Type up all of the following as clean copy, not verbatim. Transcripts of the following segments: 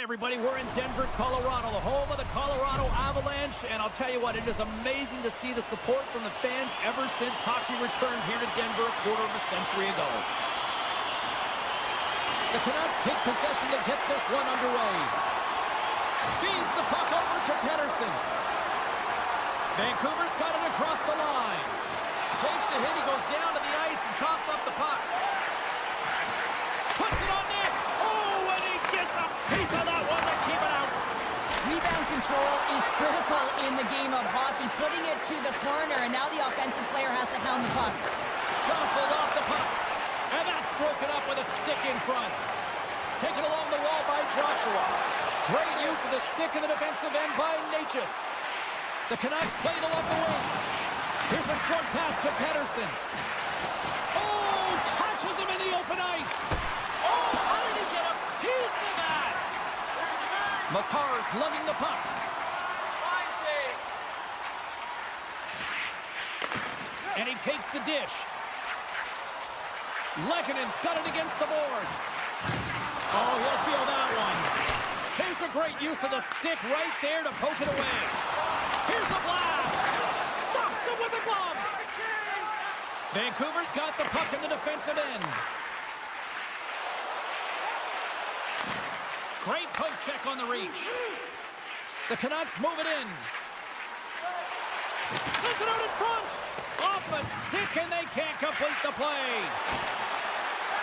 Hi, everybody. We're in Denver, Colorado, the home of the Colorado Avalanche. And I'll tell you what, it is amazing to see the support from the fans ever since hockey returned here to Denver a quarter of a century ago. The Canucks take possession to get this one underway. Feeds the puck over to Pettersson. Vancouver's got it across the line. Takes a hit. He goes down to the ice and coughs up the puck. Puts it on net. Oh, and he gets a piece of that one to keep it out. Rebound control is critical in the game of hockey. Putting it to the corner, and now the offensive player has to hound the puck. Jostled off the puck. And that's broken up with a stick in front. Taken along the wall by Joshua. Great use of the stick in the defensive end by Natchez. The Canucks played along the wing. Here's a short pass to Pettersson. Oh, catches him in the open ice. Oh, how did he get a piece of that? Makar's lugging the puck. And he takes the dish. Lekkonen's got it against the boards. Oh, he'll feel that one. Here's a great use of the stick right there to poke it away. Here's a blast. Stops him with a glove. Vancouver's got the puck in the defensive end. Great poke check on the reach. The Canucks move it in. Sends it out in front. Off a stick, and they can't complete the play.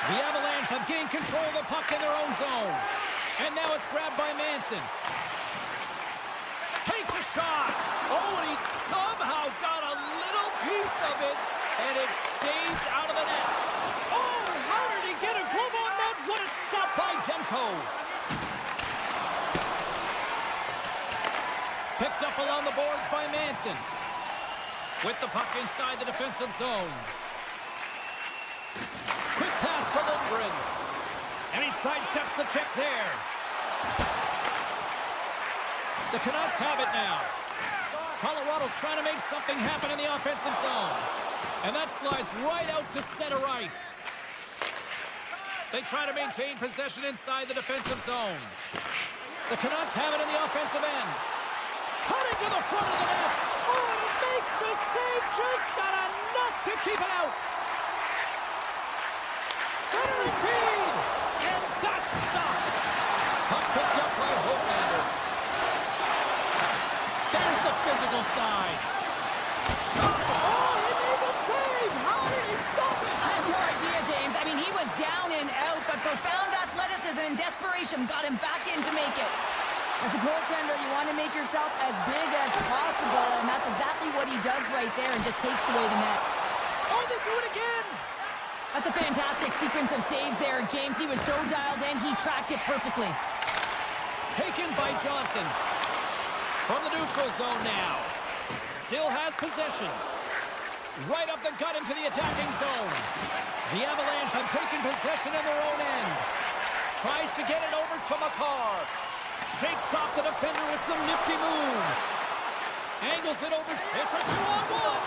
The Avalanche have gained control of the puck in their own zone. And now it's grabbed by Manson. Takes a shot. Oh, and he somehow got a little piece of it, and it stays out of the net. Oh, how did he get a glove on that? What a stop by Demko. Picked up along the boards by Manson. With the puck inside the defensive zone. Quick pass to Lindgren. And he sidesteps the check there. The Canucks have it now. Colorado's trying to make something happen in the offensive zone. And that slides right out to center ice. They try to maintain possession inside the defensive zone. The Canucks have it in the offensive end. Cutting to the front of the net. Oh, and it makes the save. Just not enough to keep it out. Centering feed. And that's stopped. Puck picked up by Hoglander. There's the physical side. Shot. Oh, he made the save. How did he stop it? I have no idea, James. I mean, he was down and out, but profound athleticism and desperation got him back in to make it. As a goaltender, you want to make yourself as big as possible, and that's exactly what he does right there and just takes away the net. Oh, they do it again. That's a fantastic sequence of saves there, James. He was so dialed in, he tracked it perfectly. Taken by Johnson. From the neutral zone now. Still has possession. Right up the gut into the attacking zone. The Avalanche have taken possession in their own end. Tries to get it over to Makar. Shakes off the defender with some nifty moves. Angles it over. It's a 2-on-1.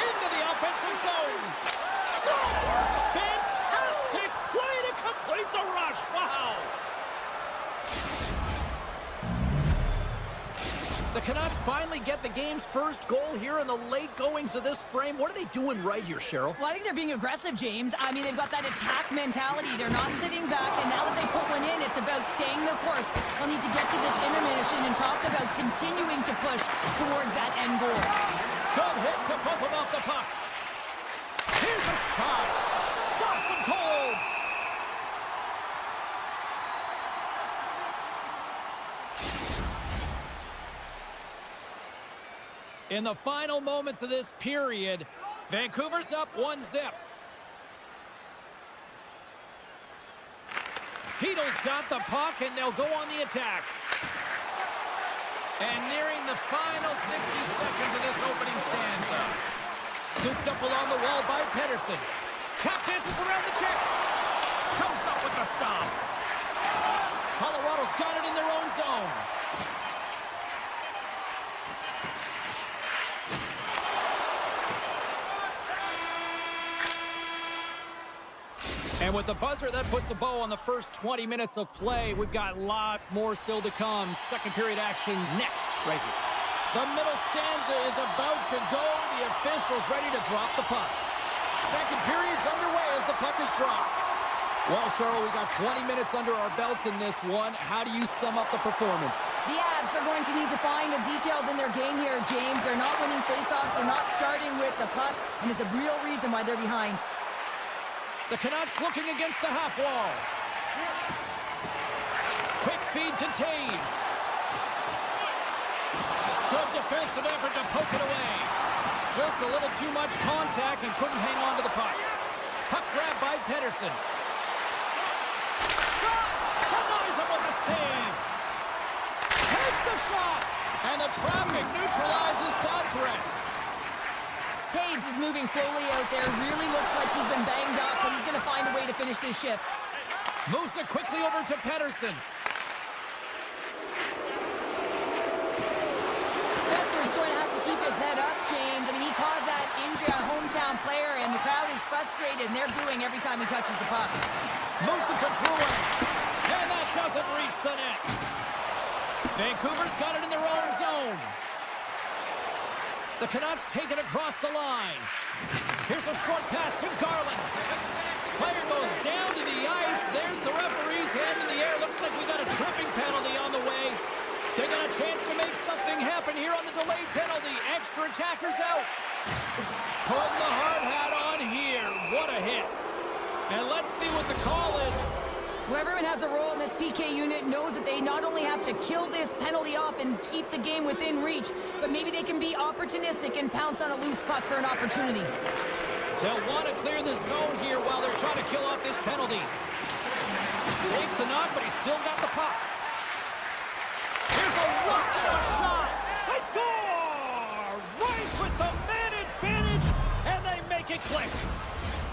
Into the offensive zone. Still works. Fantastic way to complete the rush. Wow. The Canucks finally get the game's first goal here in the late goings of this frame. What are they doing right here, Cheryl? Well, I think they're being aggressive, James. I mean, they've got that attack mentality. They're not sitting back, and now that they put one in, it's about staying the course. They'll need to get to this intermission and talk about continuing to push towards that end goal. Good hit to bump him off the puck. Here's a shot. Stops him cold. In the final moments of this period, Vancouver's up 1-0. Hedo's got the puck, and they'll go on the attack. And nearing the final 60 seconds of this opening stanza. Scooped up along the wall by Pettersson. Tap dances around the check. Comes up with the stop. Colorado's got it in their own zone. And And with the buzzer, that puts a bow on the first 20 minutes of play. We've got lots more still to come. Second period action next, right here. The middle stanza is about to go. The official's ready to drop the puck. Second period's underway as the puck is dropped. Well, Cheryl, we got 20 minutes under our belts in this one. How do you sum up the performance? The Avs are going to need to find the details in their game here, James. They're not winning faceoffs. They're not starting with the puck, and it's a real reason why they're behind. The Canucks looking against the half wall. Quick feed to Taves. Good defensive effort to poke it away. Just a little too much contact and couldn't hang on to the puck. Puck grab by Pedersen. Shot! Denies him with the save. Takes the shot! And the traffic neutralizes that threat. Taves is moving slowly out there. Really looks like he's been banged up, but he's going to find a way to finish this shift. Moves it quickly over to Pedersen. Besser's going to have to keep his head up, James. I mean, he caused that injury on a hometown player, and the crowd is frustrated, and they're booing every time he touches the puck. Moves it to Drouin. And that doesn't reach the net. Vancouver's got it in their own zone. The Canucks take it across the line. Here's a short pass to Garland. Player goes down to the ice. There's the referee's hand in the air. Looks like we got a tripping penalty on the way. They got a chance to make something happen here on the delayed penalty. Extra attackers out. Putting the hard hat on here. What a hit. And let's see what the call is. Well, everyone has a role in this PK unit, knows that they not only have to kill this penalty off and keep the game within reach, but maybe they can be opportunistic and pounce on a loose puck for an opportunity. They'll want to clear the zone here while they're trying to kill off this penalty. Takes the knock, but he's still got the puck. Here's a rocket of a shot. They score! Right with the man advantage, and they make it click.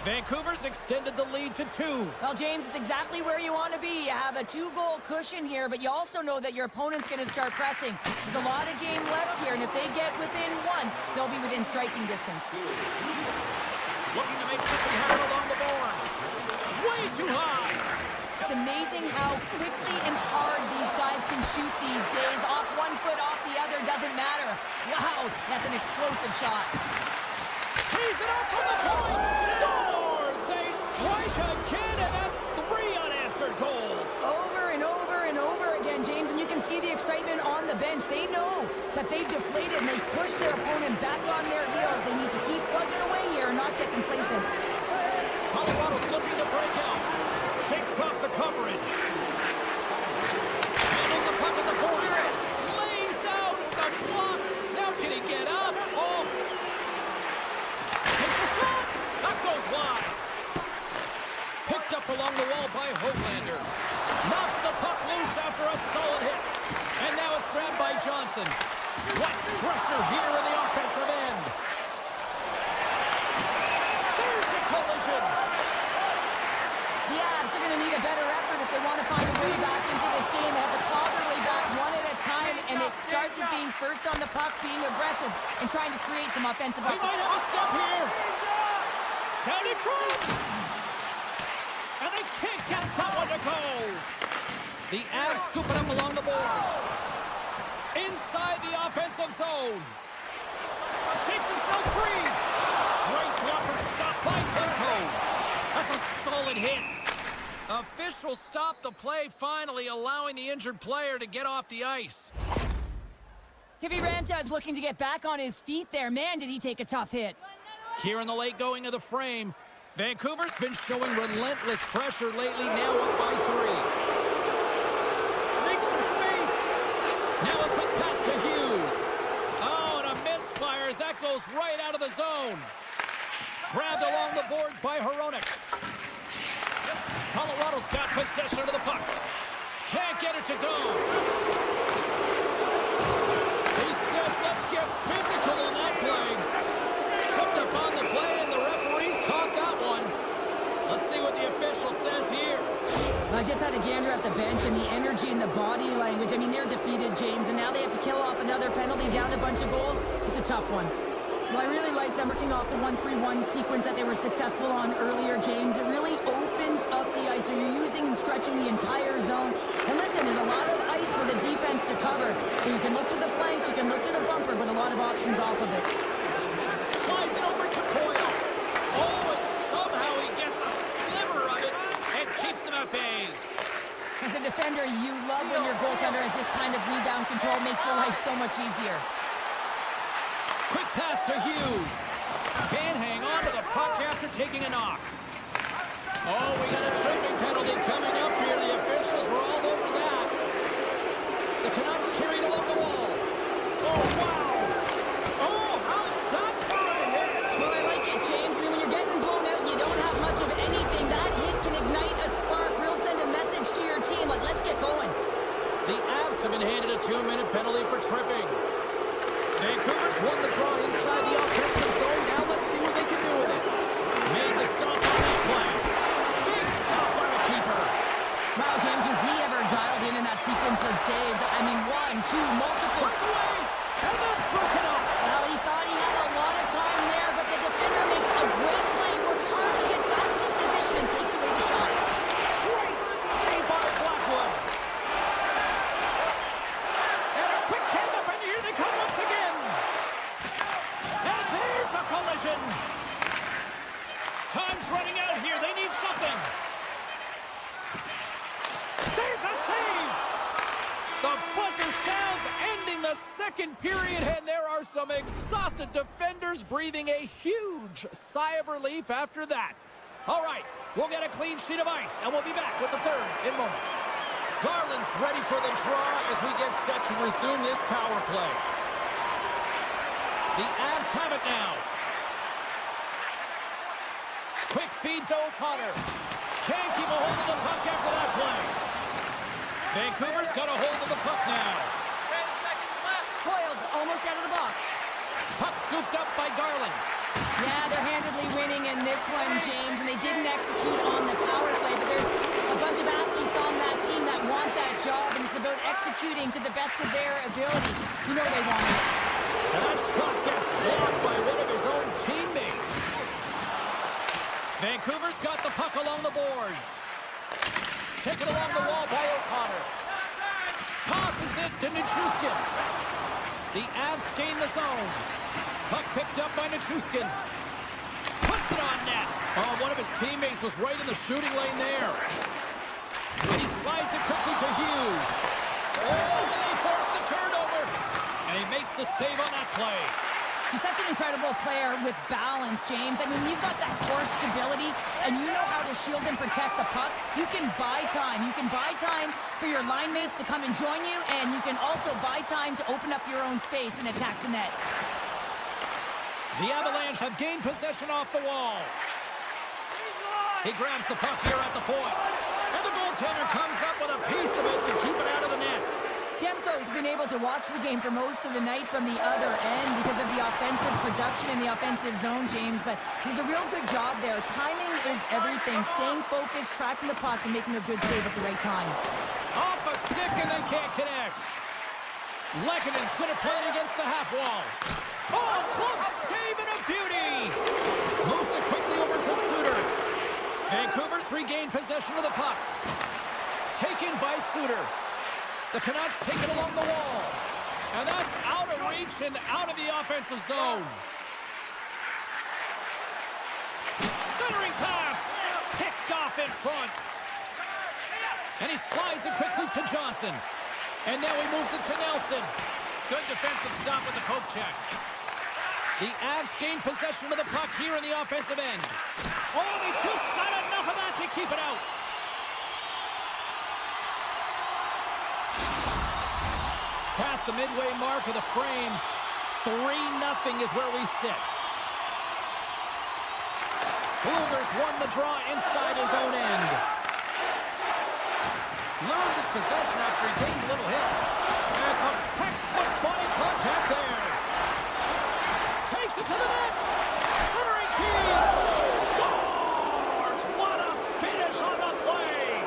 Vancouver's extended the lead to 2. Well, James, it's exactly where you want to be. You have a 2-goal cushion here, but you also know that your opponent's going to start pressing. There's a lot of game left here, and if they get within 1, they'll be within striking distance. Looking to make something happen along the boards. Way too high. It's amazing how quickly and hard these guys can shoot these days. Off one foot, off the other, doesn't matter. Wow, that's an explosive shot. Tees it up from the point. Scores! They strike again, and that's 3 unanswered goals. Over and over and over again, James, and you can see the excitement on the bench. They know that they've deflated and they push their opponent back on their heels. They need to keep plugging away here and not get complacent. Colorado's looking to break out. Shakes off the coverage. Handles the puck in the corner. Lays out with a block. Now can he get up? Oh! Takes a shot. That goes wide. Picked up along the wall by Hoaglander. Knocks the puck loose after a solid hit. And now it's grabbed by Johnson. What pressure here in the offensive end. There's a collision. The Avs are going to need a better effort if they want to find a way back into this game. They have to claw their way back one at a time, and it starts with being first on the puck, being aggressive, and trying to create some offensive We might have a stop here. Down in front. And they can't get that one to go. The Avs scoop it up along the boards. Inside the offensive zone. Shakes himself free. Great blocker stop by Turco. That's a solid hit. Officials stop the play, finally allowing the injured player to get off the ice. Kivy Ranta is looking to get back on his feet there. Man, did he take a tough hit. Here in the late going of the frame, Vancouver's been showing relentless pressure lately, now up by 3. Makes some space. Now a quick pass to Hughes. Oh, and a misfire as that goes right out of the zone. Grabbed along the boards by Hronek. Colorado's got possession of the puck. Can't get it to go. He says, let's get physical in that play. Tripped up on the play, and the referees caught that one. Let's see what the official says here. I just had a gander at the bench, and the energy and the body language. I mean, they're defeated, James, and now they have to kill off another penalty, down a bunch of goals. It's a tough one. Well, I really like them working off the 1-3-1 sequence that they were successful on earlier, James. It really opens distance up the ice, so you're using and stretching the entire zone. And listen, there's a lot of ice for the defense to cover. So you can look to the flanks, you can look to the bumper, but a lot of options off of it. Slides it over to Coyle. Oh, and somehow he gets a sliver of it and keeps him at bay. As a defender, you love when your goaltender has this kind of rebound control. Makes your life so much easier. Quick pass to Hughes. Can't hang on to the puck after taking a knock. Oh, we got a tripping penalty coming up here. The officials were all over that. The Canucks carried along the wall. Oh, wow. Oh, how's that for a hit? Well, I like it, James. I mean, when you're getting blown out and you don't have much of anything, that hit can ignite a spark. Real send a message to your team, like, let's get going. The Avs have been handed a 2-minute penalty for tripping. Vancouver's won the draw inside the offensive zone. Now let's see what they can do with it. Made the stop on that play. Big stop by the keeper. Wow, James, was he ever dialed in that sequence of saves? I mean, 1, 2, multiple. Put away, and that's broken up. Well, he thought he had a lot of time there, but the defender makes a great play. Works hard to get back to position and takes away the shot. Great save by Blackwood. And a quick tag up, and here they come once again. And there's a collision. Time's running out here. They need something. There's a save. The buzzer sounds, ending the second period, and there are some exhausted defenders breathing a huge sigh of relief after that. All right, we'll get a clean sheet of ice, and we'll be back with the third in moments. Garland's ready for the draw as we get set to resume this power play. The Avs have it now. Quick feed to O'Connor. Can't keep a hold of the puck after that play. Vancouver's got a hold of the puck now. 10 seconds left. Coyle's almost out of the box. Puck scooped up by Garland. Yeah, they're handedly winning in this one, James, and they didn't execute on the power play, but there's a bunch of athletes on that team that want that job, and it's about executing to the best of their ability. You know they want it. And that shot gets blocked by one of his own teammates. Vancouver's got the puck along the boards. Taken along the wall by O'Connor. Tosses it to Nichushkin. The Avs gain the zone. Puck picked up by Nichushkin. Puts it on net. Oh, one of his teammates was right in the shooting lane there. And he slides it quickly to Hughes. Oh, and they force the turnover. And he makes the save on that play. He's such an incredible player with balance, James. I mean, you've got that core stability, and you know how to shield and protect the puck. You can buy time. You can buy time for your line mates to come and join you, and you can also buy time to open up your own space and attack the net. The Avalanche have gained possession off the wall. He grabs the puck here at the point. And the goaltender comes up with a piece of it to keep it out of the net. Demko's been able to watch the game for most of the night from the other end because of the offensive production in the offensive zone, James, but he's a real good job there. Timing is everything. Staying focused, tracking the puck, and making a good save at the right time. Off a stick, and they can't connect. Lekkonen's going to play it against the half wall. Oh, close save and a beauty! Moves it quickly over to Suter. Vancouver's regained possession of the puck. Taken by Suter. The Canucks take it along the wall. And that's out of reach and out of the offensive zone. Centering pass. Picked off in front. And he slides it quickly to Johnson. And now he moves it to Nelson. Good defensive stop with the poke check. The Avs gain possession of the puck here in the offensive end. Oh, they just got enough of that to keep it out. Past the midway mark of the frame, 3-0 is where we sit. Blueger's won the draw inside his own end. Loses possession after he takes a little hit. And some textbook body contact there. Takes it to the net. Centering key. Scores! What a finish on the play.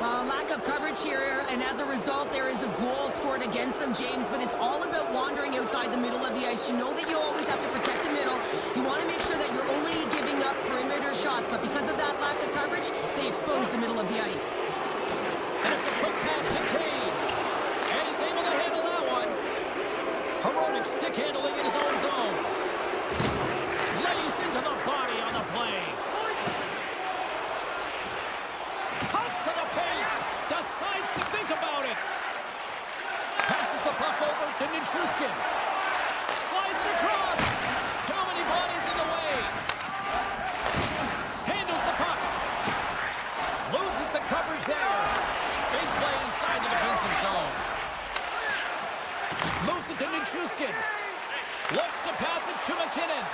Well, lack of coverage here and as a result, there is a goal scored against them, James, but it's all about wandering outside the middle of the ice. You know that you always have to protect the middle. You want to make sure that you're only giving up perimeter shots, but because of that lack of coverage, they expose the middle of the ice. And it's a quick pass to Taves. And he's able to handle that one. Heroic stick handling in his own zone. Lays into the body on the play. Puts to the paint. Decides to think about it. Passes the puck over to Nichushkin. Slides it across. Too many bodies in the way. Handles the puck. Loses the coverage there. Big play inside the defensive zone. Moves it to Nichushkin. Looks to pass it to McKinnon.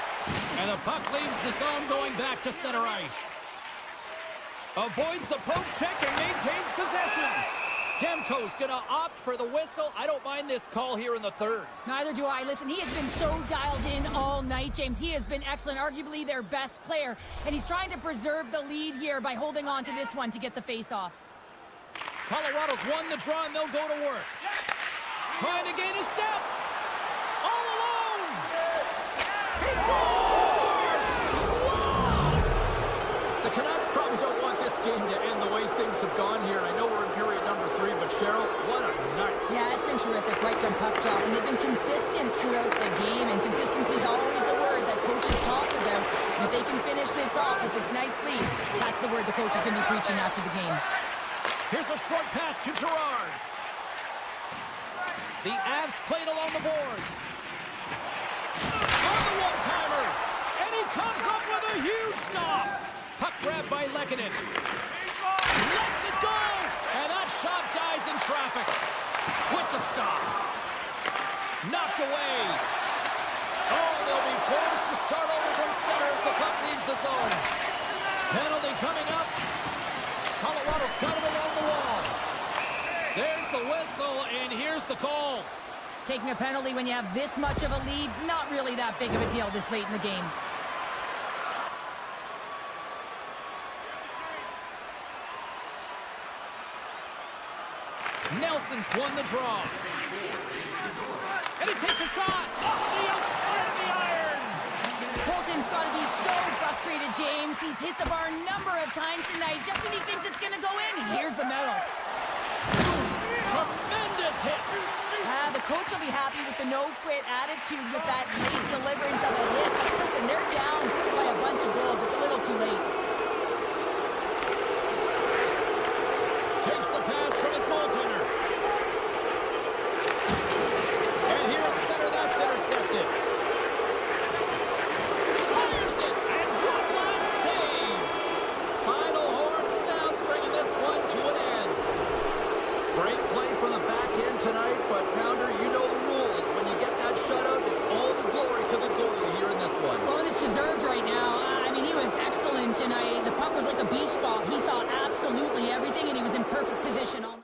And the puck leaves the zone going back to center ice. Avoids the poke check and maintains possession. Demko's going to opt for the whistle. I don't mind this call here in the third. Neither do I. Listen, he has been so dialed in all night, James. He has been excellent, arguably their best player. And he's trying to preserve the lead here by holding on to this one to get the face-off. Colorado's won the draw and they'll go to work. Trying to gain a step. All alone. He scores! Wow! The Canucks probably don't want this game to end the way things have gone here. I know we're in period number 3, but Cheryl, what a night. Yeah, it's been terrific right from puck drop, and they've been consistent throughout the game, and consistency is always a word that coaches talk about. And if they can finish this off with this nice lead, that's the word the coach is going to be preaching after the game. Here's a short pass to Gerard. The Avs played along the boards. On the one-timer. And he comes up with a huge stop. Puck grab by Lehkonen. Lets it go. And that shot dies in traffic. With the stop. Knocked away. Oh, they'll be forced to start over from center as the puck leaves the zone. Penalty coming up. Colorado's got it along the wall. There's the whistle, and here's the call. Taking a penalty when you have this much of a lead, not really that big of a deal this late in the game. Nelson's won the draw. And he takes a shot off the outside of the iron. Colton's got to be so frustrated, James. He's hit the bar a number of times tonight. Just when he thinks it's going to go in, here's the medal. Tremendous hit. The coach will be happy with the no-quit attitude with that late deliverance of a hit. But listen, they're down by a bunch of goals. It's a little too late. Takes the pass from his goaltender. And here at center, that's intercepted. Fires it, and one last save. Final horn sounds, bringing this one to an end. Great play from the back end tonight, but Pounder, you know the rules. When you get that shutout, it's all the glory to the goalie here in this one. Well, and it's deserved right now. I mean, he was excellent tonight. The puck was like a beach ball. He saw absolutely everything, and he was in perfect position all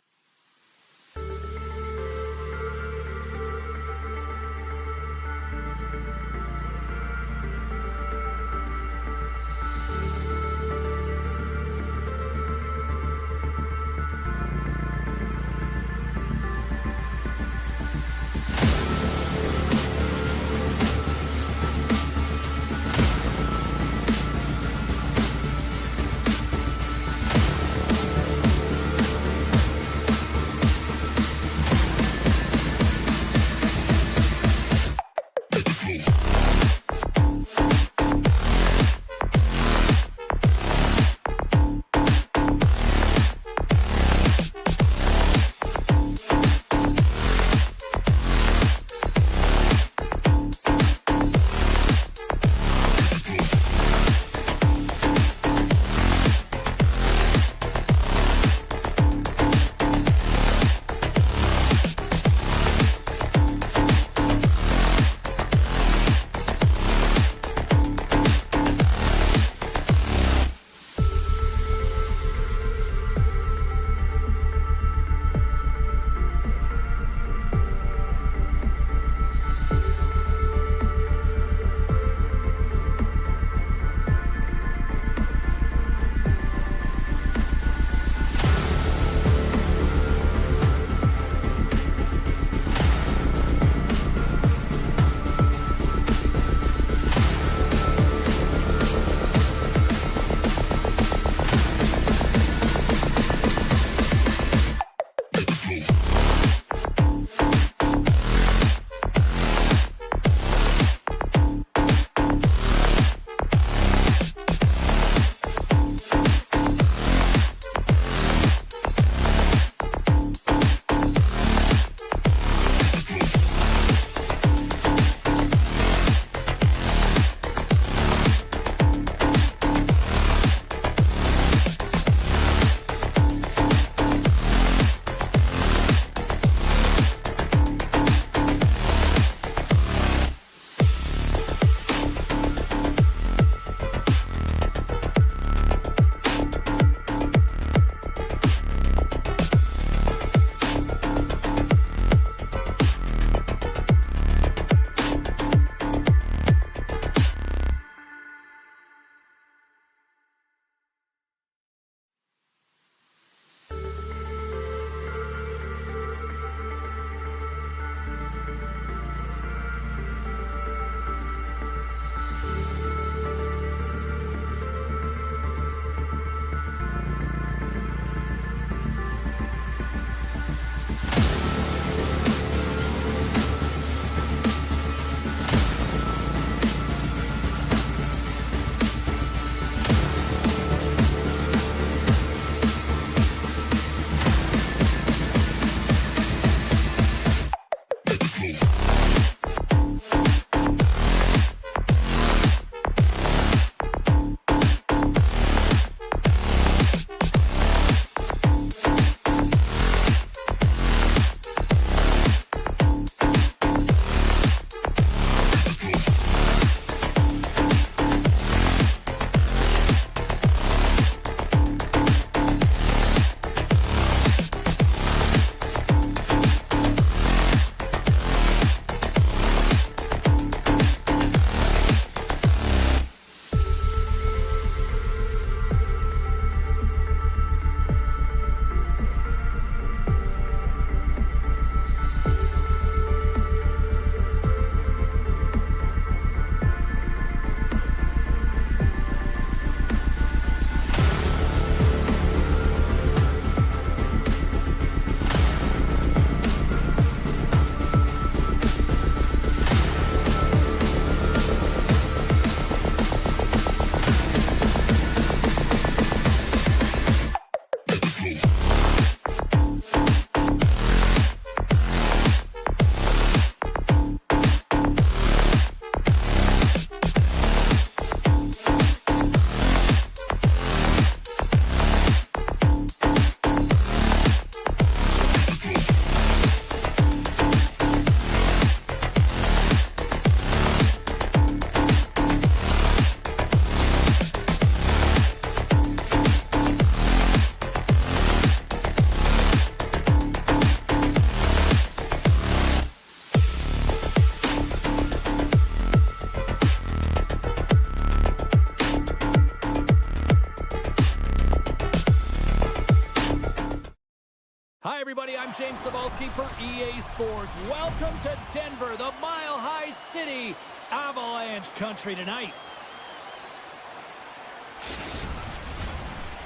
Hi, everybody. I'm James Cebulski for EA Sports. Welcome to Denver, the Mile High City, Avalanche country tonight.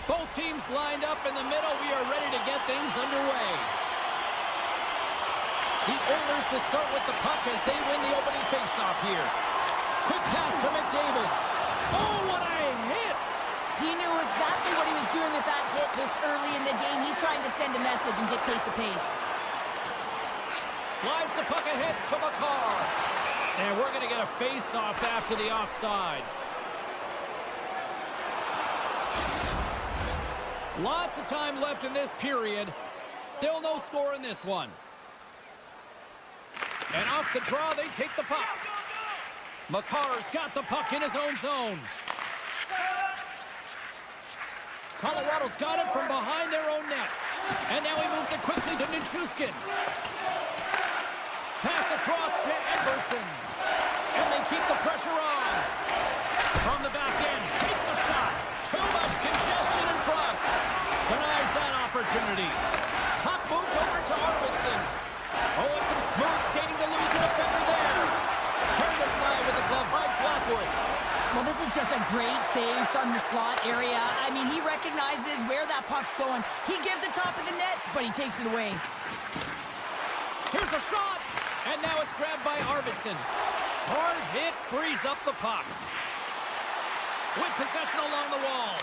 Both teams lined up in the middle. We are ready to get things underway. The Oilers to start with the puck as they win the opening faceoff here. Quick pass to McDavid. Oh, what a hit! He knew exactly what he was doing with that hit this early in the game. He's trying to send a message and dictate the pace. Slides the puck ahead to Makar. And we're going to get a face-off after the offside. Lots of time left in this period. Still no score in this one. And off the draw, they take the puck. Makar's got the puck in his own zone. Colorado's got it from behind their own net. And now he moves it quickly to Nichushkin. Pass across to Everson. And they keep the pressure on. From the back end, takes a shot. Too much congestion in front. Denies that opportunity. Puck moved over to Arvidsson. Oh, and some smooth skating to lose the defender there. Turned aside with the glove by Blackwood. Well, this is just a great save from the slot area. I mean, he recognizes where that puck's going. He gives the top of the net, but he takes it away. Here's a shot. And now it's grabbed by Arvidsson. Hard hit frees up the puck. With possession along the wall.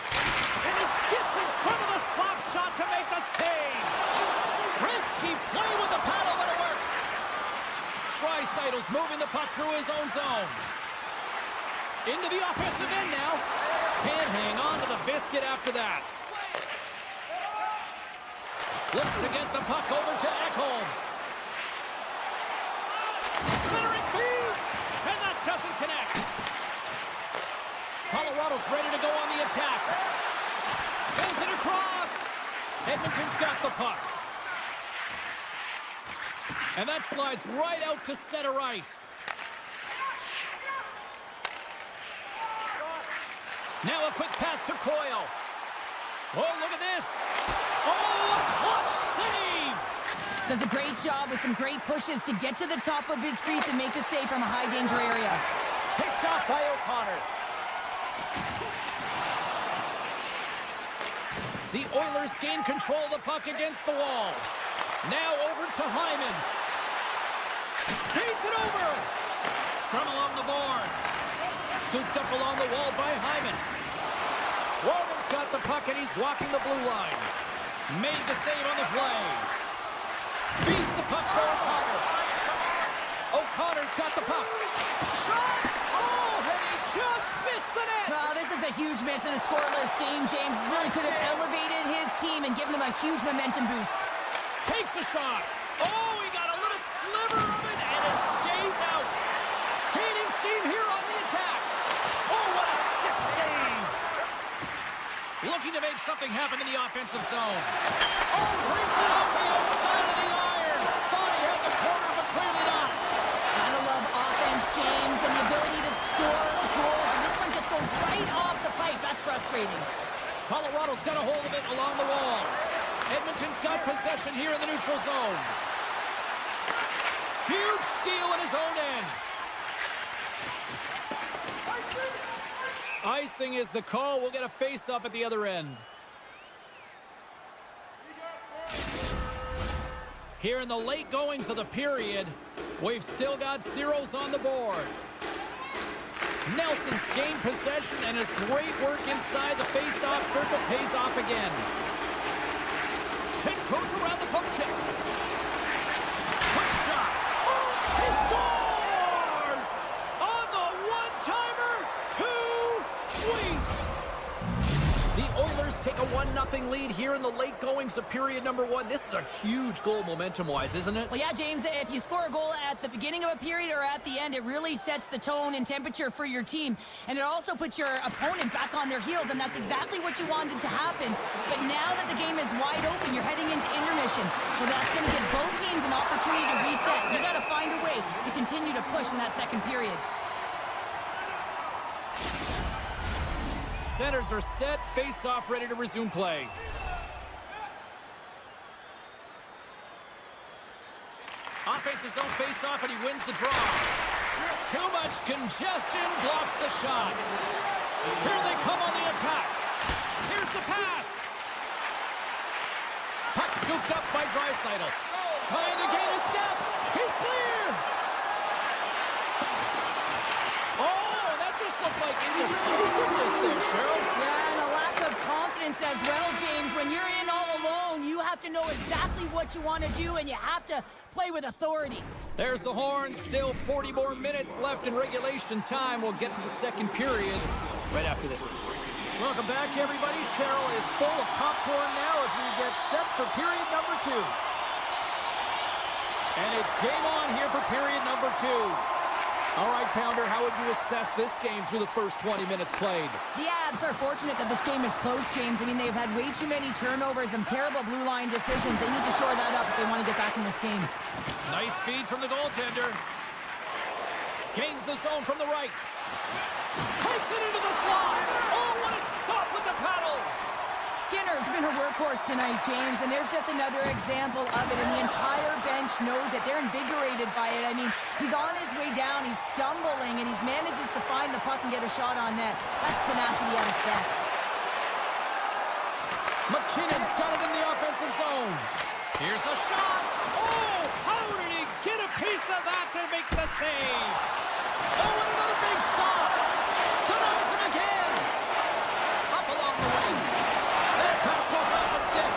And he gets in front of the slap shot to make the save. Risky play with the paddle, but it works. Draisaitl's moving the puck through his own zone. Into the offensive end now. Can't hang on to the biscuit after that. Looks to get the puck over to Ekholm. Centering feed. And that doesn't connect. Colorado's ready to go on the attack. Sends it across. Edmonton's got the puck. And that slides right out to center ice. Now a quick pass to Coyle. Oh, look at this. Oh, a clutch save. Does a great job with some great pushes to get to the top of his crease and make the save from a high-danger area. Picked up by O'Connor. The Oilers gain control of the puck against the wall. Now over to Hyman. Feeds it over. Scrum along the boards. Scooped up along the wall by Hyman. Walman's got the puck and he's walking the blue line. Made the save on the play. Beats the puck for O'Connor. O'Connor's got the puck. Shot! Oh, and he just missed the net! Well, this is a huge miss in a scoreless game, James. He really could have elevated his team and given them a huge momentum boost. Takes the shot. Oh, he got a little sliver of it, and it stays out. Gaining steam here on the attack. Oh, what a stick save. Looking to make something happen in the offensive zone. Oh, brings it off the outside of the iron. Thought he had the corner, but clearly not. Gotta love offense, James, and the ability to score goals. And this one just goes right off the pipe. That's frustrating. Colorado's got a hold of it along the wall. Edmonton's got possession here in the neutral zone. Huge steal in his own end. Icing is the call. We'll get a face-up at the other end. Here in the late goings of the period, we've still got zeros on the board. Nelson's gained possession, and his great work inside the face-off circle pays off again. Tiptoes around the poke check. Quick shot. Oh, he scores! On the one-timer, too sweet! The Oilers take a 1-0 lead here in the late goings of period number 1. This is a huge goal momentum-wise, isn't it? Well, yeah, James, if you score a goal at the beginning of a period or at the end, it really sets the tone and temperature for your team. And it also puts your opponent back on their heels, and that's exactly what you wanted to happen. But now that the game is wide open, you're heading into intermission. So that's going to give both teams an opportunity to reset. You got to find a way to continue to push in that second period. Centers are set, face-off ready to resume play. Offensive zone face-off, and he wins the draw. Too much congestion blocks the shot. Here they come on the attack. Here's the pass. Puck scooped up by Draisaitl. Trying to gain a step. He's clear. Oh, that just looked like indecisiveness there, Cheryl. Yeah, and a lack of confidence as well, James. When you're in all alone, you have to know exactly what you want to do, and you have to play with authority. There's the horn. Still 40 more minutes left in regulation time. We'll get to the second period right after this. Welcome back, everybody. Cheryl is full of popcorn now as we get set for period number 2. And it's game on here for period number 2. All right, Pounder, how would you assess this game through the first 20 minutes played? The Avs are fortunate that this game is close, James. I mean, they've had way too many turnovers and terrible blue line decisions. They need to shore that up if they want to get back in this game. Nice feed from the goaltender. Gains the zone from the right. Takes it into the slot. Oh, what a stop with the paddle. Skinner's been a workhorse tonight, James, and there's just another example of it, and the entire bench knows that they're invigorated by it. I mean, he's on his way down, he's stumbling, and he manages to find the puck and get a shot on net. That's tenacity at its best. McKinnon's got it in the offensive zone. Here's a shot. Oh, how did he get a piece of that to make the save? Oh, and another big stop. Denies him again. Up along the wing. That pass goes off the stick.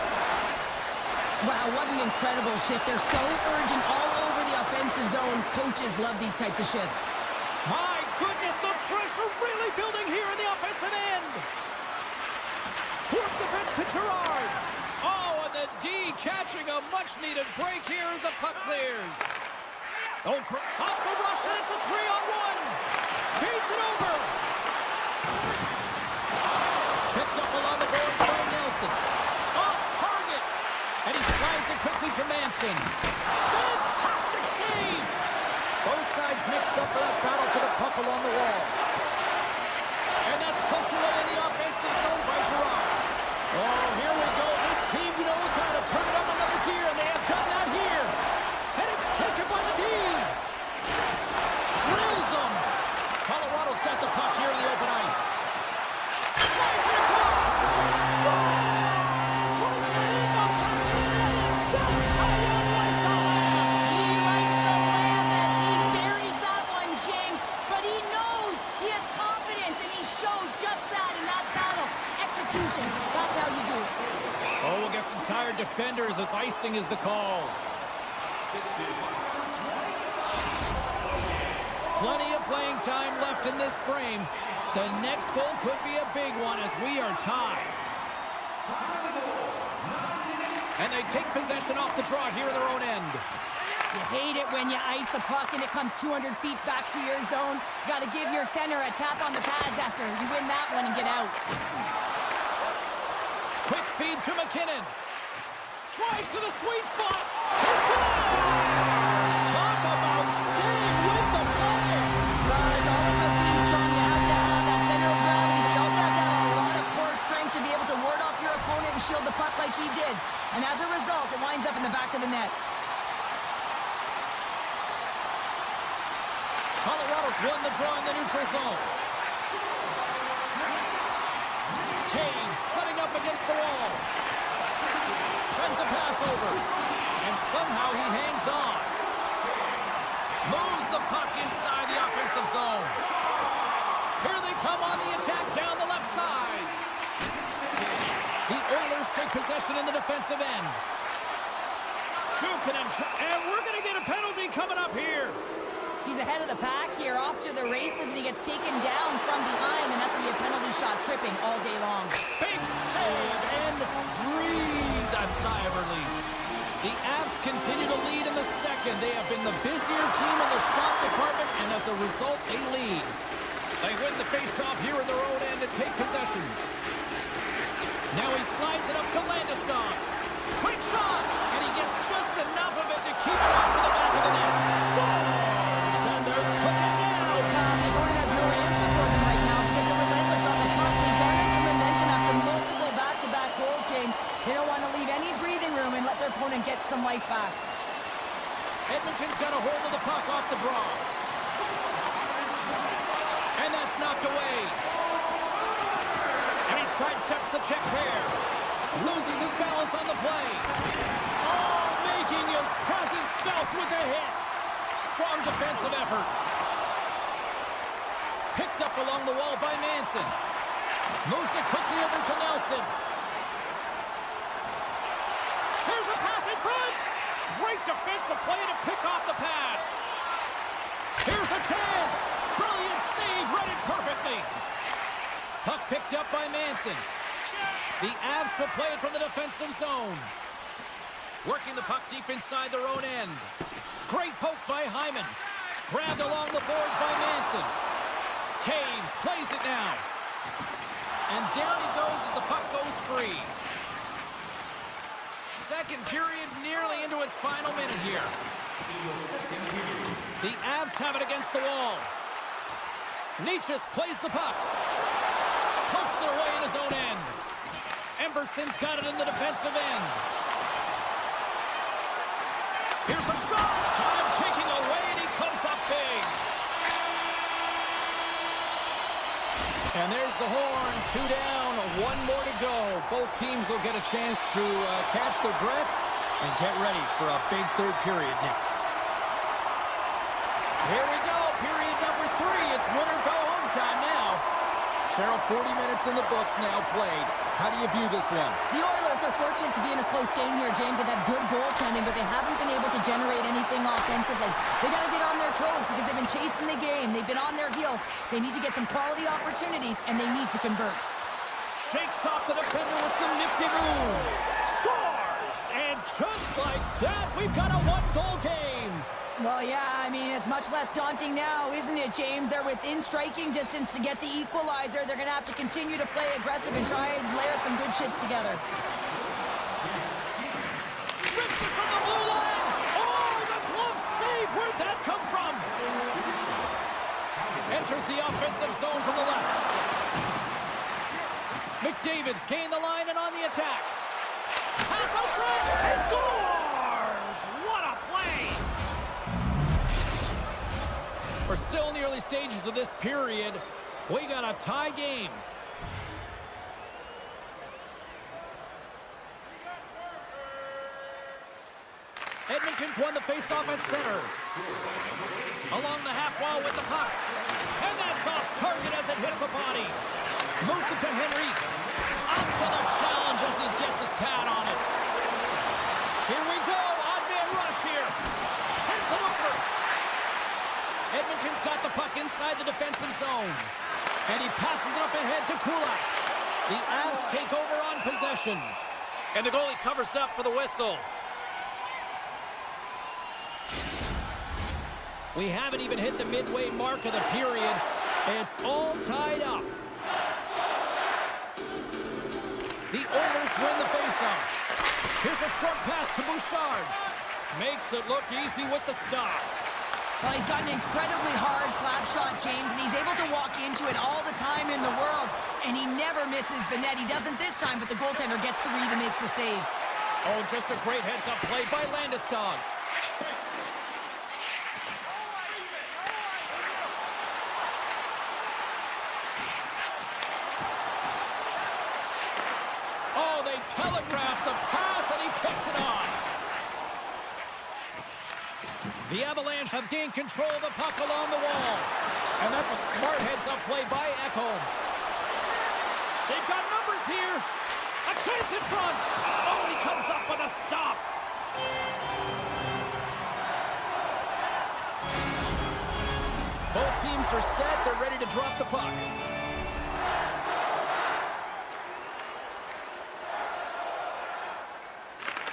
Wow, what an incredible shift. They're so urgent all over the offensive zone. Coaches love these types of shifts. My goodness, the pressure really building here in the offensive end. Towards the bench to Gerard. Oh, and the D catching a much-needed break here as the puck clears. Oh, off the rush, and it's a 3-on-1. Feeds it over. Picked up along the boards by Nelson. Off target. And he slides it quickly to Manson. Fantastic save. Both sides mixed up for that battle for the puck along the wall. And that's poked away in the offensive zone by Gerard. Oh, here we go. This team knows how to turn it up another gear, and they have done that here. And it's taken by the D. Drills them. Colorado's got the puck here in the open ice. Slides it across. Scores! Puts it in the back of the net. That's how you like the lamp. He likes the lamp as he buries that one, James. But he knows he has confidence, and he shows just that in that battle. Execution. That's how you do it. Oh, we'll get some tired defenders as icing is the call. Plenty of playing time left in this frame. The next goal could be a big one as we are tied. And they take possession off the draw here in their own end. You hate it when you ice the puck and it comes 200 feet back to your zone. You got to give your center a tap on the pads after you win that one and get out. Quick feed to McKinnon. Drives to the sweet spot. He scores! Talk about staying with the fire. It's all about being strong. You have to have that center of gravity, but you also have to have a lot of core strength to be able to ward off your opponent and shield the puck like he did. And as a result, it winds up in the back of the net. Colorado's won the draw in the neutral zone. Taves setting up against the wall. Sends a pass over. And somehow he hangs on. Moves the puck inside the offensive zone. Here they come on the attack down the left side. The Oilers take possession in the defensive end. Jukin and we're going to get a penalty coming up here. He's ahead of the pack here, off to the races, and he gets taken down from behind, and that's going to be a penalty shot tripping all day long. Big save and breathe a sigh of relief. The Avs continue to lead in the second. They have been the busier team in the shot department, and as a result, they lead. They win the faceoff here in their own end and take possession. Now he slides it up to Landeskog. Quick shot, and he gets just enough of it to keep it up to the back of the net. Scores, and they're cooking now. The opponent has no answer for them right now because they're relentless on the puck. They garnered some momentum after multiple back-to-back goals, James. They don't want to leave any breathing room and let their opponent get some life back. Edmonton's got a hold of the puck off the draw. And that's knocked away. And he sidesteps the check pair. Loses his balance on the play. Oh, making his presence felt with the hit. Strong defensive effort. Picked up along the wall by Manson. Moves it quickly over to Nelson. Here's a pass in front. Great defensive play to pick off the pass. Here's a chance. Brilliant save, read it perfectly. Puck picked up by Manson. The Avs will play it from the defensive zone. Working the puck deep inside their own end. Great poke by Hyman. Grabbed along the boards by Manson. Taves plays it now. And down he goes as the puck goes free. Second period nearly into its final minute here. The Avs have it against the wall. Nietzsche plays the puck. Pokes it away in his own end. Emberson's got it in the defensive end. Here's a shot. Time taking away, and he comes up big. And there's the horn. 2 down, 1 more to go. Both teams will get a chance to catch their breath and get ready for a big third period next. Here we go, period number 3. It's win or go home time now. Cheryl, 40 minutes in the books now played. How do you view this one? The Oilers are fortunate to be in a close game here, James. They've had good goaltending, but they haven't been able to generate anything offensively. They got to get on their toes because they've been chasing the game. They've been on their heels. They need to get some quality opportunities, and they need to convert. Shakes off the defender with some nifty moves. Scores! And just like that, we've got a 1-goal game. Well, yeah, I mean, it's much less daunting now, isn't it, James? They're within striking distance to get the equalizer. They're going to have to continue to play aggressive and try and layer some good shifts together. Rips it from the blue line. Oh, the glove save. Where'd that come from? Enters the offensive zone from the left. McDavid's gained the line and on the attack. Pass out front. He scores! What a play! We're still in the early stages of this period. We got a tie game. Edmonton's won the faceoff at center. Along the half wall with the puck. And that's off target as it hits the body. Moves it to Henrique. Up to the challenge as he gets his pad on it. Here we go. Odd-man rush here. Sends it over. Edmonton's got the puck inside the defensive zone. And he passes it up ahead to Kulak. The Avs take over on possession. And the goalie covers up for the whistle. We haven't even hit the midway mark of the period. It's all tied up. The Oilers win the faceoff. Here's a short pass to Bouchard. Makes it look easy with the stop. Well, he's got an incredibly hard slap shot, James, and he's able to walk into it all the time in the world, and he never misses the net. He doesn't this time, but the goaltender gets the read and makes the save. Oh, just a great heads-up play by Landeskog. Oh, they telegraphed the pass, and he picks it off. The Avalanche have gained control of the puck along the wall. And that's a smart heads-up play by Ekholm. They've got numbers here. A chance in front. Oh, he comes up with a stop. Both teams are set. They're ready to drop the puck.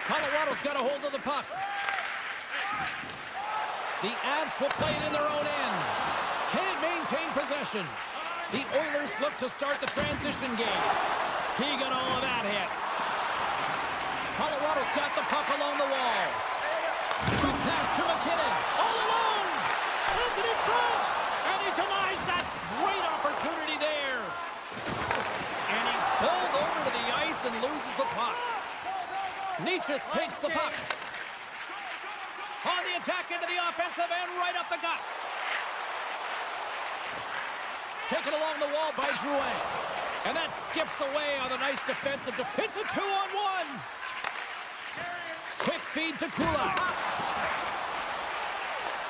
Colorado's got a hold of the puck. The Avs will play it in their own end. Can't maintain possession. The Oilers look to start the transition game. He got all of that hit. Colorado's got the puck along the wall. Good pass to McKinnon. All alone. Sends it in front. And he denies that great opportunity there. And he's pulled over to the ice and loses the puck. Nietzsche takes the puck. On the attack into the offensive end, right up the gut. Taken along the wall by Drouin. And that skips away on the nice defensive. It's a 2-on-1. Quick feed to Kulak.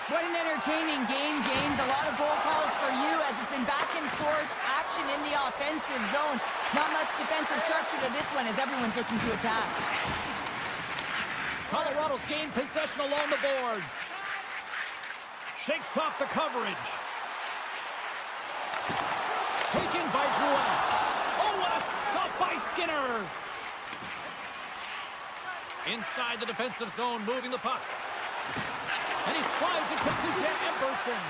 What an entertaining game, James. A lot of goal calls for you as it's been back and forth action in the offensive zones. Not much defensive structure to this one as everyone's looking to attack. Colorado's gained possession along the boards. Shakes off the coverage. Taken by Drouin. Oh, what a stop by Skinner. Inside the defensive zone, moving the puck. And he slides it quickly to Emberson.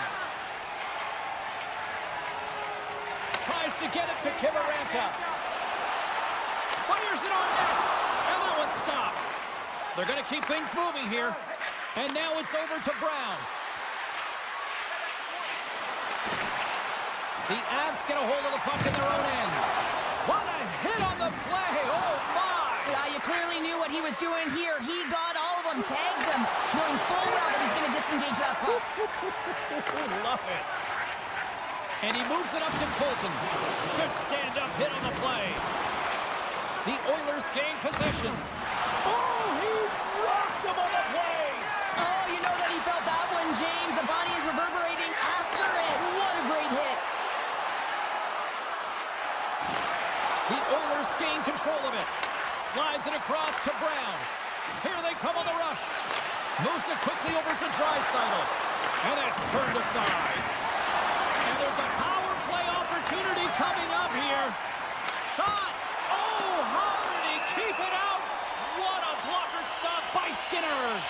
Tries to get it to Kiviranta. Fires it on net. And that one's stopped. They're going to keep things moving here. And now it's over to Brown. The Avs get a hold of the puck in their own end. What a hit on the play. Oh, my. Yeah, you clearly knew what he was doing here. He got all of them, tags them, knowing full well that he's going to disengage that puck. Love it. And he moves it up to Colton. Good stand-up hit on the play. The Oilers gain possession. Oh, he rocked him on the play. Oh, you know that he felt that one, James. The body is reverberating after it. What a great hit. The Oilers gain control of it. Slides it across to Brown. Here they come on the rush. Moves it quickly over to Draisaitl. And that's turned aside. And there's a power play opportunity coming up here. Shot. Oh, how did he keep it out? What a blocker stop by Skinner.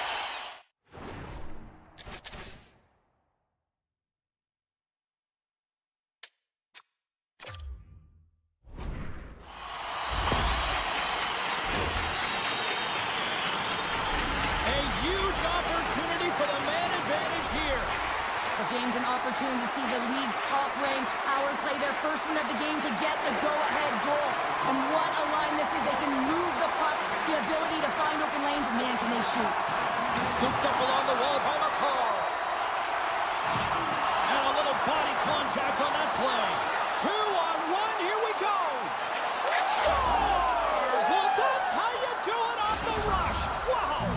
James, an opportunity to see the league's top-ranked power play their first one of the game to get the go-ahead goal. And what a line this is. They can move the puck, the ability to find open lanes, and man, can they shoot. Scooped up along the wall by McCall. And a little body contact on that play. 2-on-1, here we go. Scores! Well, that's how you do it off the rush. Wow!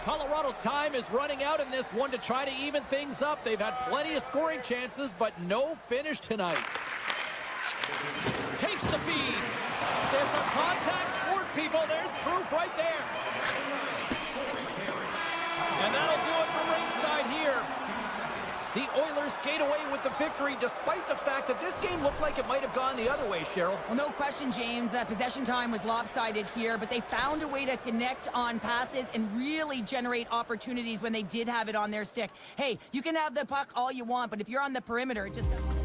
Colorado's time is running out in this one to try to even things up. They've had plenty of scoring chances, but no finish tonight. Takes the feed. It's a contact sport, people. There's proof right there. And that'll do it from ringside here. The Oilers skate away with the victory despite the fact that this game looked like it might have gone the other way, Cheryl. Well, no question, James, that possession time was lopsided here, but they found a way to connect on passes and really generate opportunities when they did have it on their stick. Hey, you can have the puck all you want, but if you're on the perimeter, it just doesn't...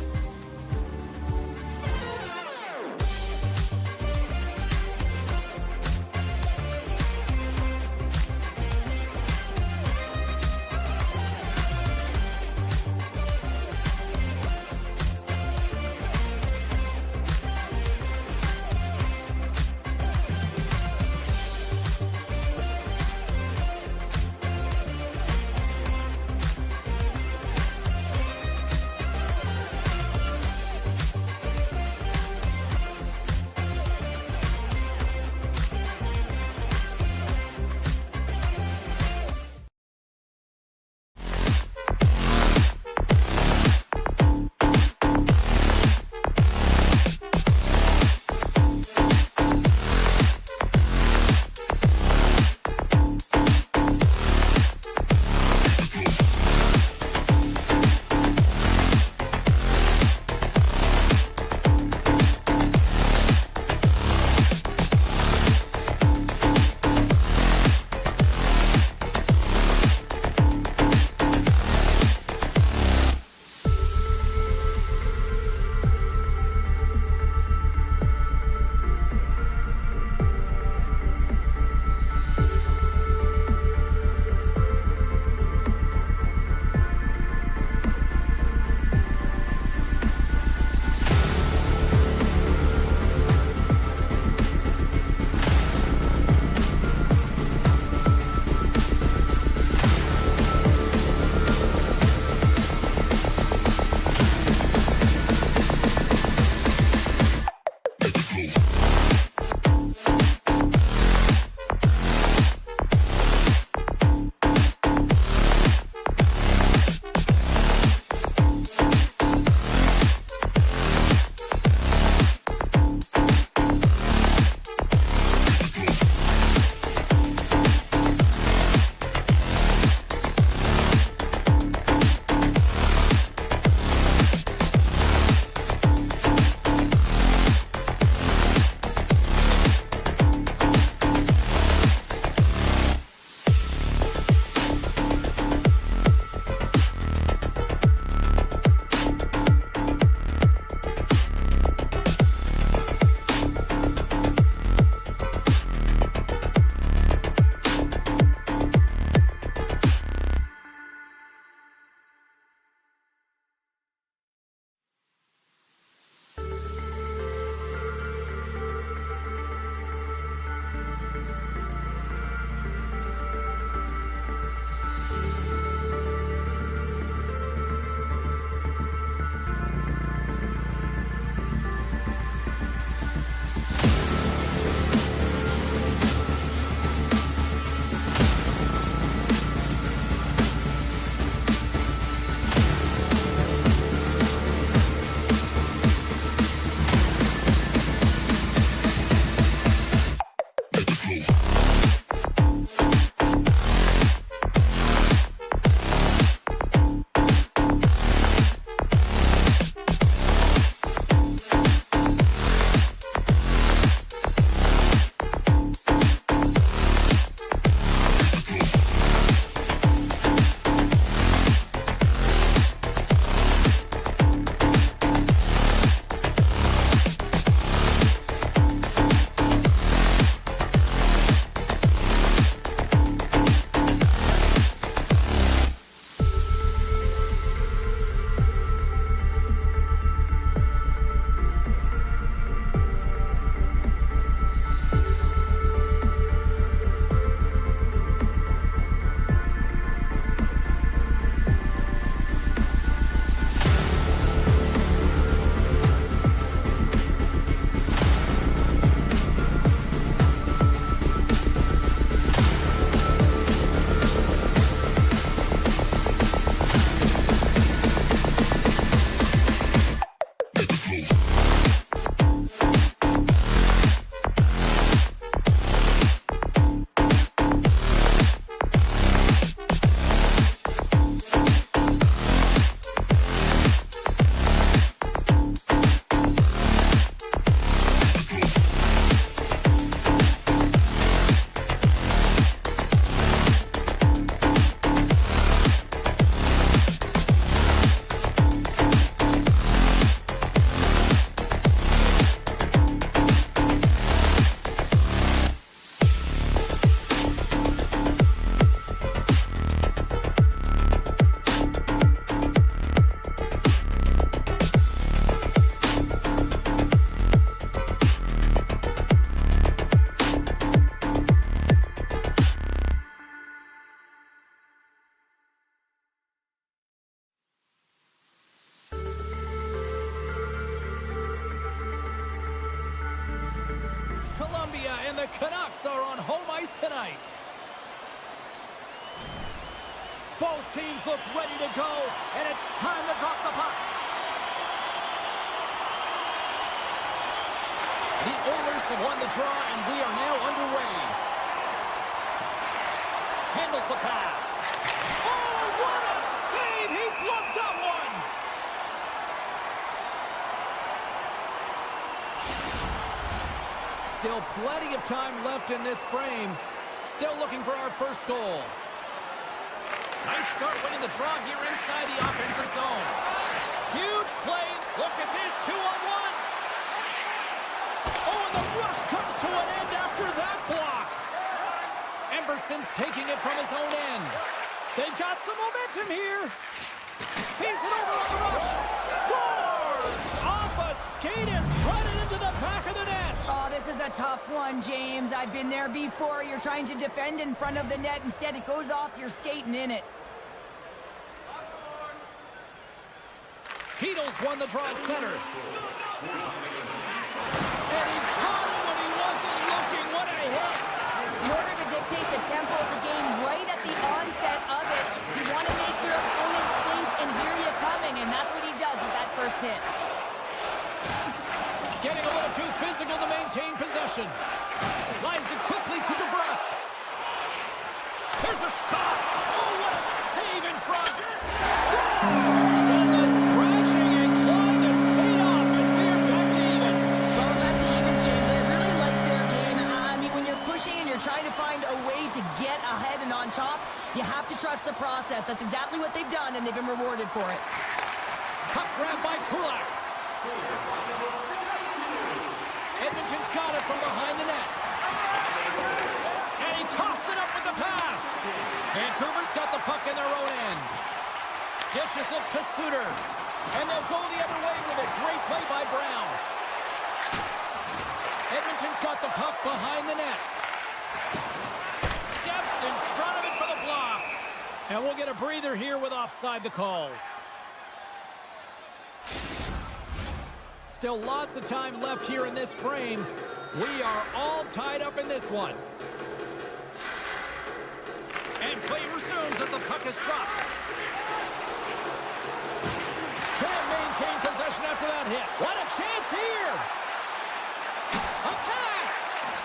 ice tonight. Both teams look ready to go, and it's time to drop the puck. The Oilers have won the draw, and we are now underway. Handles the pass. Oh, what a save! He gloved that one! Still plenty of time left in this frame. Still looking for our first goal. Nice start winning the draw here inside the offensive zone. Huge play. Look at this, 2-on-1. Oh, and the rush comes to an end after that block. Emberson's taking it from his own end. They've got some momentum here. Feeds it over on the rush. Scores! Off a skate and threaded into the back of the net. Oh, this is a tough one, James. I've been there before. You're trying to defend in front of the net. Instead, it goes off. You're skating in it. Heedles won the draw at center. And he caught him when he wasn't looking. What a hit. In order to dictate the tempo of the game right at the onset of it, you want to make your opponent think and hear you coming, and that's what he does with that first hit. Getting a little too physical to maintain possession. Slides it quickly to DeBrusque. There's a shot. Oh, what a save in front. Scores! And the scratching and clawing has paid off as we are back to even. Well, back to evens, James. I really like their game. I mean, when you're pushing and you're trying to find a way to get ahead and on top, you have to trust the process. That's exactly what they've done, and they've been rewarded for it. Puck grabbed by Kulak. Edmonton's got it from behind the net. And he coughs it up with the pass. Vancouver's got the puck in their own end. Dishes it to Suter. And they'll go the other way with it. Great play by Brown. Edmonton's got the puck behind the net. Steps in front of it for the block. And we'll get a breather here with offside the call. Still lots of time left here in this frame. We are all tied up in this one. And play resumes as the puck is dropped. Can't maintain possession after that hit. What a chance here! A pass!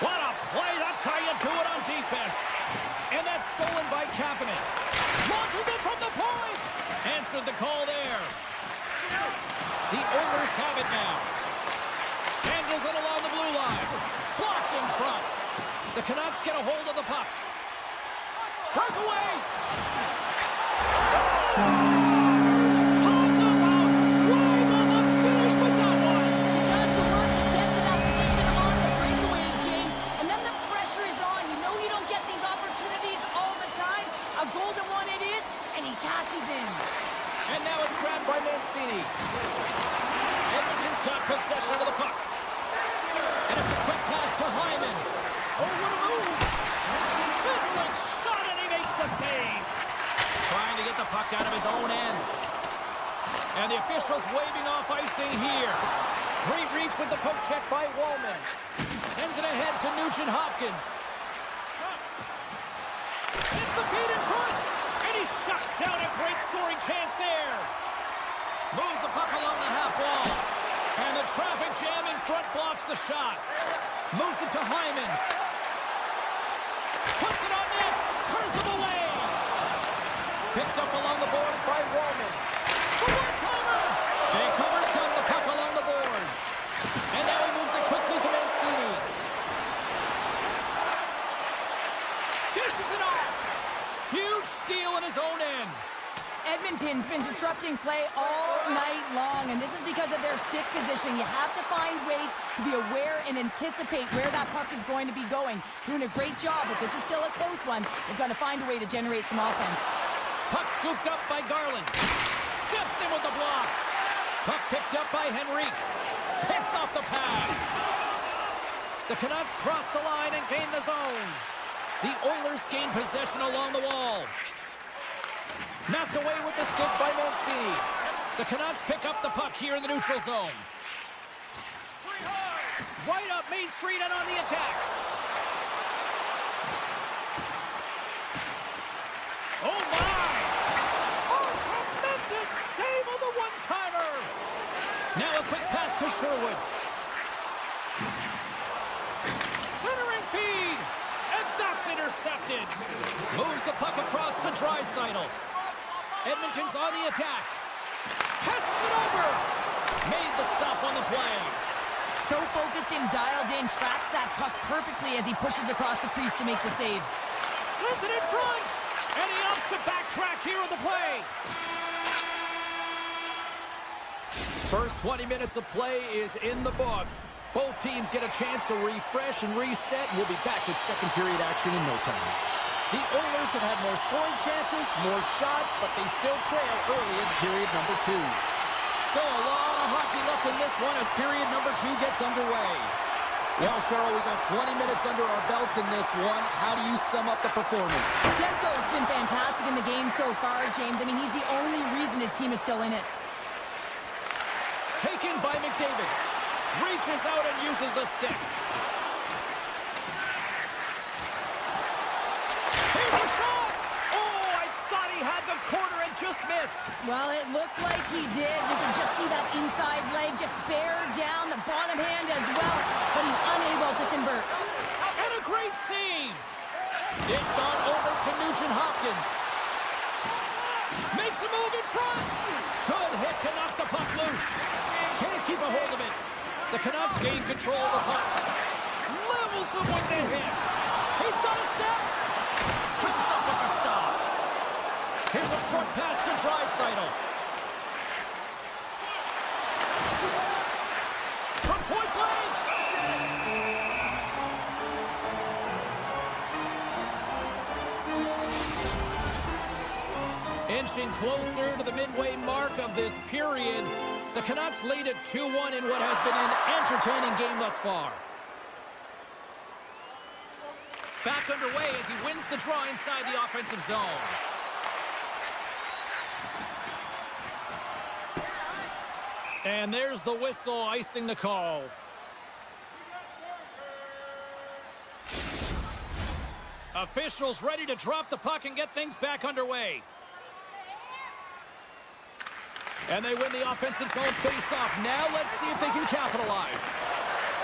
What a play! That's how you do it on defense. And that's stolen by Kapanen. Launches it from the point! Answered the call there. The Oilers have it now. Handles it along the blue line. Blocked in front. The Canucks get a hold of the puck. Breakaway! Scores! Talk about swing on the finish with that one. He does the work to get to that position on the breakaway, James. And then the pressure is on. You know you don't get these opportunities all the time. A golden one it is, and he cashes in. And now it's grabbed by Mancini. Edmonton's got possession of the puck. And it's a quick pass to Hyman. Oh, what a move. Sizzling shot, and he makes the save. Trying to get the puck out of his own end. And the officials waving off icing here. Great reach with the poke check by Wallman. Sends it ahead to Nugent-Hopkins. Hits the feet in front. And he shuts down a great scoring chance there. Moves the puck along the half wall. And the traffic jam in front blocks the shot. Moves it to Hyman. Puts it on net. Turns him away. Picked up along the boards by Wallman. The one-timer. Vancouver's got the puck along the boards. And now he moves it quickly to Mancini. Dishes it off. Huge steal in his own end. Edmonton's been disrupting play all night long, and this is because of their stick position. You have to find ways to be aware and anticipate where that puck is going to be going. Doing a great job, but this is still a close one. They've got to find a way to generate some offense. Puck scooped up by Garland. Steps in with the block. Puck picked up by Henrique. Picks off the pass. The Canucks cross the line and gain the zone. The Oilers gain possession along the wall. Knocked away with the stick by Mancini. The Canucks pick up the puck here in the neutral zone. Right up Main Street and on the attack. Sherwood. Centering feed. And that's intercepted. Moves the puck across to Draisaitl. Edmonton's on the attack. Passes it over. Made the stop on the play. So focused and dialed in, tracks that puck perfectly as he pushes across the crease to make the save. Slips it in front. And he opts to backtrack here on the play. First 20 minutes of play is in the books. Both teams get a chance to refresh and reset. We'll be back with second period action in no time. The Oilers have had more scoring chances, more shots, but they still trail early in period number 2. Still a lot of hockey left in this one as period number 2 gets underway. Well, Cheryl, we got 20 minutes under our belts in this one. How do you sum up the performance? Demko's been fantastic in the game so far, James. I mean, he's the only reason his team is still in it. Taken by McDavid. Reaches out and uses the stick. Here's a shot! Oh, I thought he had the corner and just missed. Well, it looked like he did. You can just see that inside leg just bear down the bottom hand as well, but he's unable to convert. And a great save. Dished on over to Nugent-Hopkins. Makes a move in front. Good hit to knock the puck loose. Can't keep a hold of it. The Canucks gain control of the puck. Levels him with the hit. He's got a step. Comes up with a stop. Here's a short pass to Draisaitl. From point blank. Inching closer to the midway mark of this period. The Canucks lead at 2-1 in what has been an entertaining game thus far. Back underway as he wins the draw inside the offensive zone. And there's the whistle icing the call. Officials ready to drop the puck and get things back underway. And they win the offensive zone face-off. Now let's see if they can capitalize.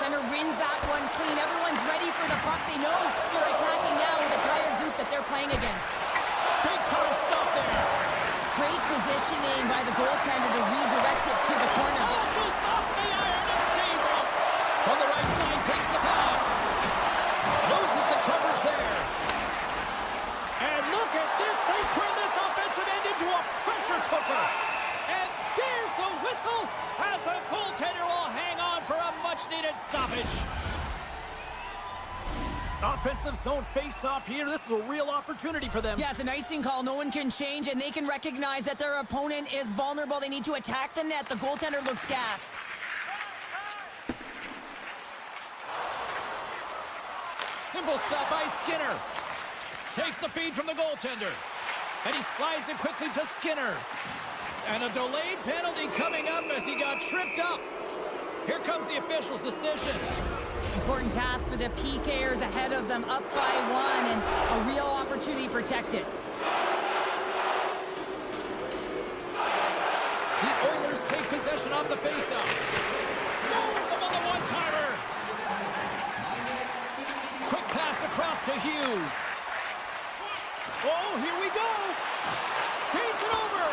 Center wins that one clean. Everyone's ready for the puck. They know they're attacking now with the tired group that they're playing against. Big time stop there. Great positioning by the goaltender to redirect it to the corner. Oh, goes off the iron and stays up. From the right side, takes the pass. Loses the coverage there. And look at this. They've turned this offensive end into a pressure cooker. And there's the whistle as the goaltender will hang on for a much-needed stoppage. Offensive zone face-off here. This is a real opportunity for them. Yeah, it's an icing call. No one can change, and they can recognize that their opponent is vulnerable. They need to attack the net. The goaltender looks gassed. Simple stop by Skinner. Takes the feed from the goaltender. And he slides it quickly to Skinner. And a delayed penalty coming up as he got tripped up. Here comes the official's decision. Important task for the PKers ahead of them, up by 1, and a real opportunity to protect it. The Oilers take possession of the faceoff. Stones him on the one-timer. Quick pass across to Hughes. Oh, here we go. Feeds it over.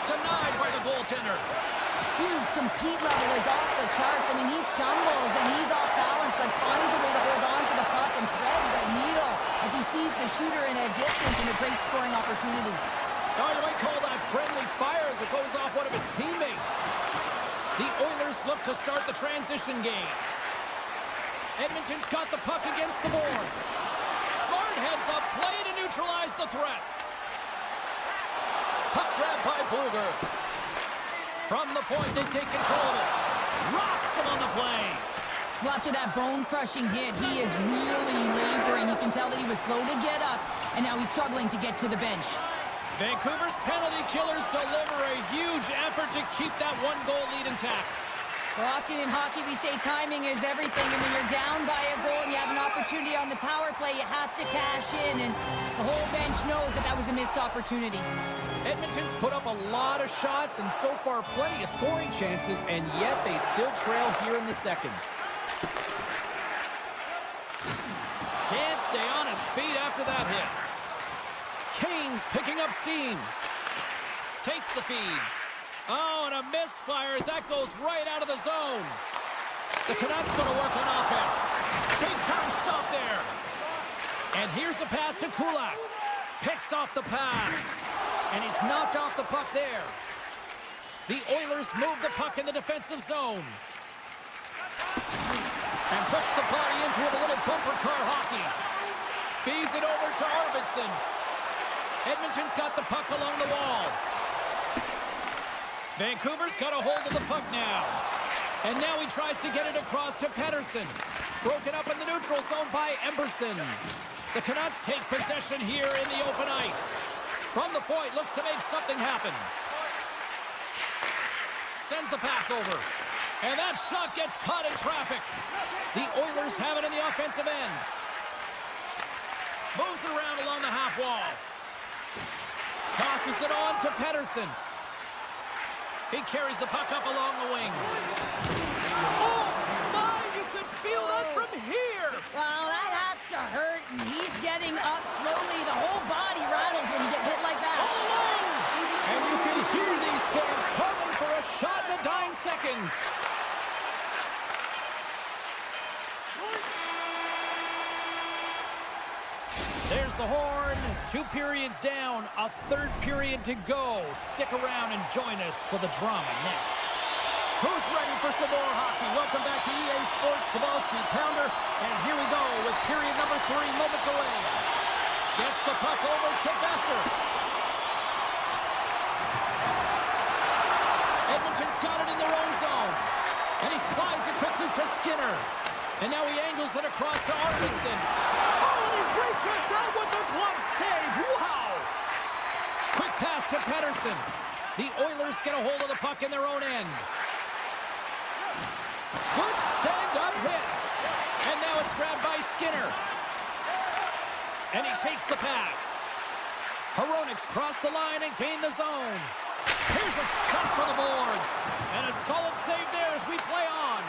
Denied by the goaltender. Hughes' compete level is off the charts. I mean, he stumbles and he's off balance, but finds a way to hold on to the puck and thread the needle as he sees the shooter in a distance and a great scoring opportunity. Oh, you might call that friendly fire as it goes off one of his teammates. The Oilers look to start the transition game. Edmonton's got the puck against the boards. Smart heads up play to neutralize the threat. Puck grab by Bluger. From the point, they take control of it. Rocks him on the play. Well, after that bone-crushing hit, he is really laboring. You can tell that he was slow to get up, and now he's struggling to get to the bench. Vancouver's penalty killers deliver a huge effort to keep that one-goal lead intact. Well, often in hockey we say timing is everything, and when you're down by a goal and you have an opportunity on the power play, you have to cash in, and the whole bench knows that that was a missed opportunity. Edmonton's put up a lot of shots and so far plenty of scoring chances, and yet they still trail here in the second. Can't stay on his feet after that hit. Kane's picking up steam. Takes the feed. Oh, and a misfire as that goes right out of the zone. The Canucks going to work on offense. Big time stop there. And here's the pass to Kulak. Picks off the pass. And he's knocked off the puck there. The Oilers move the puck in the defensive zone. And puts the body into it, a little bumper car hockey. Feeds it over to Arvidsson. Edmonton's got the puck along the wall. Vancouver's got a hold of the puck now. And now he tries to get it across to Pettersson. Broken up in the neutral zone by Emberson. The Canucks take possession here in the open ice. From the point, looks to make something happen. Sends the pass over. And that shot gets caught in traffic. The Oilers have it in the offensive end. Moves it around along the half wall. Tosses it on to Pettersson. He carries the puck up along the wing. Oh, my, you could feel that from here. Well, that has to hurt, and he's getting up slowly. The whole body rattles when you get hit like that. All alone. And you can hear these fans calling for a shot in the dying seconds. There's the horn. 2 periods down. A third period to go. Stick around and join us for the drama next. Who's ready for some more hockey? Welcome back to EA Sports Sabalski Pounder. And here we go with period number 3 moments away. Gets the puck over to Besser. Edmonton's got it in their own zone. And he slides it quickly to Skinner. And now he angles it across to Arvidsson. Oh, and he reaches out with the glove save. Wow! Quick pass to Pettersson. The Oilers get a hold of the puck in their own end. Good stand-up hit. And now it's grabbed by Skinner. And he takes the pass. Hronek's crossed the line and gained the zone. Here's a shot for the boards. And a solid save there as we play on.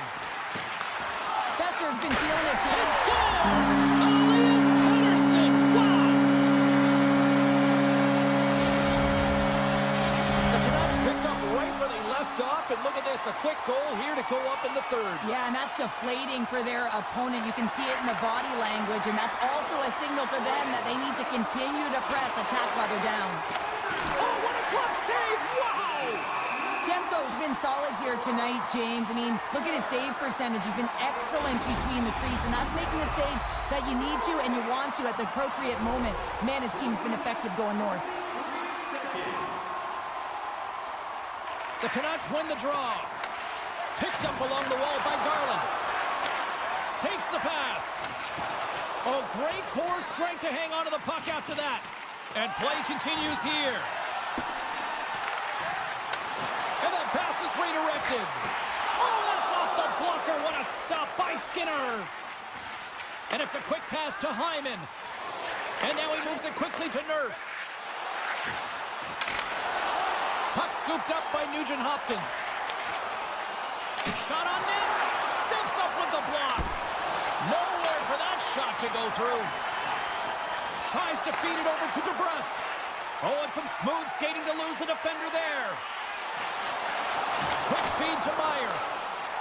Besser's been feeling it, James. He scores! Elias Pettersson! Wow! The Canucks picked up right where they left off, and look at this, a quick goal here to go up in the third. Yeah, and that's deflating for their opponent. You can see it in the body language, and that's also a signal to them that they need to continue to press, attack while they're down. Oh, what a glove save! Wow! Demko's been solid here tonight, James. I mean, look at his save percentage. He's been excellent between the crease, and that's making the saves that you need to and you want to at the appropriate moment. Man, his team's been effective going north. The Canucks win the draw. Picked up along the wall by Garland. Takes the pass. Oh, great core strength to hang on to the puck after that. And play continues here. And that pass is redirected. Oh, that's off the blocker. What a stop by Skinner. And it's a quick pass to Hyman. And now he moves it quickly to Nurse. Puck scooped up by Nugent-Hopkins. Shot on net. Steps up with the block. Nowhere for that shot to go through. Tries to feed it over to DeBrusque. Oh, and some smooth skating to lose the defender there. Quick feed to Myers.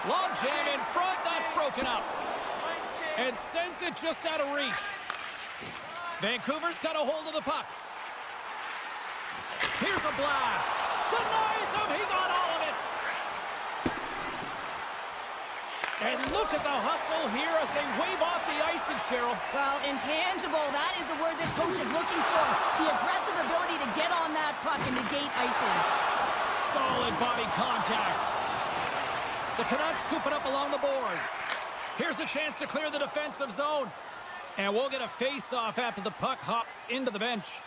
Long jam in front. That's broken up. And sends it just out of reach. Vancouver's got a hold of the puck. Here's a blast. Denies him. He got all of it. And look at the hustle here as they wave off the icing, Cheryl. Well, intangible, that is the word this coach is looking for. The aggressive ability to get on that puck and negate icing. Solid body contact. The Canucks scoop it up along the boards. Here's a chance to clear the defensive zone. And we'll get a face-off after the puck hops into the bench.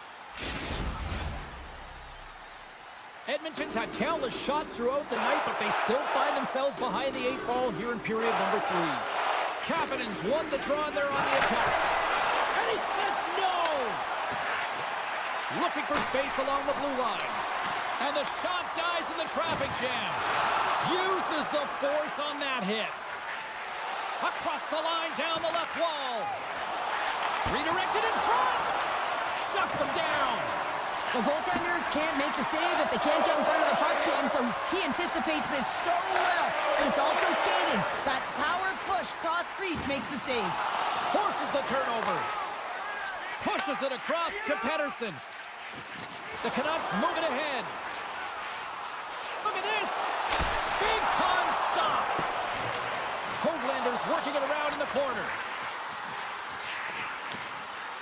Edmonton's had countless shots throughout the night, but they still find themselves behind the 8 ball here in period number 3. Kapanen's won the draw and they're on the attack. And he says no! Looking for space along the blue line. And the shot dies in the traffic jam. Uses the force on that hit. Across the line, down the left wall. Redirected in front. Shuts him down. The goaltenders can't make the save if they can't get in front of the puck, James, so he anticipates this so well. And it's also skating. That power push cross crease makes the save. Forces the turnover. Pushes it across to Pettersson. The Canucks move it ahead. Look at this. Big time stop. Hoaglander's working it around in the corner.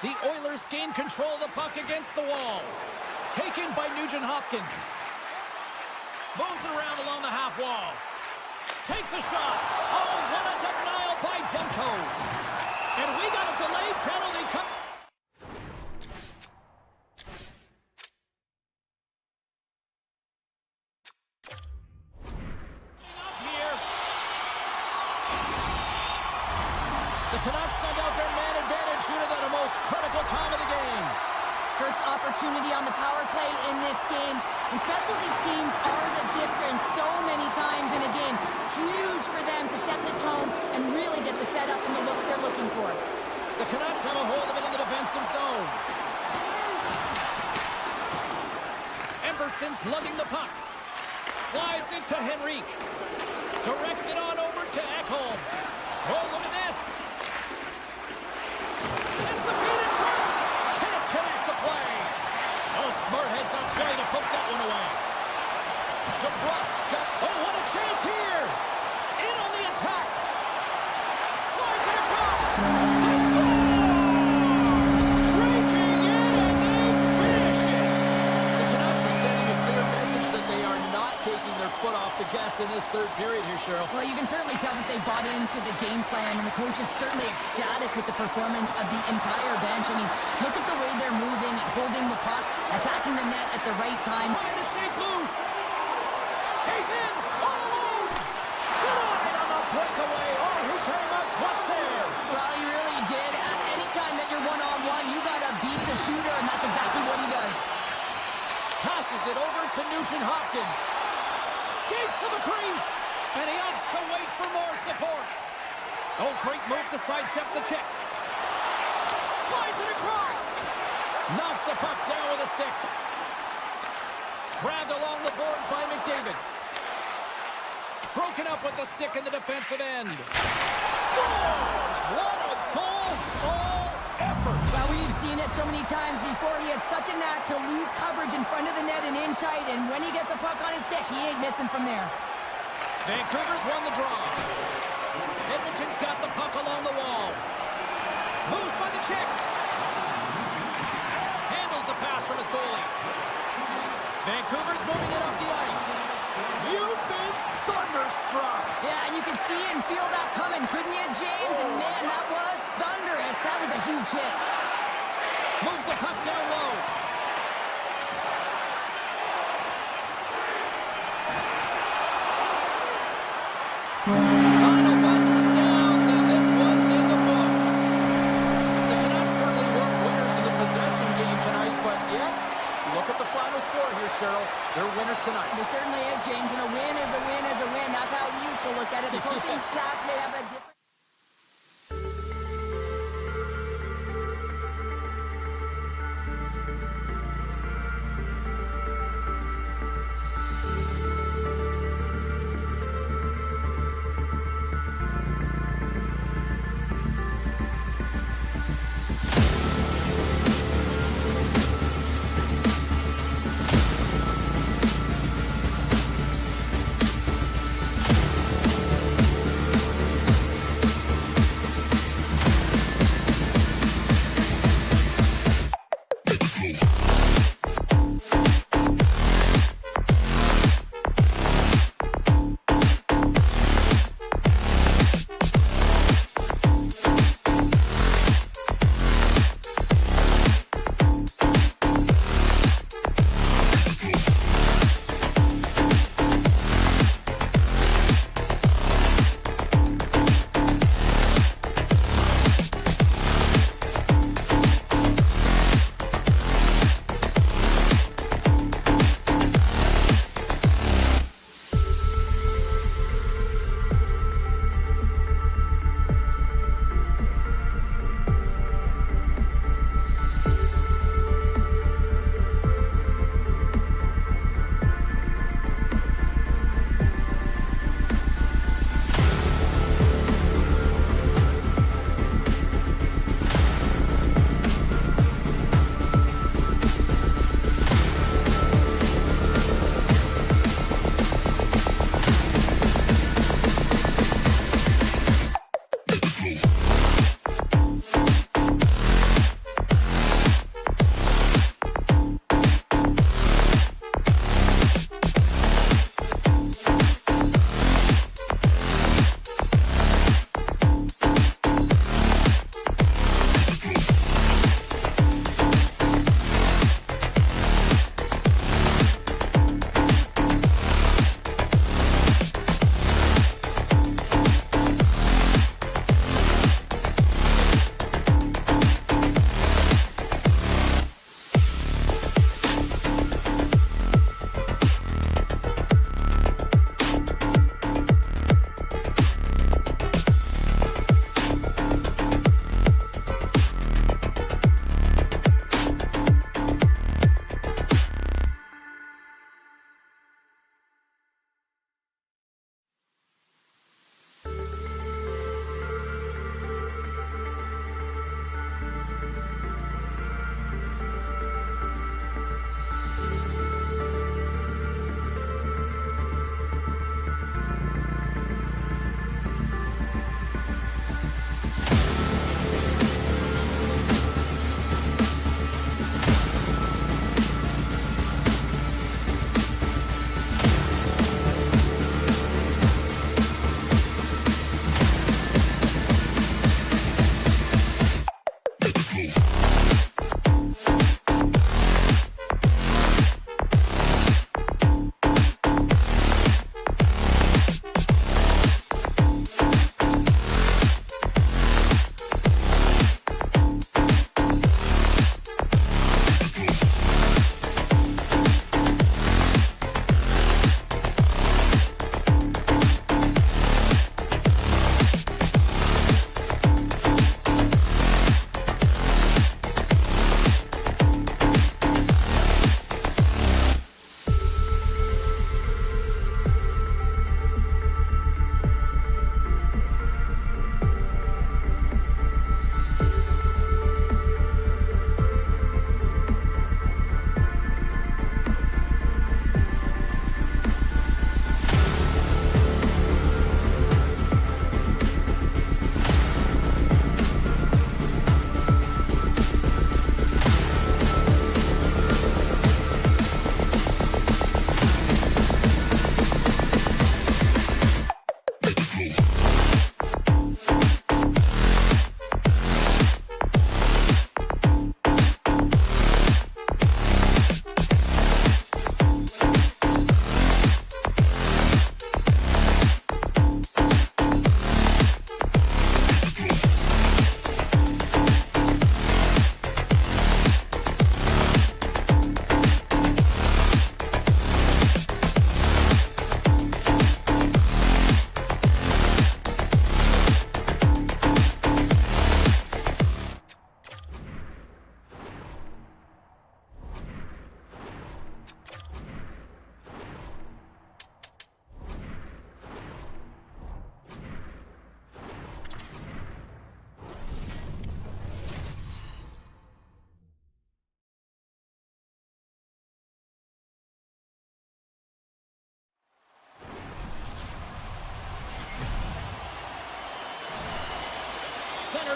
The Oilers gain control of the puck against the wall. Taken by Nugent-Hopkins. Moves it around along the half wall. Takes a shot. Oh, what a denial by Demko. And we got a delayed penalty. Up here. The Canucks send out their man advantage unit at a most critical time of the game. First opportunity on the power play in this game. And specialty teams are the difference so many times in a game. Huge for them to set the tone and really get the setup and the looks they're looking for. The Canucks have a hold of it in the defensive zone. Emberson's lugging the puck. Slides it to Henrique. Directs it on over to Ekholm. Oh, look at this. Sends the feet in front. Can't connect the play. Oh, smart heads up play to put that one away. DeBrusk's got... Oh, what a chance here. In on the attack. Slides it across. They score! Streaking in and they finish it. The Canucks are sending a clear message that they are not taking their foot off the gas in this third period here, Cheryl. Well, you can certainly tell that they bought into the game plan, and the coach is certainly ecstatic with the performance of the entire bench. I mean, look at the way they're moving, holding the puck, attacking the net at the right times. Trying to shake loose. He's in, all alone. Denied on the breakaway. Oh, he came up clutch there. Well, he really did. Anytime that you're one-on-one, you got to beat the shooter, and that's exactly what he does. Passes it over to Nugent-Hopkins. Skates to the crease. And he opts to wait for more support. Oh, great move to sidestep the check. Slides it across. Knocks the puck down with a stick. Grabbed along the boards by McDavid. Broken up with the stick in the defensive end. Scores! What a goal! All effort. Well, we've seen it so many times before. He has such a knack to lose coverage in front of the net and in tight, and when he gets the puck on his stick, he ain't missing from there. Vancouver's won the draw. Edmonton's got the puck along the wall. Moves by the check. Handles the pass from his goalie. Vancouver's moving it up the ice. You've been thunderstruck. Yeah, and you can see and feel that coming, couldn't you, James? And man, that was thunderous. That was a huge hit. Moves the puck down low. Final buzzer sounds, and this one's in the books. The Canucks certainly weren't winners in the possession game tonight, but yet, look at the final score here, Cheryl. They're winners tonight. It certainly is, James, and a win is a win is a win. That's how we used to look at it. The coaching staff may have a different...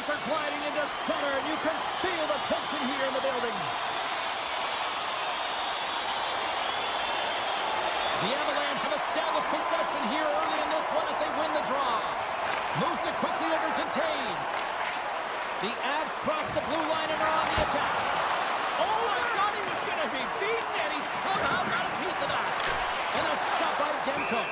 Pucks are gliding into center, and you can feel the tension here in the building. The Avalanche have established possession here early in this one as they win the draw. Moves it quickly over to Taves. The Avs cross the blue line and are on the attack. Oh, I thought he was going to be beaten, and he somehow got a piece of that. And that's stopped by Demko.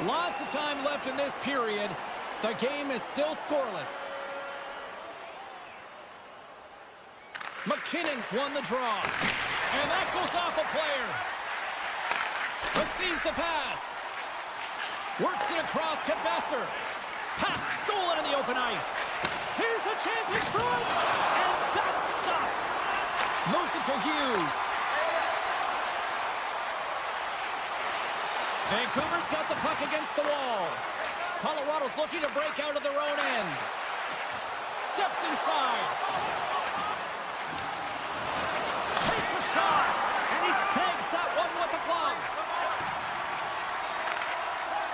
Lots of time left in this period. The game is still scoreless. McKinnon's won the draw. And that goes off a player. Receives the pass. Works it across to Besser. Pass stolen in the open ice. Here's a chance in front. And that's stopped. Moves it to Hughes. Vancouver's got the puck against the wall. Colorado's looking to break out of their own end. Steps inside. Takes a shot. And he snags that one with a glove.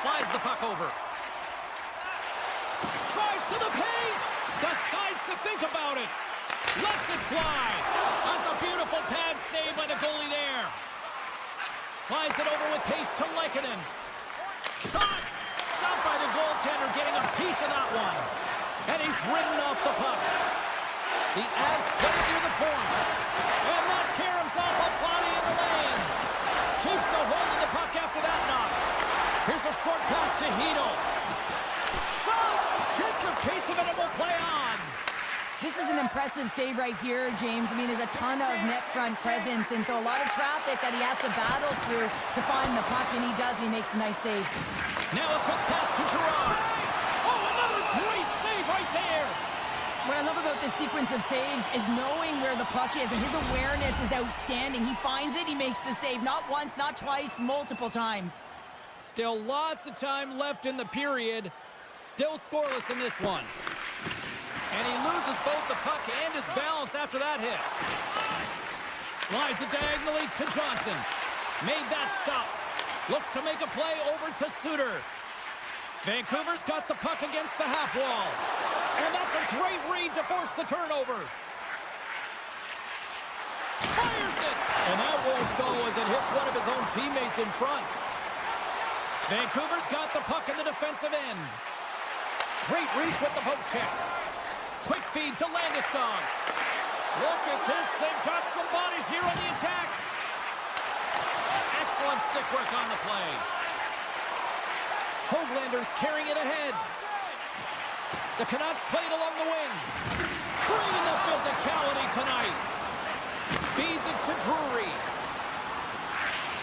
Slides the puck over. Drives to the paint. Decides to think about it. Lets it fly. That's a beautiful pad save by the goalie there. Slides it over with pace to Lehkonen. Shot! Stopped by the goaltender, getting a piece of that one. And he's ridden off the puck. The Avs play near the point. And that caroms off a body in the lane. Keeps a hold of the puck after that knock. Here's a short pass to Hito. Shot! Gets a piece of it and will play on. This is an impressive save right here, James. I mean, there's a ton of net front presence, and so a lot of traffic that he has to battle through to find the puck, and he does, and he makes a nice save. Now a quick pass to Gerard. Oh, another great save right there. What I love about this sequence of saves is knowing where the puck is, and his awareness is outstanding. He finds it, he makes the save, not once, not twice, multiple times. Still lots of time left in the period. Still scoreless in this one. And he loses both the puck and his balance after that hit. Slides it diagonally to Johnson. Made that stop. Looks to make a play over to Suter. Vancouver's got the puck against the half wall. And that's a great read to force the turnover. Fires it! And that won't go as it hits one of his own teammates in front. Vancouver's got the puck in the defensive end. Great reach with the poke check. Quick feed to Landeskog. Look at this. They've got some bodies here on the attack. Excellent stick work on the play. Hoaglander's carrying it ahead. The Canucks played along the wing. Bringing the physicality tonight. Feeds it to Drury.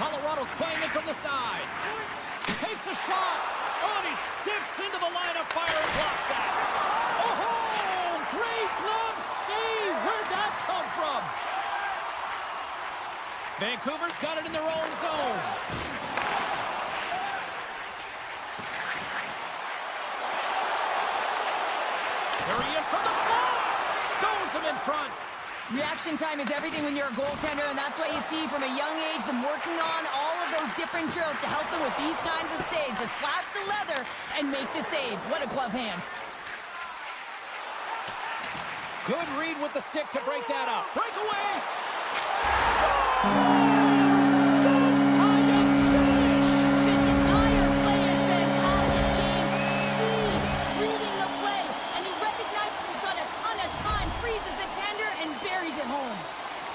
Colorado's playing it from the side. Takes a shot. Oh, and he steps into the line of fire and blocks that. Oh! Great glove save! Where'd that come from? Vancouver's got it in their own zone. There he is from the slot! Stones him in front. Reaction time is everything when you're a goaltender, and that's what you see from a young age, them working on all of those different drills to help them with these kinds of saves. Just flash the leather and make the save. What a glove hand. Good read with the stick to break that up. Breakaway! Scores! That's how you finish! This entire play is fantastic, James. Speed, reading the play, and he recognizes he's got a ton of time, freezes the tender, and buries it home.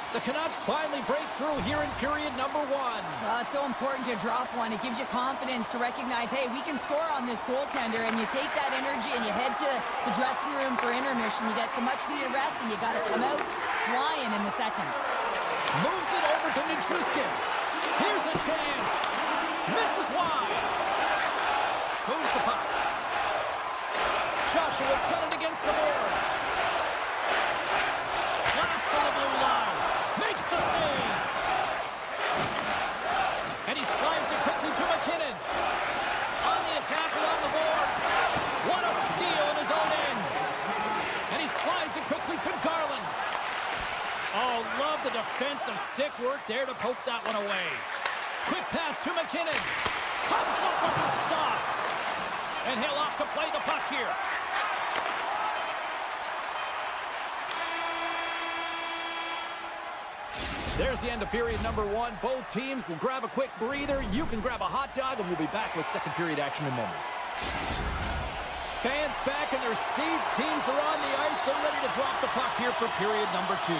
The Canucks finally break through here in period number one. It's so important to drop one. It gives you confidence to recognize, hey, we can score on this goaltender, and you take that energy and you head to the dressing room for intermission. You get some much-needed rest, and you got to come out flying in the second. Moves it over to Nichushkin. Here's a chance. Misses wide. Moves the puck. Joshua's got it against the boards. Blast to the blue line. Makes the save. And he slides it quickly to McKinnon. On the attack along the boards. What a steal in his own end. And he slides it quickly to Garland. Oh, love the defensive stick work there to poke that one away. Quick pass to McKinnon. Comes up with a stop. And he'll opt to play the puck here. There's the end of period number one. Both teams will grab a quick breather. You can grab a hot dog, and we'll be back with second period action in moments. Fans back in their seats. Teams are on the ice. They're ready to drop the puck here for period number two.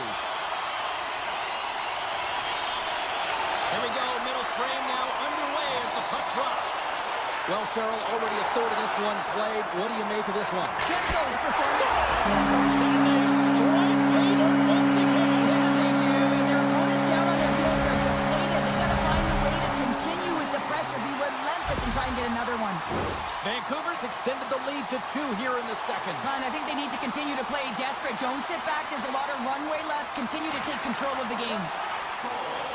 Here we go. Middle frame now underway as the puck drops. Well, Cheryl, already a third of this one played. What do you make of this one? Get those performances. And they strike pay dirt once again. Yeah, they do. And their opponents down on their heels are deflated. They got to find a way to continue with the pressure, be relentless, and try and get another one. Vancouver's extended the lead to 2 here in the second. And I think they need to continue to play desperate. Don't sit back. There's a lot of runway left. Continue to take control of the game.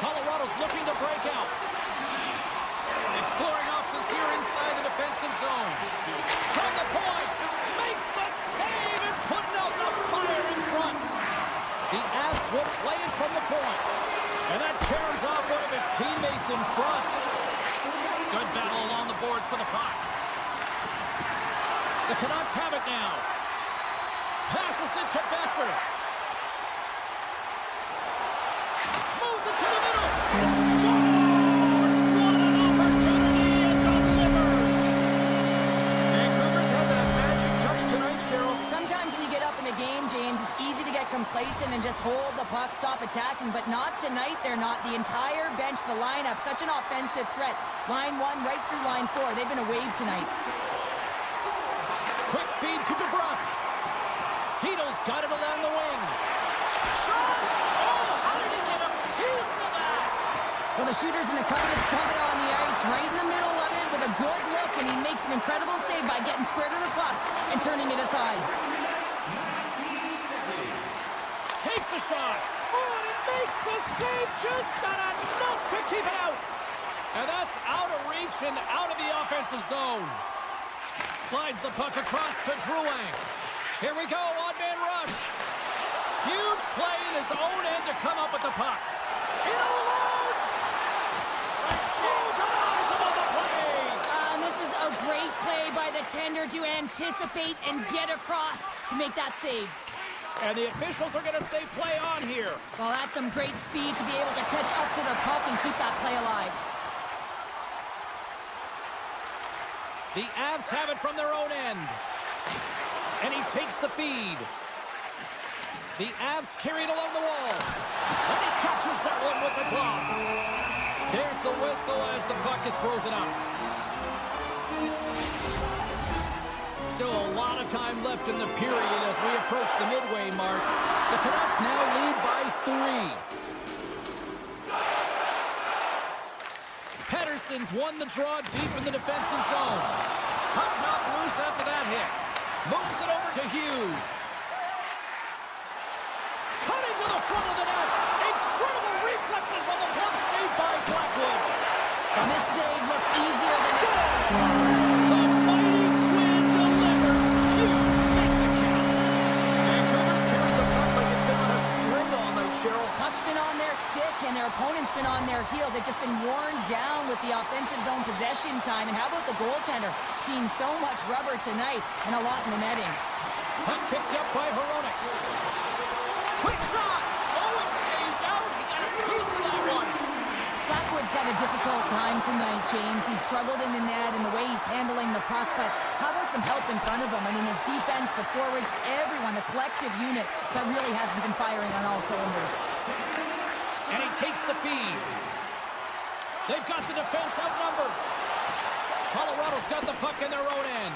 Colorado's looking to break out. Exploring options here inside the defensive zone. From the point, makes the save and putting out the fire in front. The Avs will play it from the point. And that tears off one of his teammates in front. Good battle along the boards for the puck. The Canucks have it now. Passes it to Besser. Moves it to the middle. And scores! What an opportunity and delivers! Vancouver's had that magic touch tonight, Cheryl. Sometimes when you get up in a game, James, it's easy to get complacent and just hold the puck, stop attacking, but not tonight. They're not. The entire bench, the lineup, such an offensive threat. Line 1 right through line 4. They've been a wave tonight. Quick feed to DeBrusque. Hedo's got it along the wing. Shot! Oh, how did he get a piece of that? Well, the shooter's in a coveted spot on the ice, right in the middle of it with a good look, and he makes an incredible save by getting square to the puck and turning it aside. Takes a shot. Oh, and it makes the save, just not enough to keep it out. And that's out of reach and out of the offensive zone. Slides the puck across to Drouin. Here we go, odd-man rush. Huge play in his own end to come up with the puck. In alone! Oh, denies above the play! And this is a great play by the tender to anticipate and get across to make that save. And the officials are going to say play on here. Well, that's some great speed to be able to catch up to the puck and keep that play alive. The Avs have it from their own end. And he takes the feed. The Avs carry it along the wall. And he catches that one with the glove. There's the whistle as the puck is frozen up. Still a lot of time left in the period as we approach the midway mark. The Canucks now lead by 3. Pettersson's won the draw deep in the defensive zone. Puck knocked loose after that hit. Moves it over to Hughes. Cutting to the front of the net. Incredible reflexes on the glove save by Blackwood. And this save looks easier than Scores! The mighty Quinn delivers. Hughes makes it count. Vancouver's carried the puck like it's been on a string all night, Cheryl. Puck's been on their stick and their opponent's been on their heels. They've just been worn down with the offensive zone possession time. And how about the goaltender? Seen so much rubber tonight and a lot in the netting. Puck picked up by Hronek. Quick shot! Oh, it stays out. He got a piece of that one. Blackwood's had a difficult time tonight, James. He's struggled in the net and the way he's handling the puck, but how about some help in front of him? I mean, his defense, the forwards, everyone, a collective unit that really hasn't been firing on all cylinders. And he takes the feed. They've got the defense outnumbered. Colorado's got the puck in their own end.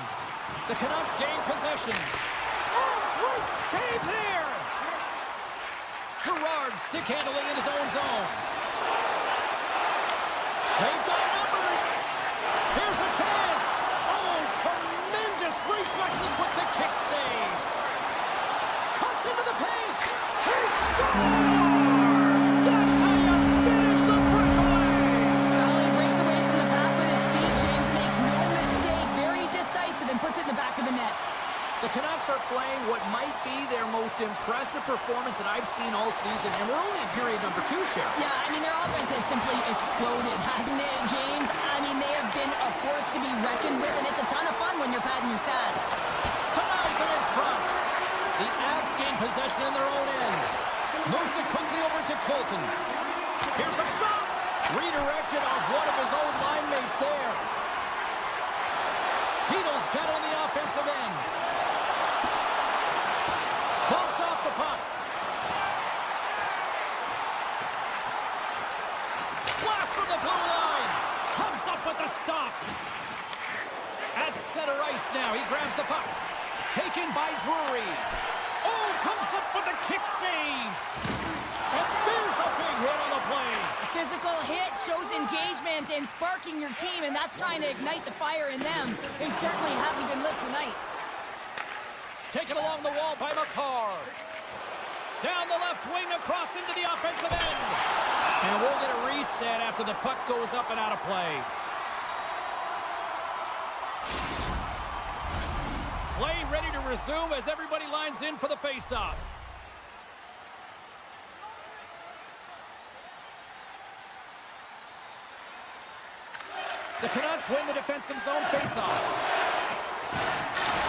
The Canucks gain possession. Oh, great save there! Gerard stick handling in his own zone. They've got numbers. Here's a chance. Oh, tremendous reflexes with the kick save. Cuts into the paint. He scores! That's how you finish the breakaway. Well, he breaks away from the back with his feet. James makes no mistake. Very decisive and puts it in the back of the net. The Canucks Canucks are playing what might be their most impressive performance that I've seen all season, and we're only in period number 2, Cheryl. Yeah, I mean, their offense has simply exploded, hasn't it, James? I mean, they have been a force to be reckoned with, and it's a ton of fun when you're padding your stats. Denies them in front. The Avs gain possession in their own end. Moves it quickly over to Colton. Here's a shot. Redirected off one of his own line mates there. Heedle's got on the offensive end. Bumped off the puck. Blast from the blue line. Comes up with the stop. At center ice now. He grabs the puck. Taken by Drury. Oh, comes up with a kick save. And there's a big hit on the play. A physical hit shows engagement and sparking your team, and that's trying to ignite the fire in them. They certainly haven't been lit tonight. Taken along the wall by McCarr. Down the left wing across into the offensive end. And we'll get a reset after the puck goes up and out of play. Play ready to resume as everybody lines in for the faceoff. The Canucks win the defensive zone faceoff.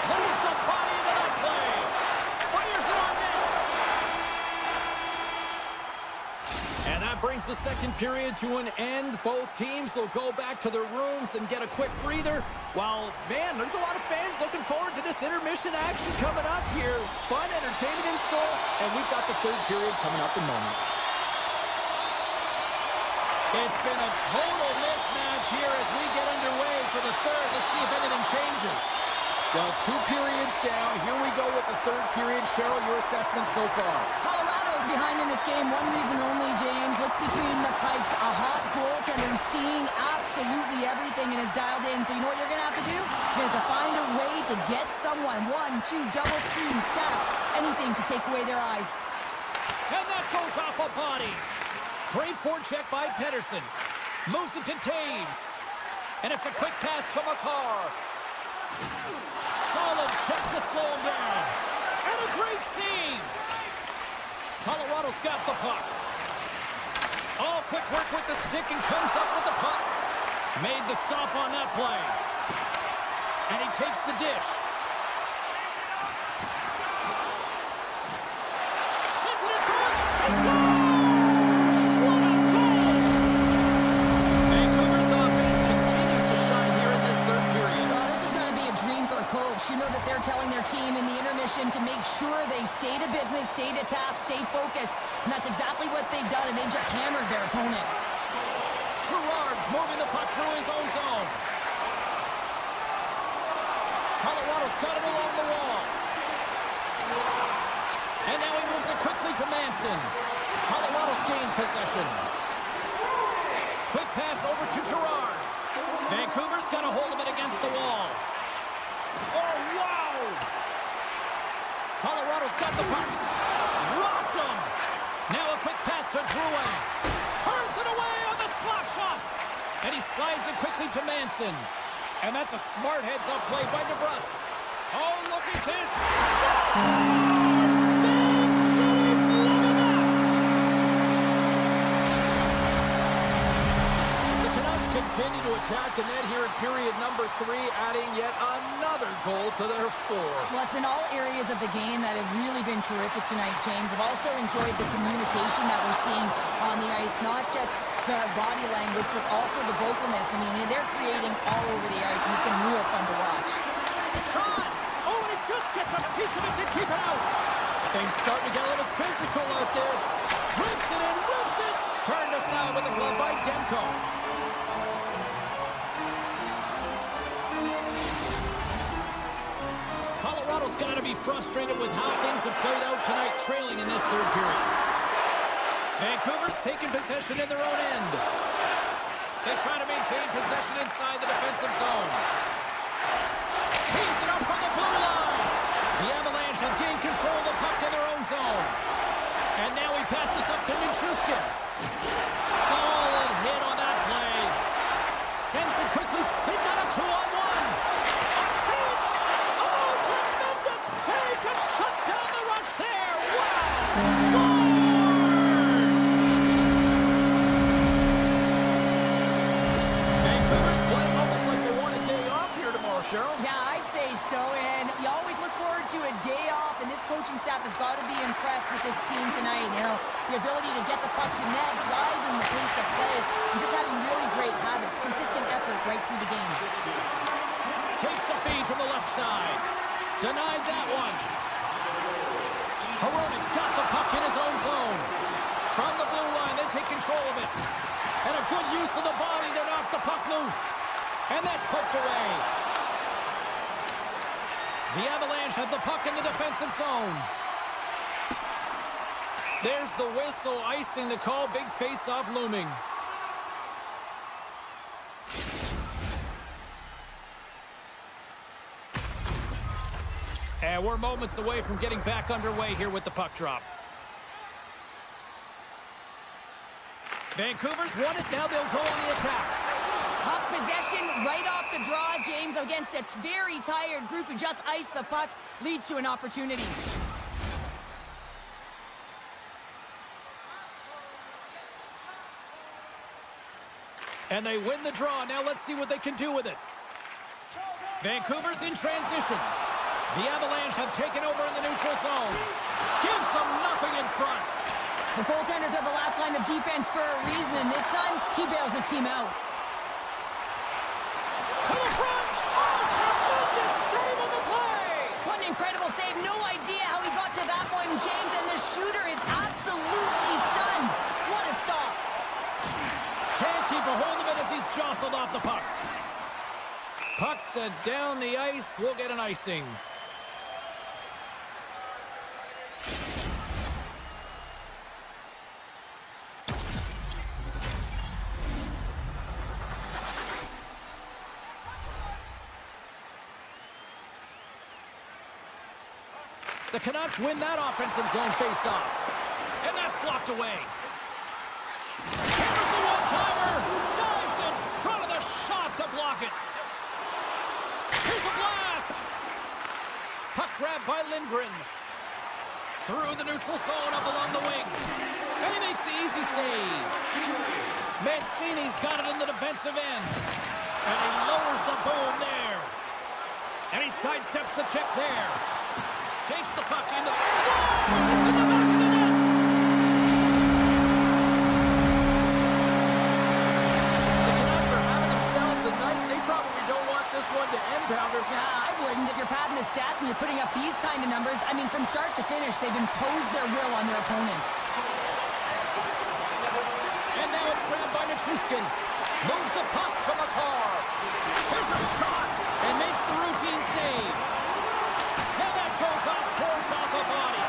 Lays the body into that play. Fires it on net. And that brings the second period to an end. Both teams will go back to their rooms and get a quick breather. While, man, there's a lot of fans looking forward to this intermission action coming up here. Fun entertainment in store, and we've got the third period coming up in moments. It's been a total mismatch here as we get underway for the third. Let's see if anything changes. Well, 2 periods down. Here we go with the third period. Cheryl, your assessment so far? Colorado's behind in this game. One reason only, James. Look between the pipes. A hot goaltender seeing absolutely everything and is dialed in. So you know what you're going to have to do? You're going to have to find a way to get someone. 1, 2, double screen, stab. Anything to take away their eyes. And that goes off a body. Great forecheck by Pedersen. Moves it to Taves. And it's a quick pass to McCarr. Solid check to slow him down. And a great save. Colorado's got the puck. All quick work with the stick and comes up with the puck. Made the stop on that play. And he takes the dish. Sends it in front. He scores! You know that they're telling their team in the intermission to make sure they stay to business, stay to task, stay focused. And that's exactly what they've done, and they've just hammered their opponent. Gerard's moving the puck through his own zone. Colorado's got it along the wall. And now he moves it quickly to Manson. Colorado's gained possession. Quick pass over to Gerard. Vancouver's got a hold of it against the wall. Oh, wow! Colorado's got the puck. Rocked him! Now a quick pass to Drouin. Turns it away on the slap shot! And he slides it quickly to Manson. And that's a smart heads-up play by DeBrusque. Oh, look at this! City's loving that! The Canucks continue to attack the net here in period number 3, adding yet another goal to their score. Well, it's been all areas of the game that have really been terrific tonight, James. I've also enjoyed the communication that we're seeing on the ice, not just the body language, but also the vocalness. I mean, they're creating all over the ice, and it's been real fun to watch. Shot! Oh, and it just gets a piece of it to keep it out. Things starting to get a little physical out there. Rips it and whips it. Turned aside with the glove by Demko. Colorado's got to be frustrated with how things have played out tonight, trailing in this third period. Vancouver's taking possession in their own end. They try to maintain possession inside the defensive zone. Tees it up from the blue line. The Avalanche have gained control of the puck in their own zone. And now he passes up to Nichushkin. Solid hit on that play. Sends it quickly. They got a 2-on-1. A chance. Oh, tremendous save Cheryl? Yeah, I'd say so, and you always look forward to a day off, and this coaching staff has got to be impressed with this team tonight. You know, the ability to get the puck to net, driving the pace of play, and just having really great habits, consistent effort right through the game. Takes the feed from the left side. Denied that one. Hronik's got the puck in his own zone. From the blue line, they take control of it. And a good use of the body to knock the puck loose. And that's poked away. The Avalanche have the puck in the defensive zone. There's the whistle, icing the call, big face-off looming. And we're moments away from getting back underway here with the puck drop. Vancouver's won it, now they'll go on the attack. Puck possession right off the draw, James, against a very tired group who just iced the puck, leads to an opportunity. And they win the draw. Now let's see what they can do with it. Vancouver's in transition. The Avalanche have taken over in the neutral zone. Gives them nothing in front. The goaltenders are the last line of defense for a reason, and this time, he bails his team out. To the front! Oh, tremendous save on the play! What an incredible save. No idea how he got to that one, James, and the shooter is absolutely stunned. What a stop. Can't keep a hold of it as he's jostled off the puck. Puck set down the ice. We'll get an icing. The Canucks win that offensive zone face-off. And that's blocked away. Here's the one-timer. Dives in front of the shot to block it. Here's a blast. Puck grabbed by Lindgren. Through the neutral zone up along the wing. And he makes the easy save. Mancini's got it in the defensive end. And he lowers the boom there. And he sidesteps the check there. Takes the puck into the... Scores! It's in the back of the net! The Canucks are having themselves a night. They probably don't want this one to end, Pounder. Yeah, I wouldn't. If you're padding the stats and you're putting up these kind of numbers, I mean, from start to finish, they've imposed their will on their opponent. And now it's grabbed by Nichushkin. Moves the puck to Makar. Here's a shot and makes the routine save. And that goes off course off a body.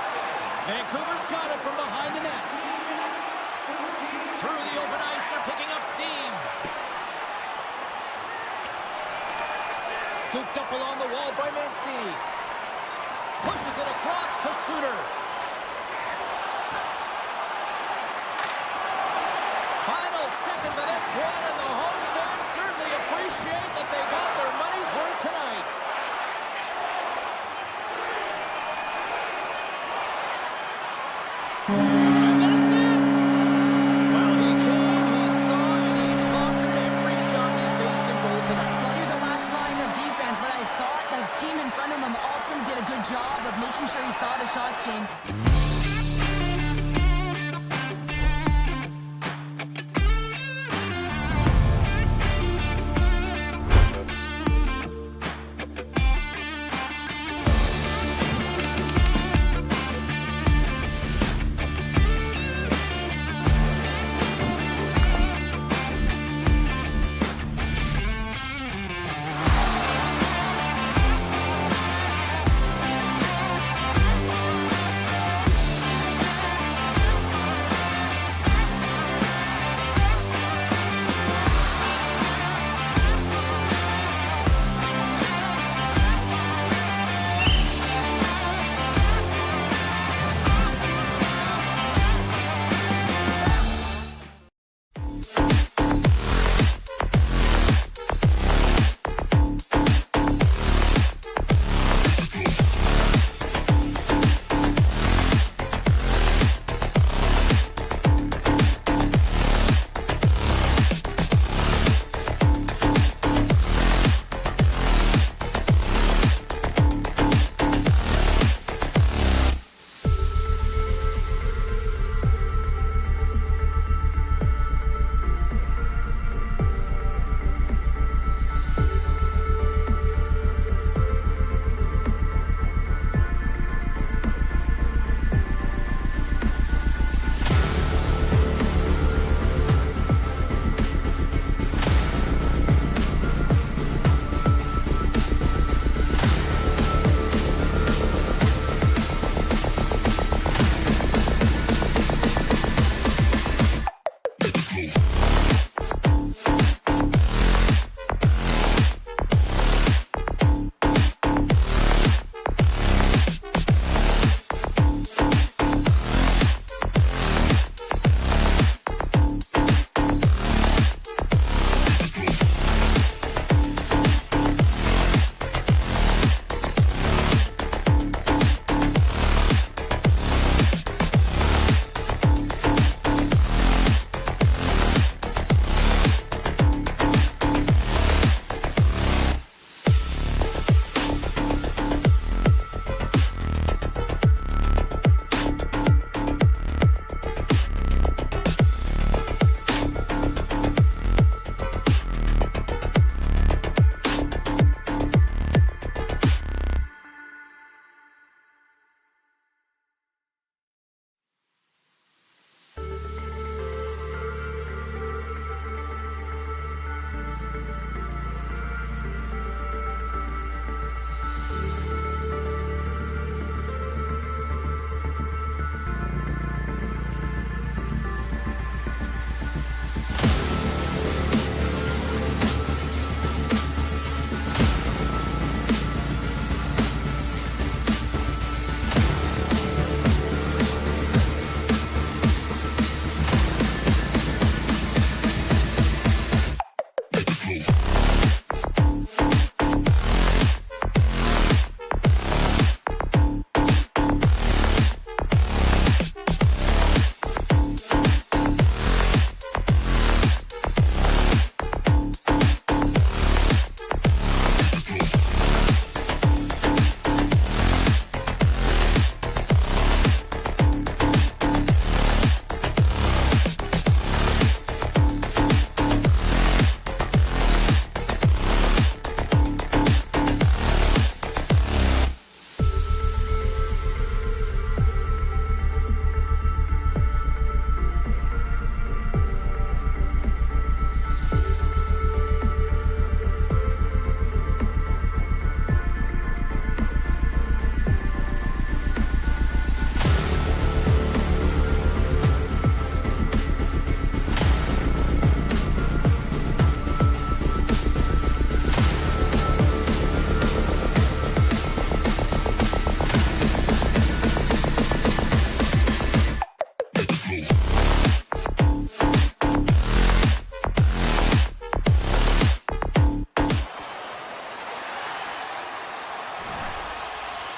Vancouver's got it from behind the net. Through the open ice, they're picking up steam. Scooped up along the wall by Mancini. Pushes it across to Suter. Final seconds of this one, and the home fans certainly appreciate that they got their money's worth tonight. And that's it. Well, he came, he saw, and he conquered every shot he faced in goal tonight. Well, he was the last line of defense, but I thought the team in front of him also did a good job of making sure he saw the shots, James.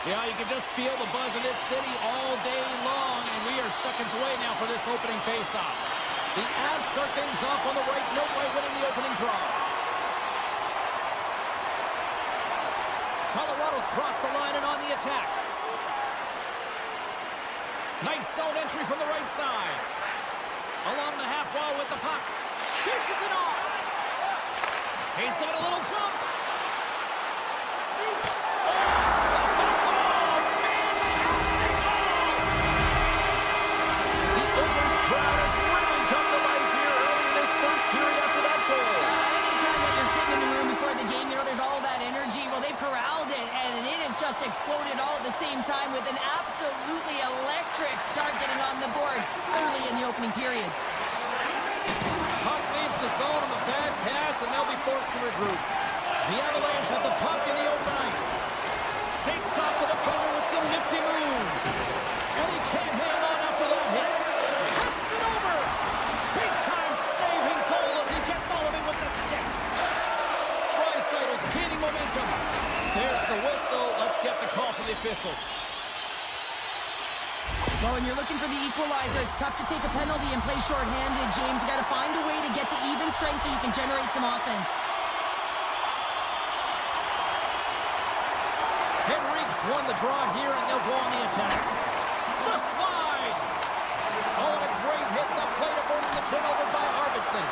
Yeah, you can just feel the buzz in this city all day long, and we are seconds away now for this opening faceoff. The Avs start things off on the right note by winning the opening draw. Colorado's crossed the line and on the attack. Nice zone entry from the right side. Along the half wall with the puck. Dishes it off. He's got a little jump. The Oilers crowd has really come to life here early in this first period after that goal. Anytime that you're sitting in the room before the game, you know there's all that energy. Well, they corralled it, and it has just exploded all at the same time with an absolutely electric start getting on the board early in the opening period. Puck leaves the zone on a bad pass, and they'll be forced to regroup. The Avalanche have the puck in the open ice. Takes off the defender with some nifty moves. And he can't hang on after that hit. Passes it over. Big-time saving goal as he gets all of it with the stick. Draisaitl's gaining momentum. There's the whistle. Let's get the call from the officials. Well, when you're looking for the equalizer, it's tough to take a penalty and play shorthanded, James. You got to find a way to get to even strength so you can generate some offense. Henrique's won the draw here, and they'll go on the attack. Just wide. Oh, and a great hits-up play to force the turnover by Arvidsson.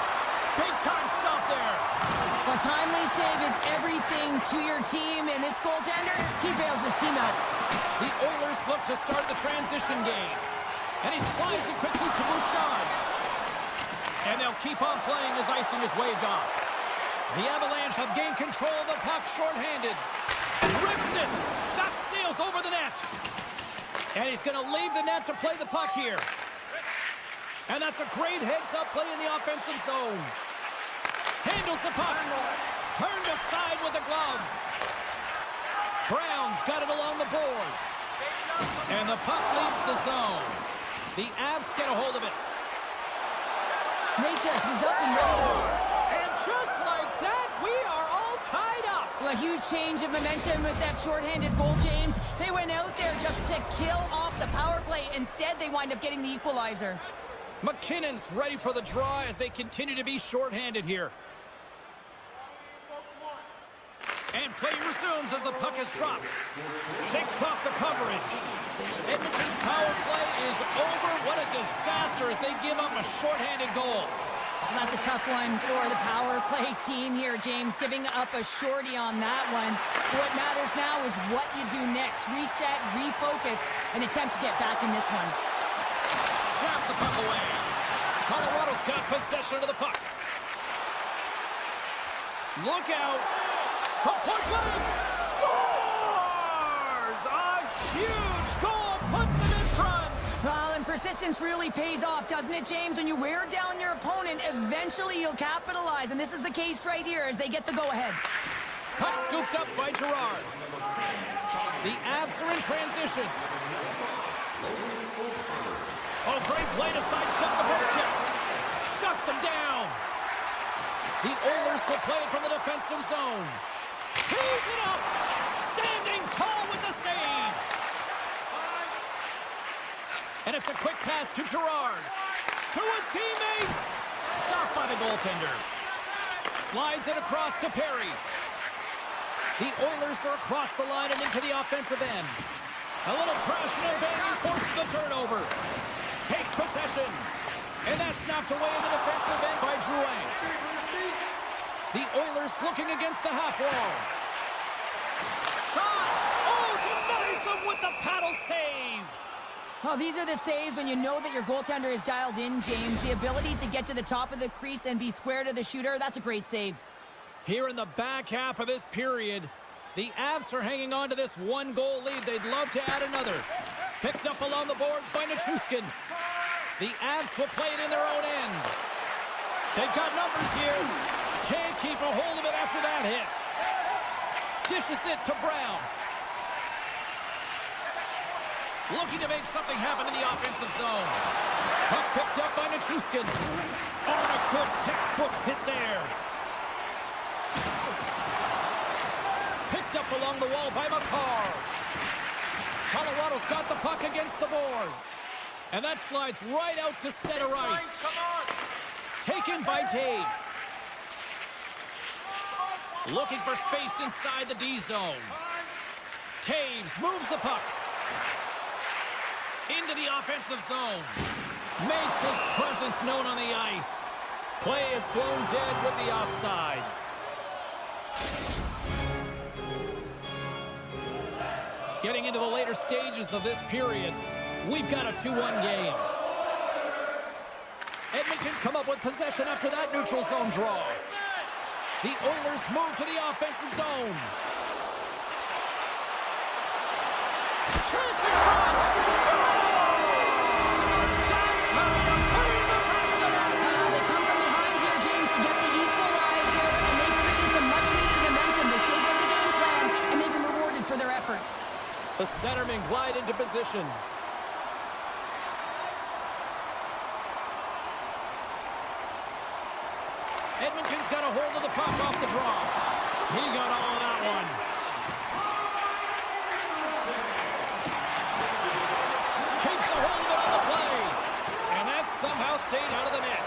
Big-time stop there. Well, timely save is everything to your team, and this goaltender, he bails his team out. The Oilers look to start the transition game. And he slides it quickly to Bouchard. And they'll keep on playing as icing is waved off. The Avalanche have gained control of the puck shorthanded. Rips it. That sails over the net. And he's going to leave the net to play the puck here. And that's a great heads-up play in the offensive zone. Handles the puck. Turned aside with a glove. Brown's got it along the boards. And the puck leaves the zone. The Avs get a hold of it. Natchez is up and ready to go. And just like that, we are all tied up. Well, a huge change of momentum with that shorthanded goal, James. They went out there just to kill off the power play. Instead, they wind up getting the equalizer. McKinnon's ready for the draw as they continue to be shorthanded here. And play resumes as the puck is dropped. Shakes off the coverage. Edmonton's power play is over. What a disaster as they give up a shorthanded goal. And that's a tough one for the power play team here, James, giving up a shorty on that one. What matters now is what you do next. Reset, refocus, and attempt to get back in this one. Jabs the puck away. Colorado's got possession of the puck. Look out. From point blank, scores! A huge goal puts him in front. Well, and persistence really pays off, doesn't it, James? When you wear down your opponent, eventually you'll capitalize. And this is the case right here as they get the go-ahead. Puck scooped up by Girard. The Avs are in transition. Oh, great play to sidestep the poke check. Shuts him down. The Oilers will play it from the defensive zone. Tees it up! Standing tall with the save! And it's a quick pass to Girard. To his teammate! Stopped by the goaltender. Slides it across to Perry. The Oilers are across the line and into the offensive end. A little crashing and banging forces the turnover. Takes possession. And that's knocked away in the defensive end by Drouin. The Oilers looking against the half wall. Shot! Oh, denies them with the paddle save! Well, these are the saves when you know that your goaltender is dialed in, James. The ability to get to the top of the crease and be square to the shooter, that's a great save. Here in the back half of this period, the Avs are hanging on to this one-goal lead. They'd love to add another. Picked up along the boards by Nichushkin. The Avs will play it in their own end. They've got numbers here. Can't keep a hold of it after that hit. Dishes it to Brown. Looking to make something happen in the offensive zone. Puck picked up by Nichushkin. Oh, and a good textbook hit there. Picked up along the wall by McCarr. puck against the boards. And that slides right out to center ice. Taken by Taves. Looking for space inside the D zone. Taves moves the puck. Into the offensive zone. Makes his presence known on the ice. Play is blown dead with the offside. Getting into the later stages of this period, we've got a 2-1 game. Edmonton's come up with possession after that neutral zone draw. The Oilers move to the offensive zone. Chance in front! They come from behind here, James, to get the equalizer, and they create some much-needed momentum. They stayed with the game plan, and they've been rewarded for their efforts. The centermen glide into position. Edmonton's got a hold of the puck off the draw. He got all of that one. Keeps a hold of it on the play. And that somehow stayed out of the net.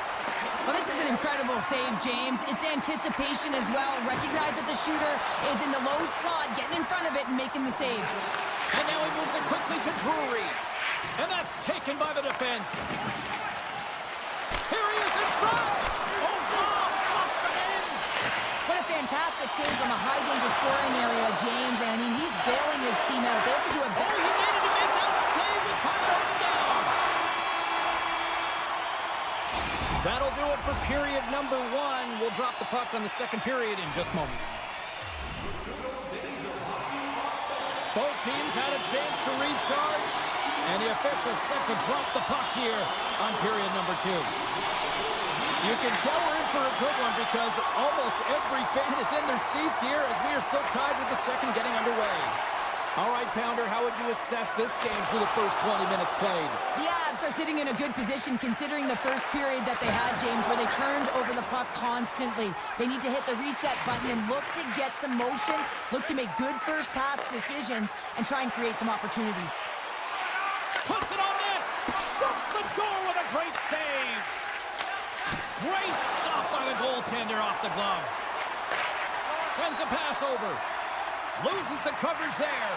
Well, this is an incredible save, James. It's anticipation as well. Recognize that the shooter is in the low slot, getting in front of it and making the save. And now he moves it quickly to Drury. And that's taken by the defense. Here he is in front. Oh, wow, slips them in. What a fantastic save from a high-danger scoring area, James. And I mean, he's bailing his team out. They have to do a Oh, better. he needed to make that save with time running down. That'll do it for period number 1. We'll drop the puck on the second period in just moments. Both teams had a chance to recharge, and the officials set to drop the puck here on period number 2. You can tell we're in for a good one because almost every fan is in their seats here as we are still tied with the second getting underway. All right, Pounder, how would you assess this game through the first 20 minutes played? The Avs are sitting in a good position considering the first period that they had, James, where they turned over the puck constantly. They need to hit the reset button and look to get some motion, look to make good first pass decisions, and try and create some opportunities. Puts it on net! Shuts the door with a great save! Great stop by the goaltender off the glove. Sends a pass over. Loses the coverage there.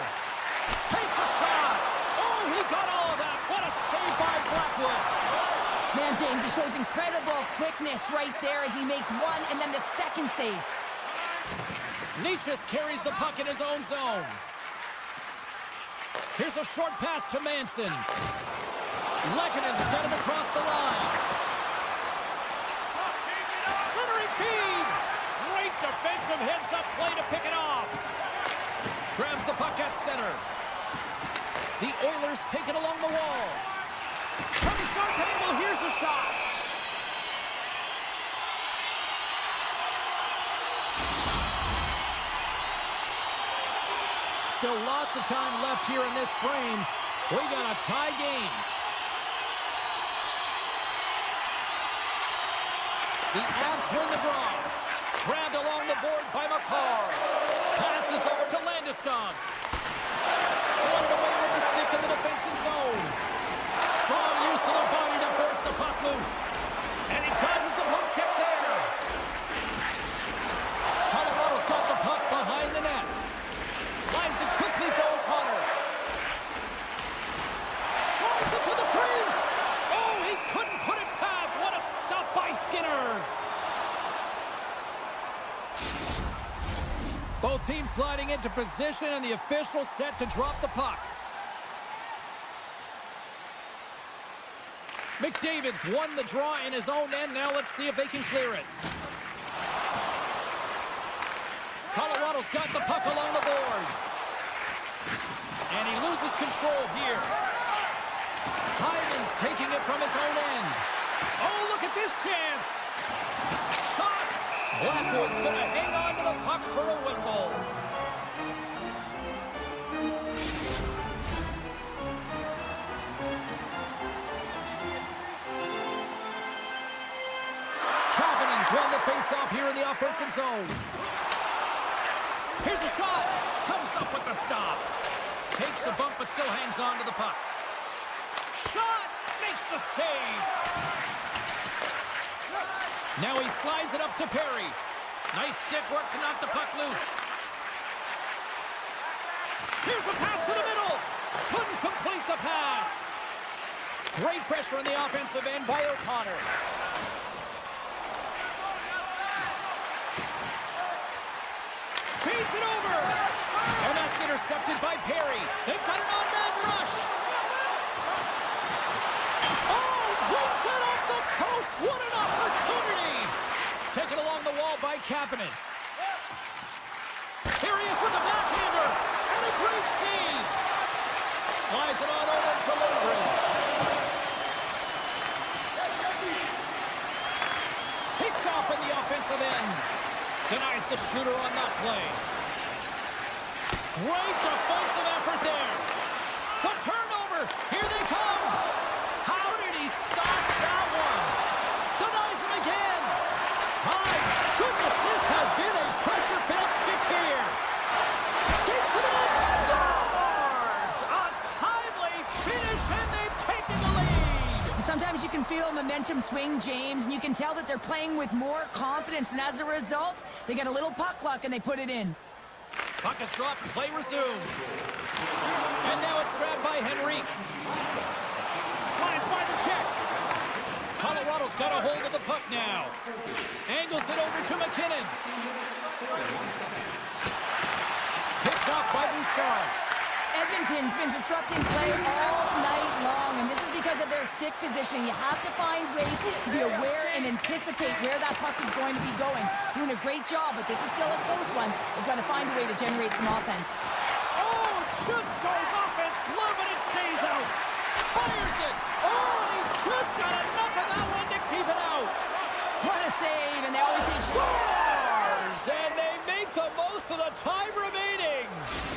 Takes a shot. Oh, he got all of that. What a save by Blackwood. Man, James, it shows incredible quickness right there as he makes one and then the second save. Nietzsche carries the puck in his own zone. Here's a short pass to Manson. Lehkonen instead of across the line. Centering feed. Great defensive heads-up play to pick it off. Grabs the puck at center. The Oilers take it along the wall. From the short angle, here's a shot. Still lots of time left here in this frame. We got a tie game. The Avs win the draw. Grabbed along the boards by McCarr. Passes over to Landeskog. Swatted away with the stick in the defensive zone. Strong use of the body to force the puck loose. And he dodges the poke check there. Colorado's got the puck behind the net. Slides it quickly to O'Connor. Drives it to the crease. Oh, he couldn't put it past. What a stop by Skinner. Both teams gliding into position, and the official set to drop the puck. McDavid's won the draw in his own end. Now let's see if they can clear it. Colorado's got the puck along the boards. And he loses control here. Hyman's taking it from his own end. Oh, look at this chance. Shot. Blackwood's going to hang on to the puck for a whistle. Kapanen's won the face-off here in the offensive zone. Here's a shot. Comes up with the stop. Takes a bump but still hangs on to the puck. shot! Makes the save! Now he slides it up to Perry. Nice stick work to knock the puck loose. Here's a pass to the middle. Couldn't complete the pass. Great pressure on the offensive end by O'Connor. Feeds it over. And that's intercepted by Perry. They've got an on-man rush. Oh, cleans it off the post. What an opportunity. Taken along the wall by Kapanen. Here he is with the backhander. And a great save. Slides it on over to Lindgren. Picked off in the offensive end. Denies the shooter on that play. Great defensive effort there. The turnover. Here they come. How did he stop that one? Denies him again. My goodness, this has been a pressure-filled shift here. Skates to the net. Scores! A timely finish, and they've taken the lead. Sometimes you can feel momentum swing, James, and you can tell that they're playing with more confidence, and as a result, they get a little puck luck and they put it in. Puck is dropped, play resumes. And now it's grabbed by Henrique. Slides by the check. Colorado's got a hold of the puck now. Angles it over to McKinnon. Picked off by Bouchard. Edmonton's been disrupting play all night long, and this is because of their stick position. You have to find ways to be aware and anticipate where that puck is going to be going. Doing a great job, but this is still a close one. They've got to find a way to generate some offense. Oh, just goes off his glove and it stays out. Fires it. Oh, and he just got enough of that one to keep it out. What a save, and they always say Scores! And they make the most of the time remaining.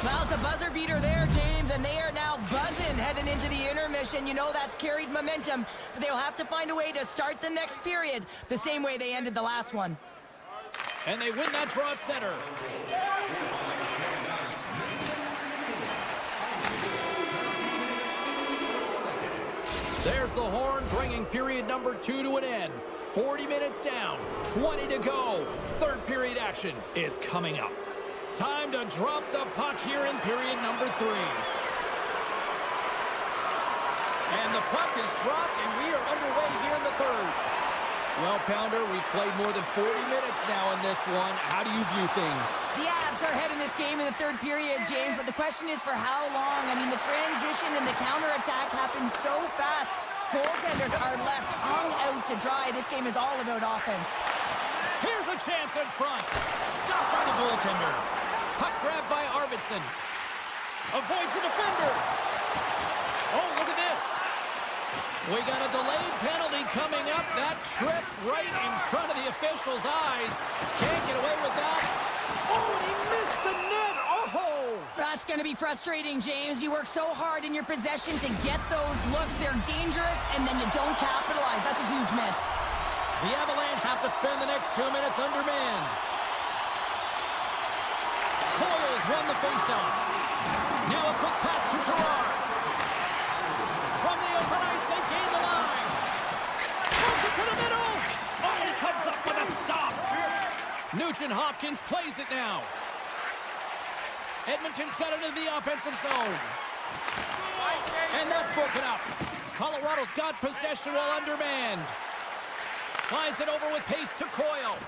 Well, it's a buzzer beater there, James, and they are now buzzing heading into the intermission. You know that's carried momentum, but they'll have to find a way to start the next period the same way they ended the last one. And they win that draw at center. There's the horn, bringing period number 2 to an end. 40 minutes down, 20 to go. Third period action is coming up. Time to drop the puck here in period number 3. And the puck is dropped, and we are underway here in the third. Well, Pounder, we've played more than 40 minutes now in this one. How do you view things? The Avs are ahead in this game in the third period, James, but the question is for how long? I mean, the transition and the counterattack happen so fast. Goaltenders are left hung out to dry. This game is all about offense. Here's a chance in front. Stopped by the goaltender. Puck grabbed by Arvidsson. Avoids the defender. Oh, look at this. We got a delayed penalty coming up. That trip right in front of the official's eyes. Can't get away with that. Oh, and he missed the net. Oh! That's going to be frustrating, James. You work so hard in your possession to get those looks. They're dangerous, and then you don't capitalize. That's a huge miss. The Avalanche have to spend the next 2 minutes undermanned. Coyle's won the faceoff. Now a quick pass to Girard. From the open ice, they gain the line. Moves it to the middle. Oh, he comes up with a stop. Nugent Hopkins plays it now. Edmonton's got it into the offensive zone. And that's broken up. Colorado's got possession while undermanned. Slides it over with pace to Coyle.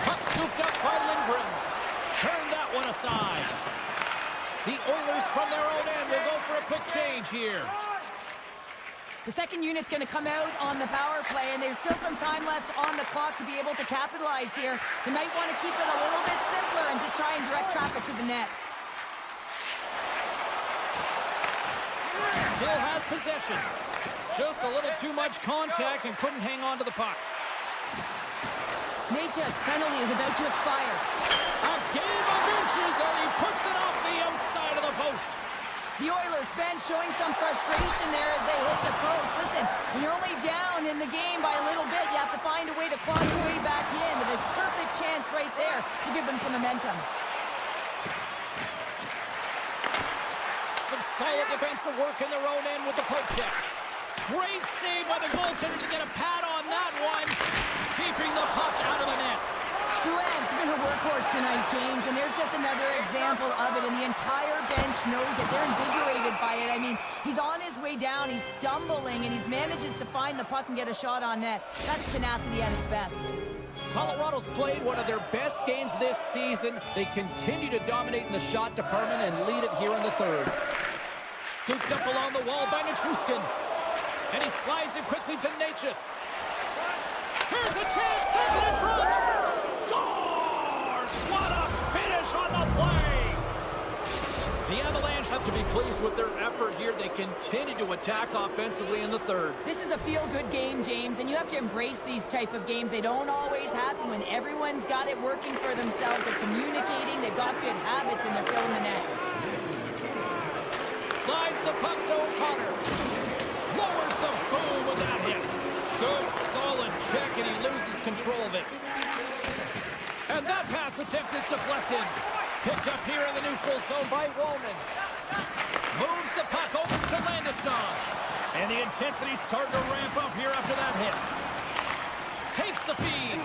Puck scooped up by Lindgren. Turn that one aside. The Oilers from their own end will go for a quick change here. The second unit's going to come out on the power play, and there's still some time left on the clock to be able to capitalize here. They might want to keep it a little bit simpler and just try and direct traffic to the net. Still has possession. Just a little too much contact and couldn't hang on to the puck. Nature's penalty is about to expire. A game of inches, and he puts it off the outside of the post. The Oilers bench showing some frustration there as they hit the post. Listen, when you're only down in the game by a little bit, you have to find a way to claw your way back in with a perfect chance right there to give them some momentum. some solid defensive work in their own end with the poke check. Great save by the goaltender to get a pad on that one. Keeping the puck out of the net. Drouin's been a workhorse tonight, James, and there's just another example of it, and the entire bench knows that they're invigorated by it. I mean, he's on his way down, he's stumbling, and he manages to find the puck and get a shot on net. That's tenacity at its best. Colorado's played one of their best games this season. They continue to dominate in the shot department and lead it here in the third. Scooped up along the wall by Nichushkin. And he slides it quickly to Natchez. Here's a chance, sends it in front. Scores! What a finish on the play! The Avalanche have to be pleased with their effort here. They continue to attack offensively in the third. This is a feel-good game, James, and you have to embrace these type of games. They don't always happen when everyone's got it working for themselves. They're communicating, they've got good habits, and they're filling the net. Slides the puck to O'Connor. Lowers the boom with that hit. Good, solid check, and he loses control of it. And that pass attempt is deflected. Picked up here in the neutral zone by Roman. Moves the puck over to Landeskog. And the intensity's starting to ramp up here after that hit. Takes the feed.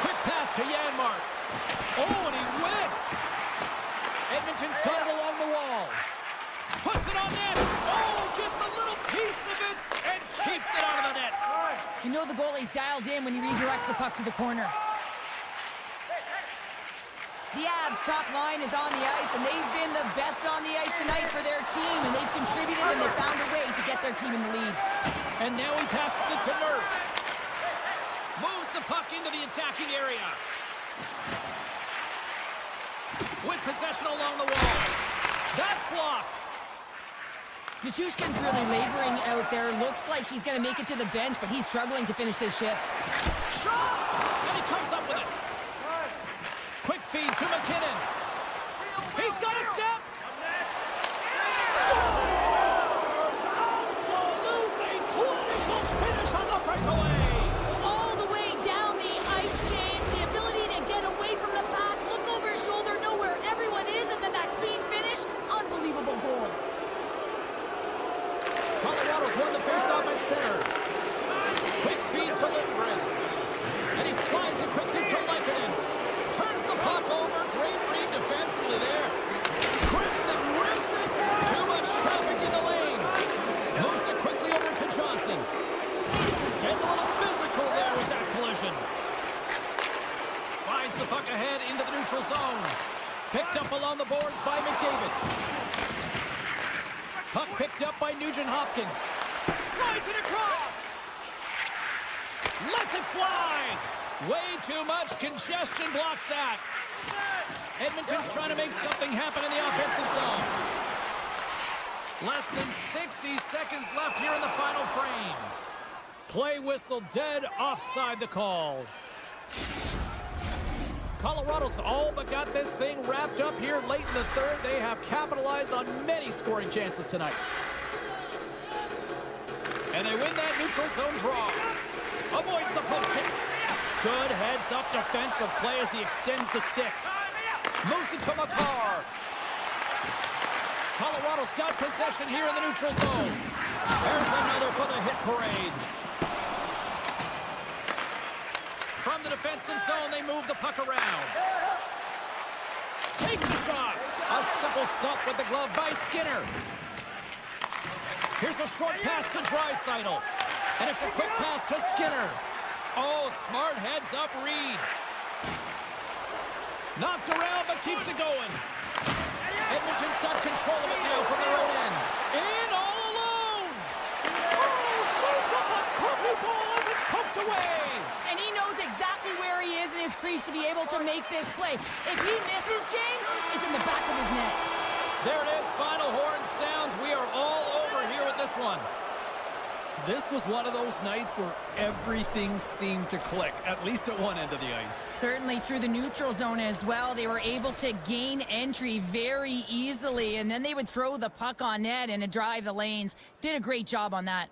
Quick pass to Janmark. Oh, and he whiffs. Edmonton's got it along the wall. Puts it on net. Oh, gets a little piece of it and keeps it out of the net. You know the goalie's dialed in when he redirects the puck to the corner. The Avs' top line is on the ice, and they've been the best on the ice tonight for their team, and they've contributed, and they found a way to get their team in the lead. And now he passes it to Nurse. Moves the puck into the attacking area. With possession along the wall. That's blocked. Nichushkin's really laboring out there. Looks like he's going to make it to the bench, but he's struggling to finish this shift. Shot! And he comes up with it. Quick feed to McKinnon. He's got a step. Scores! Absolutely clinical finish on the breakaway. All the way down the ice, James. The ability to get away from the pack, look over his shoulder, know where everyone is, and then that clean finish. Unbelievable goal. Colorado's won the faceoff at center. Quick feed to Lindgren. And he slides it quickly to Lehkonen. Turns the puck over. Great read defensively there. Grips it, rips it. Too much traffic in the lane. Moves it quickly over to Johnson. Getting a little physical there with that collision. Slides the puck ahead into the neutral zone. Picked up along the boards by McDavid. Puck picked up by Nugent-Hopkins. Slides it across. Lets it fly. Way too much congestion blocks that. Edmonton's trying to make something happen in the offensive zone. Less than 60 seconds left here in the final frame. Play whistle dead, offside the call. Colorado's all but got this thing wrapped up here late in the third. They have capitalized on many scoring chances tonight. And they win that neutral zone draw. Avoids the poke check. Good heads-up defensive play as he extends the stick. Moves it to McCarr. Colorado's got possession here in the neutral zone. There's another for the hit parade. From the defensive zone, they move the puck around. Takes the shot. A simple stop with the glove by Skinner. Here's a short pass to Draisaitl. And it's a quick pass to Skinner. Oh, smart heads-up read. Knocked around, but keeps it going. Edmonton's got control of it now from their own end. In all alone. Oh, serves up a puppy ball as it's poked away. And he knows exactly where he is in his crease to be able to make this play. If he misses, James, it's in the back of his net. There it is. Final horn sounds. We are all over here with this one. This was one of those nights where everything seemed to click, at least at one end of the ice. Certainly through the neutral zone as well. They were able to gain entry very easily, and then they would throw the puck on net and drive the lanes. Did a great job on that.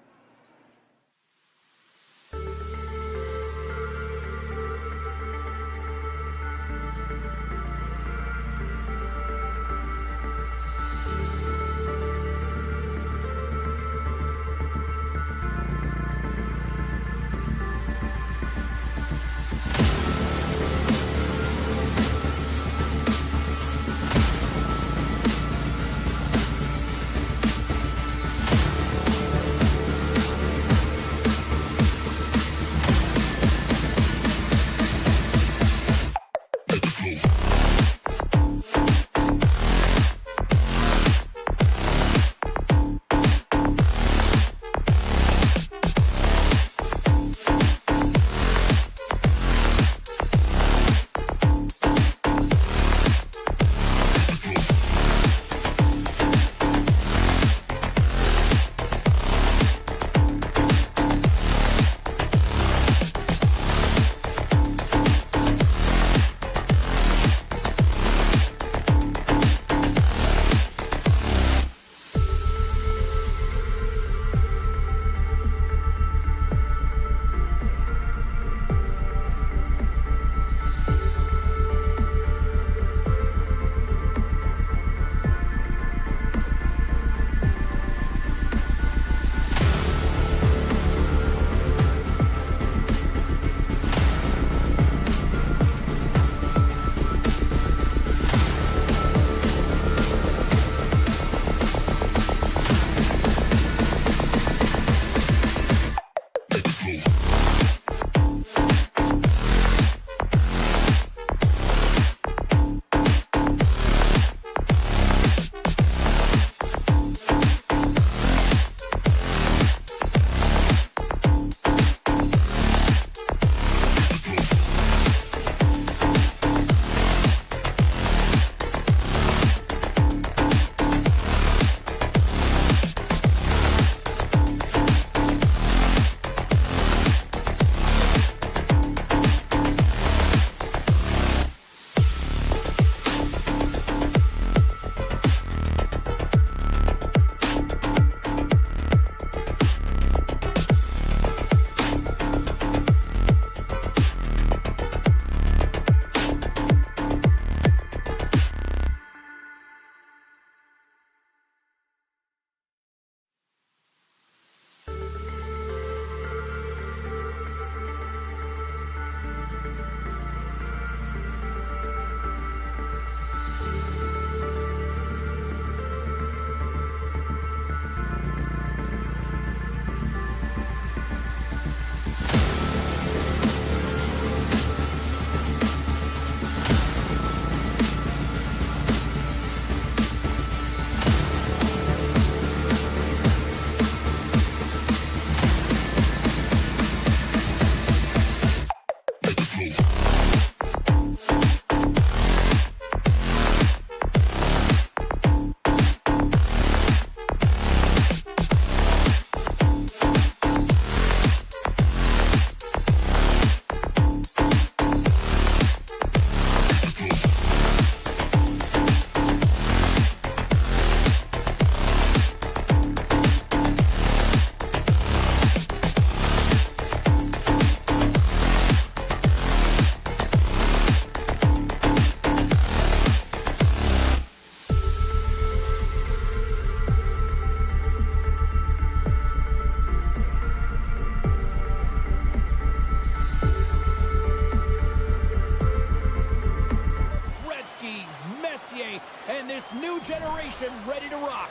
new generation ready to rock.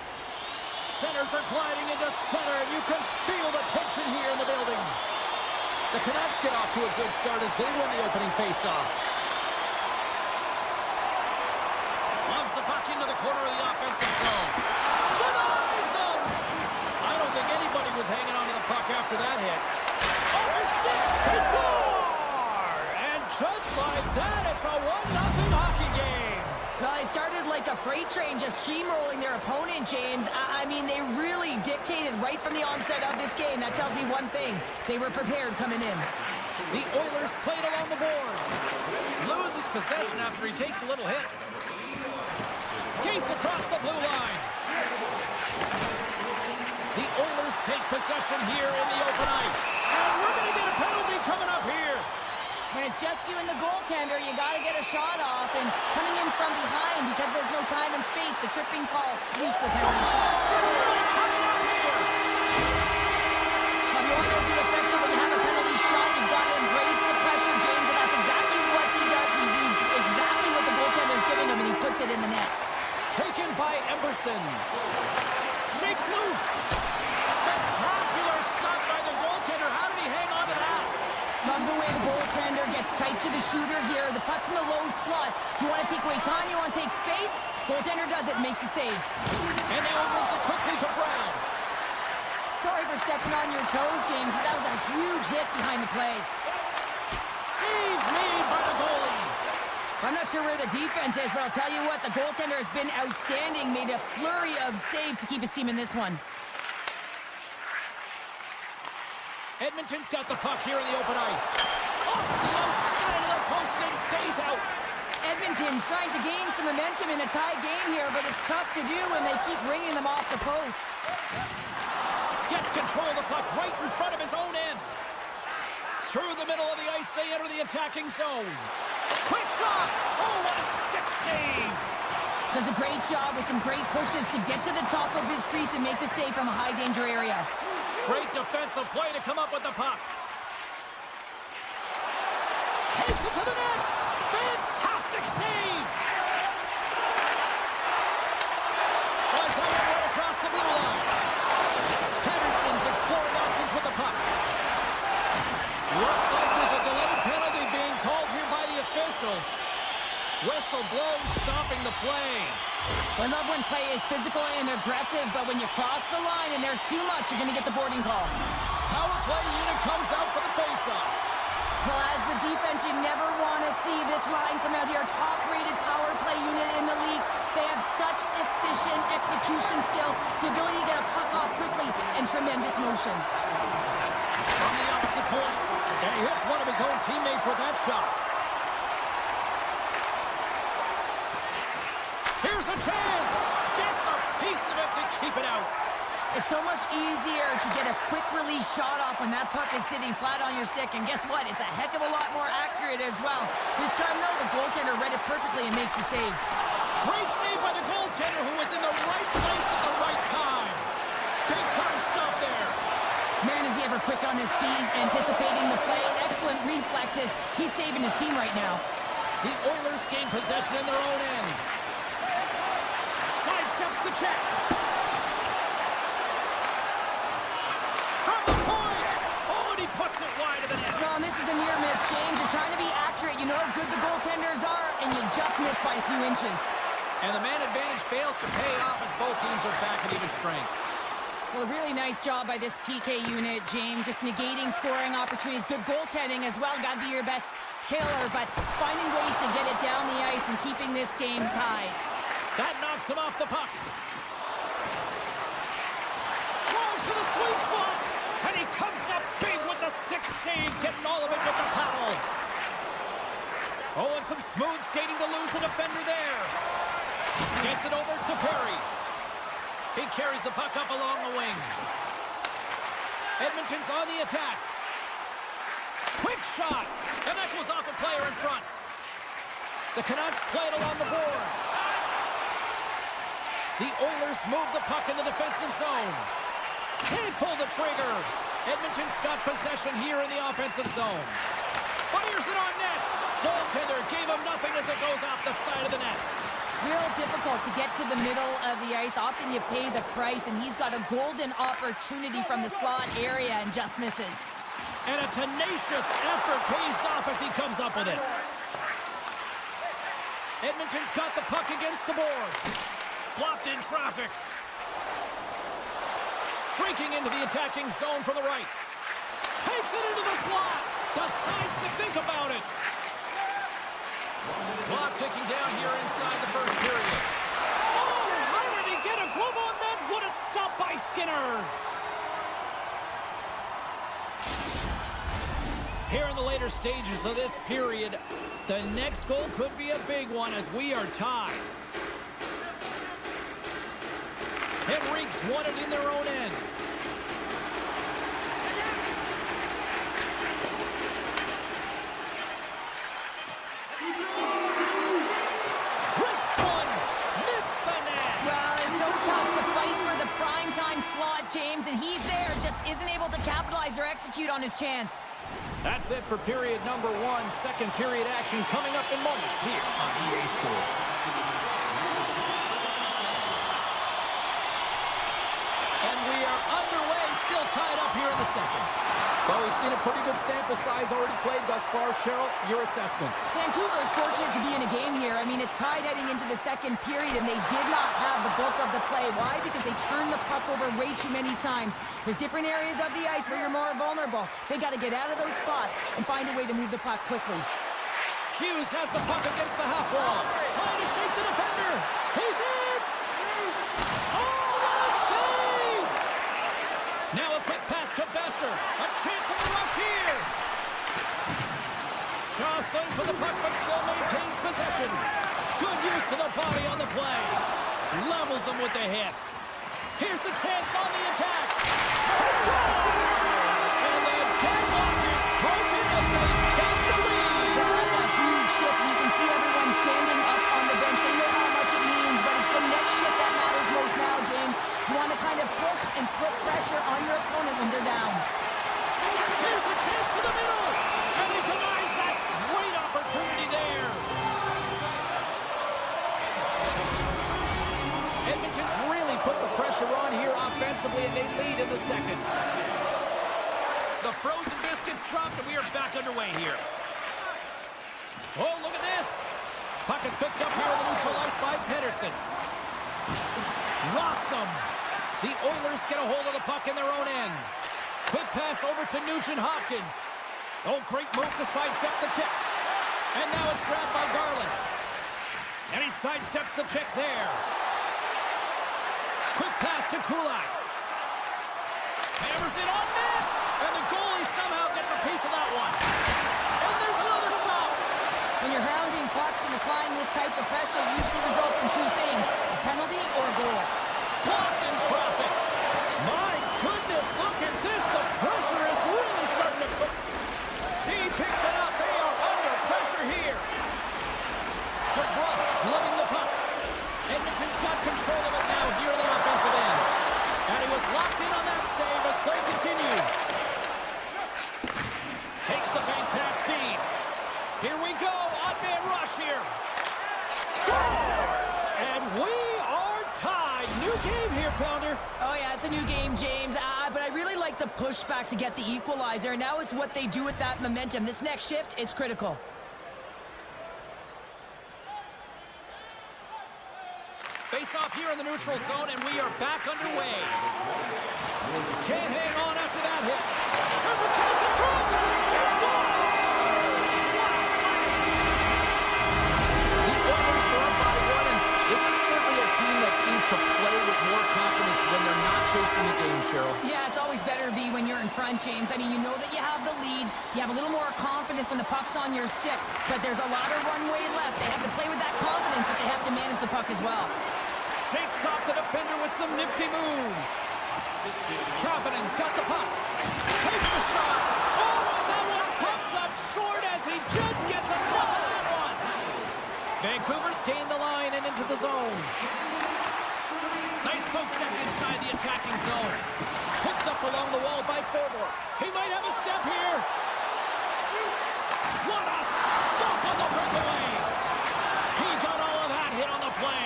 Centers are gliding into center, and you can feel the tension here in the building. The Canucks get off to a good start as they win the opening faceoff. Loves the puck into the corner of the offensive zone. Denies him! I don't think anybody was hanging on to the puck after that hit. Over stick, they score! And just like that, it's a 1-0 hockey game. Well, they started like a freight train, just steamrolling their opponent, James. I mean, they really dictated right from the onset of this game. That tells me one thing. They were prepared coming in. The Oilers played along the boards. Loses possession after he takes a little hit. Skates across the blue line. The Oilers take possession here in the open ice. And we're going to get a penalty coming up here. When it's just you and the goaltender, you got to get a shot off. And coming in from behind, because there's no time and space, the tripping call leads the penalty shot. It's really coming up here. But you want to be effective when you have a penalty shot. You've got to embrace the pressure, James, and that's exactly what he does. He reads exactly what the goaltender's giving him, and he puts it in the net. Taken by Emerson. Shakes loose. Spectacular stop by the goaltender. How did he hang on to that? Love the way the goaltender gets tight to the shooter here. The puck's in the low slot. You want to take away time, you want to take space. Goaltender does it, makes the save. And now he moves it quickly to Brown. Sorry for stepping on your toes, James, but that was a huge hit behind the play. Save made by the goalie. I'm not sure where the defense is, but I'll tell you what, the goaltender has been outstanding. Made a flurry of saves to keep his team in this one. Edmonton's got the puck here in the open ice. Off the outside of the post and stays out. Edmonton's trying to gain some momentum in a tied game here, but it's tough to do when they keep bringing them off the post. Gets control of the puck right in front of his own end. Through the middle of the ice, they enter the attacking zone. Quick shot! Oh, what a stick save! Does a great job with some great pushes to get to the top of his crease and make the save from a high-danger area. Great defensive play to come up with the puck. Takes it to the net! Fantastic save! Slides out right across the blue line. Henderson's exploring options with the puck. Looks like there's a delayed penalty being called here by the officials. Whistle blows, stopping the play. I love when play is physical and aggressive, but when you cross the line and there's too much, you're going to get the boarding call. Power play unit comes out for the faceoff. Well, as the defense, you never want to see this line come out here. Top-rated power play unit in the league. They have such efficient execution skills, the ability to get a puck off quickly, and tremendous motion. From the opposite point, and he hits one of his own teammates with that shot. Here's a chance! Gets a piece of it to keep it out. It's so much easier to get a quick release shot off when that puck is sitting flat on your stick, and guess what? It's a heck of a lot more accurate as well. This time, though, the goaltender read it perfectly and makes the save. Great save by the goaltender who was in the right place at the right time. Big time stop there. Man, is he ever quick on his feet, anticipating the play. Excellent reflexes. He's saving his team right now. The Oilers gain possession in their own end. Sidesteps the check. From the point. Oh, and he puts it wide of the net. No, and this is a near miss, James. You're trying to be accurate. You know how good the goaltenders are, and you just miss by a few inches. And the man advantage fails to pay off as both teams are back at even strength. Well, a really nice job by this PK unit, James. Just negating scoring opportunities. Good goaltending as well. Got to be your best killer, but finding ways to get it down the ice and keeping this game tied. That knocks him off the puck. Throws to the sweet spot, and he comes up big with the stick save, getting all of it with the paddle. Oh, and some smooth skating to lose the defender there. Gets it over to Perry. He carries the puck up along the wing. Edmonton's on the attack. Quick shot, and that goes off a player in front. The Canucks play it along the boards. The Oilers move the puck in the defensive zone. Can't pull the trigger. Edmonton's got possession here in the offensive zone. Fires it on net. Goaltender gave him nothing as it goes off the side of the net. real difficult to get to the middle of the ice. Often you pay the price, and he's got a golden opportunity from the slot area and just misses. And a tenacious effort pays off as he comes up with it. Edmonton's got the puck against the boards. Blocked in traffic. Streaking into the attacking zone from the right. Takes it into the slot. Decides to think about it. Clock ticking down here inside the first period. Oh, how did he get a glove on that? What a stop by Skinner. Here in the later stages of this period, the next goal could be a big one as we are tied. Henrique's won it in their own end. Wrist one, missed the net. Well, it's so tough to fight for the primetime slot, James, and he's there, just isn't able to capitalize or execute on his chance. That's it for period number one. Second period action coming up in moments here on EA Sports. And we are underway, still tied up here in the second. Well, we've seen a pretty good sample size already played thus far. Cheryl, your assessment. Vancouver is fortunate to be in a game here. I mean, it's tied heading into the second period, and they did not have the bulk of the play. Why? Because they turned the puck over way too many times. There's different areas of the ice where you're more vulnerable. They got to get out of those spots and find a way to move the puck quickly. Hughes has the puck against the half wall. Trying to shake the defender. He's in! Oh, what a save! Now a quick pass to Besser. A chance for the rush here. Jostling for the puck, but still maintains possession. Good use of the body on the play. Levels him with the hit. Here's the chance on the attack. And the deadlock is broken as they take the lead. That's a huge shift, and you can see everyone standing up on the bench. They know how much it means, but it's the next shift that matters most now, James. You want to kind of push and put pressure on your opponent when they're down. Here's a chance to the middle, and he denies that great opportunity there. Edmonton's really put the pressure on here offensively, and they lead in the second. The frozen biscuits dropped, and we are back underway here. Oh, look at this. Puck is picked up here in the neutral ice by Pedersen. Rocks him. The Oilers get a hold of the puck in their own end. Quick pass over to Nugent-Hopkins. Oh, great move to sidestep the check. And now it's grabbed by Garland. And he sidesteps the check there. Quick pass to Kulak. Hammers it on net. And the goalie somehow gets a piece of that one. And there's another stop. When you're hounding pucks and applying this type of pressure, it usually results in two things, a penalty or a goal. Blocked in traffic. My goodness, look at this. The pressure is really starting to put. D picks it up. They are under pressure here. DeBrusk's lugging the puck. Edmonton's got control of it now here in the offensive end. And he was locked in on that save as play continues. Takes the bank pass feed. Here we go. Odd-man rush here. Scores! And we are tied. New game here, Pounder. Oh, yeah, it's a new game, James. But I really like the pushback to get the equalizer. Now it's what they do with that momentum. This next shift, it's critical. Face off here in the neutral zone, and we are back underway. Can't hang on after that hit. There's a chance in front. He scores! The Oilers are up by one, and this is certainly a team that seems to play with more confidence when they're not chasing the game, Cheryl. Yeah, it's always better to be when you're in front, James. I mean, you know that you have the lead. You have a little more confidence when the puck's on your stick. But there's a lot of runway left. They have to play with that confidence, but they have to manage the puck as well. Shakes off the defender with some nifty moves. Kapanen's got the puck. Takes a shot. Oh, and that one comes up short as he just gets enough of that one. Vancouver's gained the line and into the zone. Nice poke check inside the attacking zone. Picked up along the wall by Forbort. He might have a step here. What a stop on the breakaway. He got all of that hit on the play.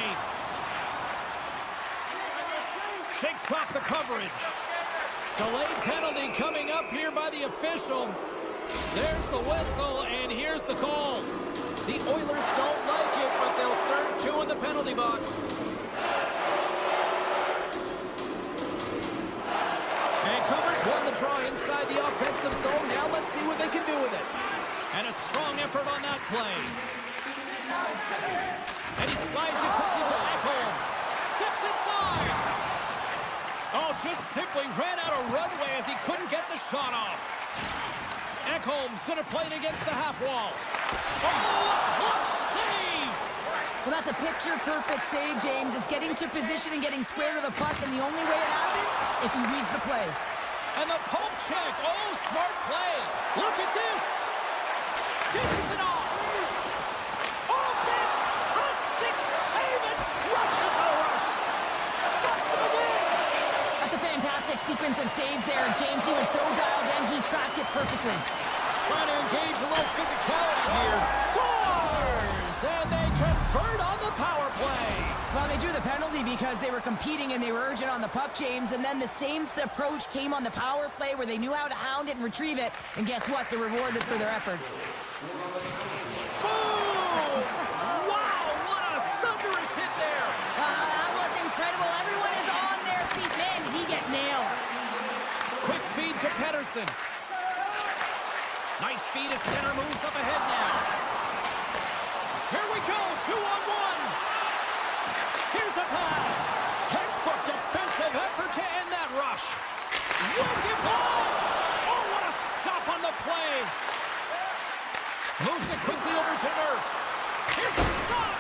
Shakes off the coverage. Delayed penalty coming up here by the official. There's the whistle, and here's the call. The Oilers don't like it, but they'll serve 2 in the penalty box. Vancouver's won the draw inside the offensive zone. Now let's see what they can do with it. And a strong effort on that play. And he slides it quickly to Ekholm. Steps inside. Oh, just simply ran out of runway as he couldn't get the shot off. Ekholm's going to play it against the half wall. Oh, a clutch save! Well, that's a picture-perfect save, James. It's getting to position and getting square to the puck, and the only way it happens, if he reads the play. And the poke check. Oh, smart play. Look at this. Dishes it off. Oh, fantastic save it. Rushes over. Stuffs him again. That's a fantastic sequence of saves there. James, he was so dialed in, he tracked it perfectly. Trying to engage a little physicality here. Scores! And they convert on the power play. Well, they drew the penalty because they were competing and they were urgent on the puck, James. And then the same approach came on the power play where they knew how to hound it and retrieve it. And guess what? They're rewarded for their efforts. Boom! Wow, what a thunderous hit there. That was incredible. Everyone is on their feet. Man, did he get nailed. Quick feed to Pettersson. Nice feed at center, moves up ahead now. Here we go, 2-on-1. Here's a pass. Textbook defensive effort to end that rush. Wicked blast. Oh, what a stop on the play. Moves it quickly over to Nurse. Here's a shot.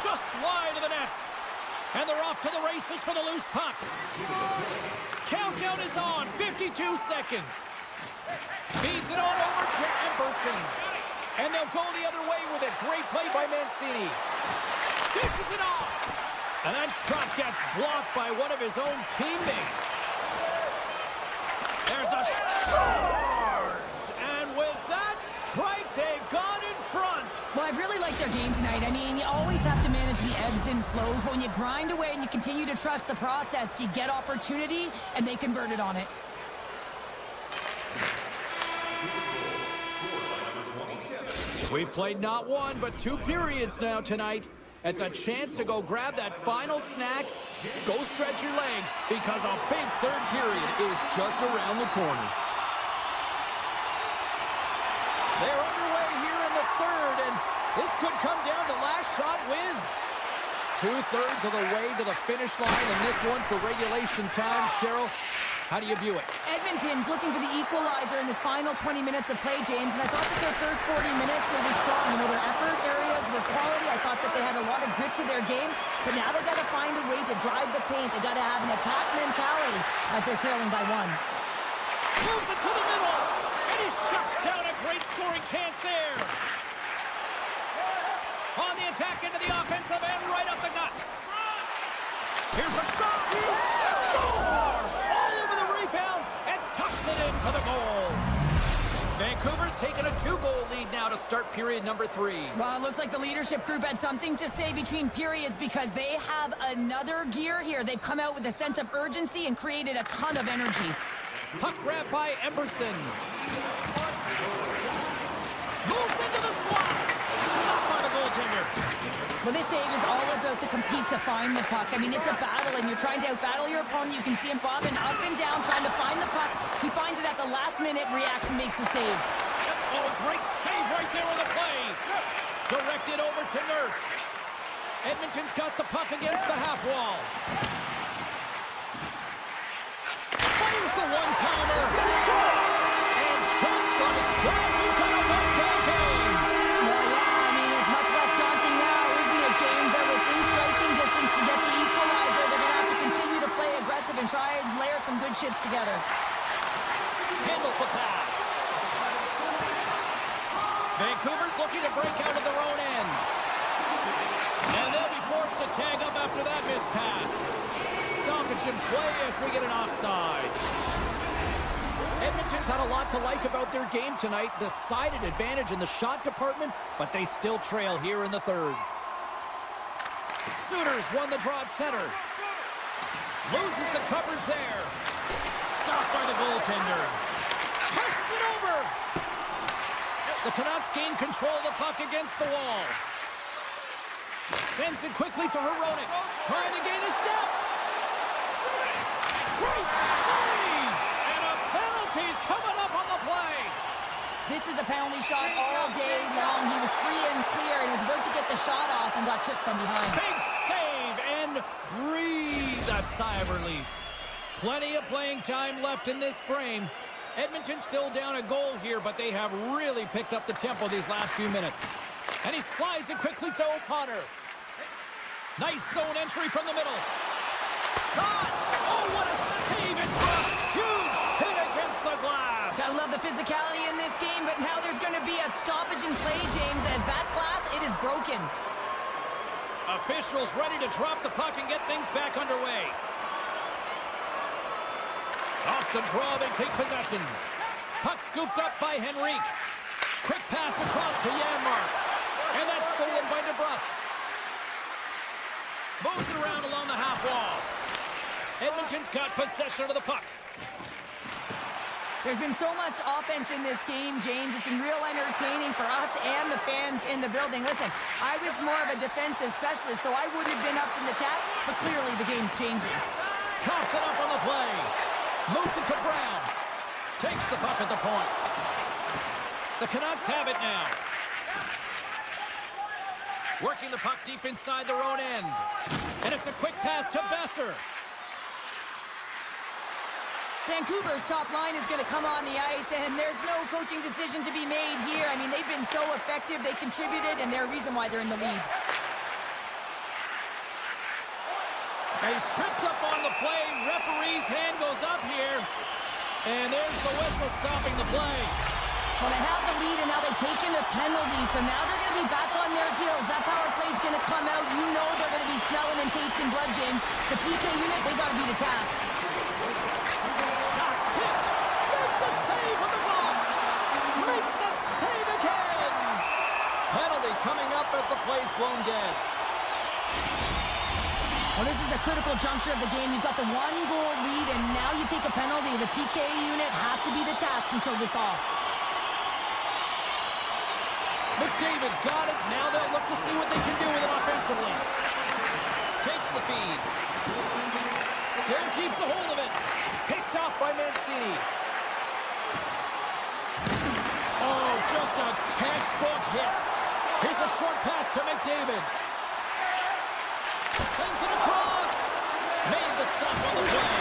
Just slide to the net. And they're off to the races for the loose puck. Countdown is on, 52 seconds. Feeds it on over to Emberson. And they'll go the other way with it. Great play by Mancini. Dishes it off. And that shot gets blocked by one of his own teammates. There's a scores! And with that strike, they've gone in front. Well, I've really liked their game tonight. I mean, you always have to manage the ebbs and flows. But when you grind away and you continue to trust the process, you get opportunity, and they converted on it. We've played not one, but 2 periods now tonight. It's a chance to go grab that final snack. Go stretch your legs, because a big third period is just around the corner. They're underway here in the third, and this could come down to last shot wins. 2/3 of the way to the finish line, and this one for regulation time. Cheryl, how do you view it? Edmonton's looking for the equalizer in this final 20 minutes of play, James, and I thought that their first 40 minutes, they were strong. You know, their effort areas were quality. I thought that they had a lot of grit to their game, but now they've got to find a way to drive the paint. They've got to have an attack mentality as they're trailing by 1. Moves it to the middle, and he shuts down a great scoring chance there. On the attack into the offensive end, right up the gut. Here's a shot. Scores! All over the rebound and tucks it in for the goal. Vancouver's taken a 2-goal lead now to start period number 3. Well, it looks like the leadership group had something to say between periods because they have another gear here. They've come out with a sense of urgency and created a ton of energy. Puck grab by Emberson. Moves into the slot. Stopped by the goaltender. Well, this save is all about the compete to find the puck. I mean, it's a battle, and you're trying to out-battle your opponent. You can see him bobbing up and down, trying to find the puck. He finds it at the last minute, reacts, and makes the save. Oh, great save right there on the play. Directed over to Nurse. Edmonton's got the puck against the half wall. Fires the one-timer. Scores! And just like that, we've got a one-goal game. Well, yeah, I mean, it's much less daunting now, isn't it, James? They're within striking distance to get the equalizer. They're going to have to continue to play aggressive and try and layer some good shifts together. Handles the pass. Vancouver's looking to break out of their own end. And they'll be forced to tag up after that missed pass. Stoppage in play as we get an offside. Edmonton's had a lot to like about their game tonight. Decided advantage in the shot department, but they still trail here in the third. Sooners won the draw at center. Loses the coverage there. Stopped by the goaltender. Passes it over. The Canucks gain control of the puck against the wall. Sends it quickly to Heronic. Trying to gain a step. Great save! And a penalty's coming up on the play. This is a penalty shot all day long. He was free and clear and was about to get the shot off and got tripped from behind. Big save and breathe a sigh of relief. Plenty of playing time left in this frame. Edmonton still down a goal here, but they have really picked up the tempo these last few minutes. And he slides it quickly to O'Connor. Nice zone entry from the middle. Shot! Oh, what a save! It's a huge hit against the glass. I love the physicality in this game, but now there's going to be a stoppage in play, James, as that glass, it is broken. Officials ready to drop the puck and get things back underway. Off the draw, they take possession. Puck scooped up by Henrique. Quick pass across to Janmark. And that's stolen by DeBrusque. Moves it around along the half wall. Edmonton's got possession of the puck. There's been so much offense in this game, James. It's been real entertaining for us and the fans in the building. Listen, I was more of a defensive specialist, so I wouldn't have been up in the tap, but clearly the game's changing. Coughs it up on the play. Moves it to Brown. Takes the puck at the point. The Canucks have it now. Working the puck deep inside their own end. And it's a quick pass to Besser. Vancouver's top line is going to come on the ice, and there's no coaching decision to be made here. I mean, they've been so effective, they contributed, and they're a reason why they're in the lead. He's tripped up on the play. Referee's hand goes up here. And there's the whistle stopping the play. Well, they have the lead, and now they've taken a penalty, so now they're going to be back on their heels. That power play's going to come out. You know they're going to be smelling and tasting blood, James. The PK unit, they got to be the task. Shot tipped. Makes the save on the ball. Makes the save again. Penalty coming up as the play's blown dead. Well, this is a critical juncture of the game. You've got the one-goal lead, and now you take a penalty. The PK unit has to be the task and kill this off. McDavid's got it. Now they'll look to see what they can do with it offensively. Takes the feed. Still keeps a hold of it. Picked off by Mancini. Oh, just a textbook hit. Here's a short pass to McDavid. Sends it across. Made the stop on the play.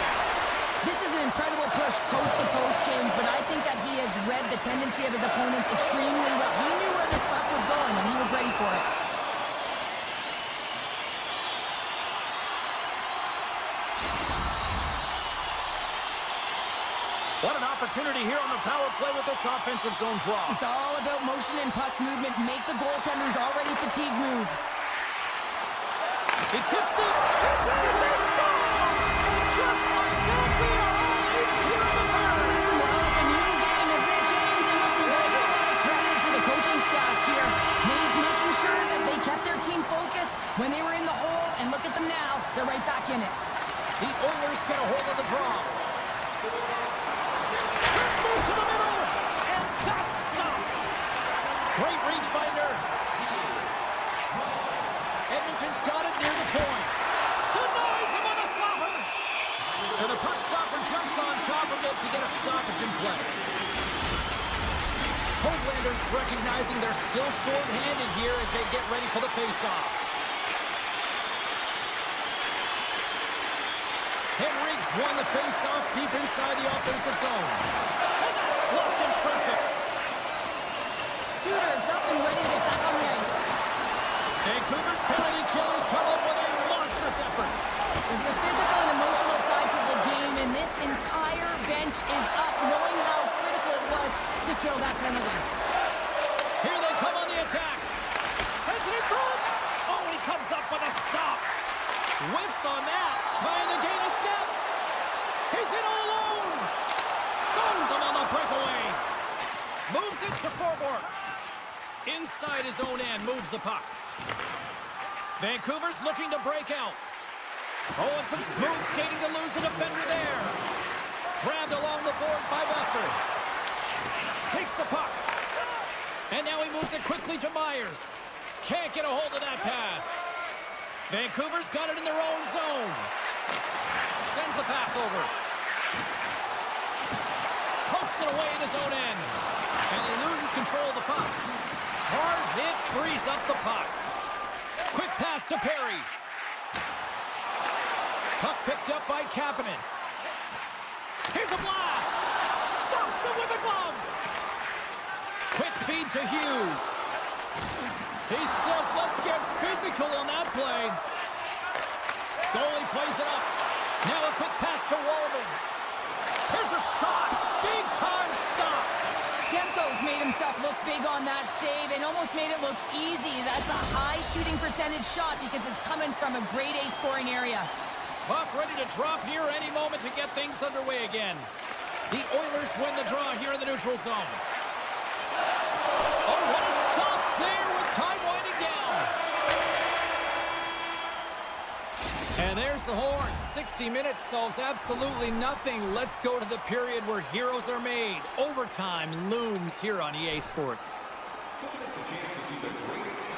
This is an incredible push post to post, James, but I think that he has read the tendency of his opponents extremely well. He knew where this puck was going, and he was ready for it. What an opportunity here on the power play with this offensive zone draw. It's all about motion and puck movement. Make the goaltenders already fatigue move. He tips it. It's in. They score. And just like that, we are all in here in the third. Well, it's a new game, isn't it, James? And listen, you gotta give a lot of credit to the coaching staff here. Making sure that they kept their team focused when they were in the hole. And look at them now. They're right back in it. The Oilers get a hold of the draw. First move to the middle. And that's stopped. Great reach by Nurse. Edmonton's got it near the point. Denies him on a slapper. And the puck stopper jumps on top of it to get a stoppage in play. Hoaglanders recognizing they're still short-handed here as they get ready for the face-off. Henrique's won the face-off deep inside the offensive zone. And that's blocked in traffic. Suter's up and ready to get back on the ice. Vancouver's penalty killers come up with a monstrous effort. There's the physical and emotional sides of the game, and this entire bench is up, knowing how critical it was to kill that penalty. Here they come on the attack. Sends it in front. Oh, and he comes up with a stop. Whiffs on that, trying to gain a step. He's in all alone. Stones him on the breakaway. Moves it to Forbort. Inside his own end, moves the puck. Vancouver's looking to break out. Oh, and some smooth skating to lose the defender there. Grabbed along the board by Besser. Takes the puck. And now he moves it quickly to Myers. Can't get a hold of that pass. Vancouver's got it in their own zone. Sends the pass over. Pokes it away in his own end. And he loses control of the puck. Hard hit frees up the puck. Quick pass to Perry. Puck picked up by Kapanen. Here's a blast. Stops him with a glove. Quick feed to Hughes. He says, let's get physical on that play. Goalie plays it up. Now a quick pass to Walman. Here's a shot. Big time stop. Demko's made himself look big on that save and almost made it look easy. That's a high shooting percentage shot because it's coming from a grade A scoring area. Puck ready to drop here any moment to get things underway again. The Oilers win the draw here in the neutral zone. Oh, what a stop there with time winding down. And there's the horn. 60 minutes solves absolutely nothing. Let's go to the period where heroes are made. Overtime looms here on EA Sports. Don't miss a chance to see the greatest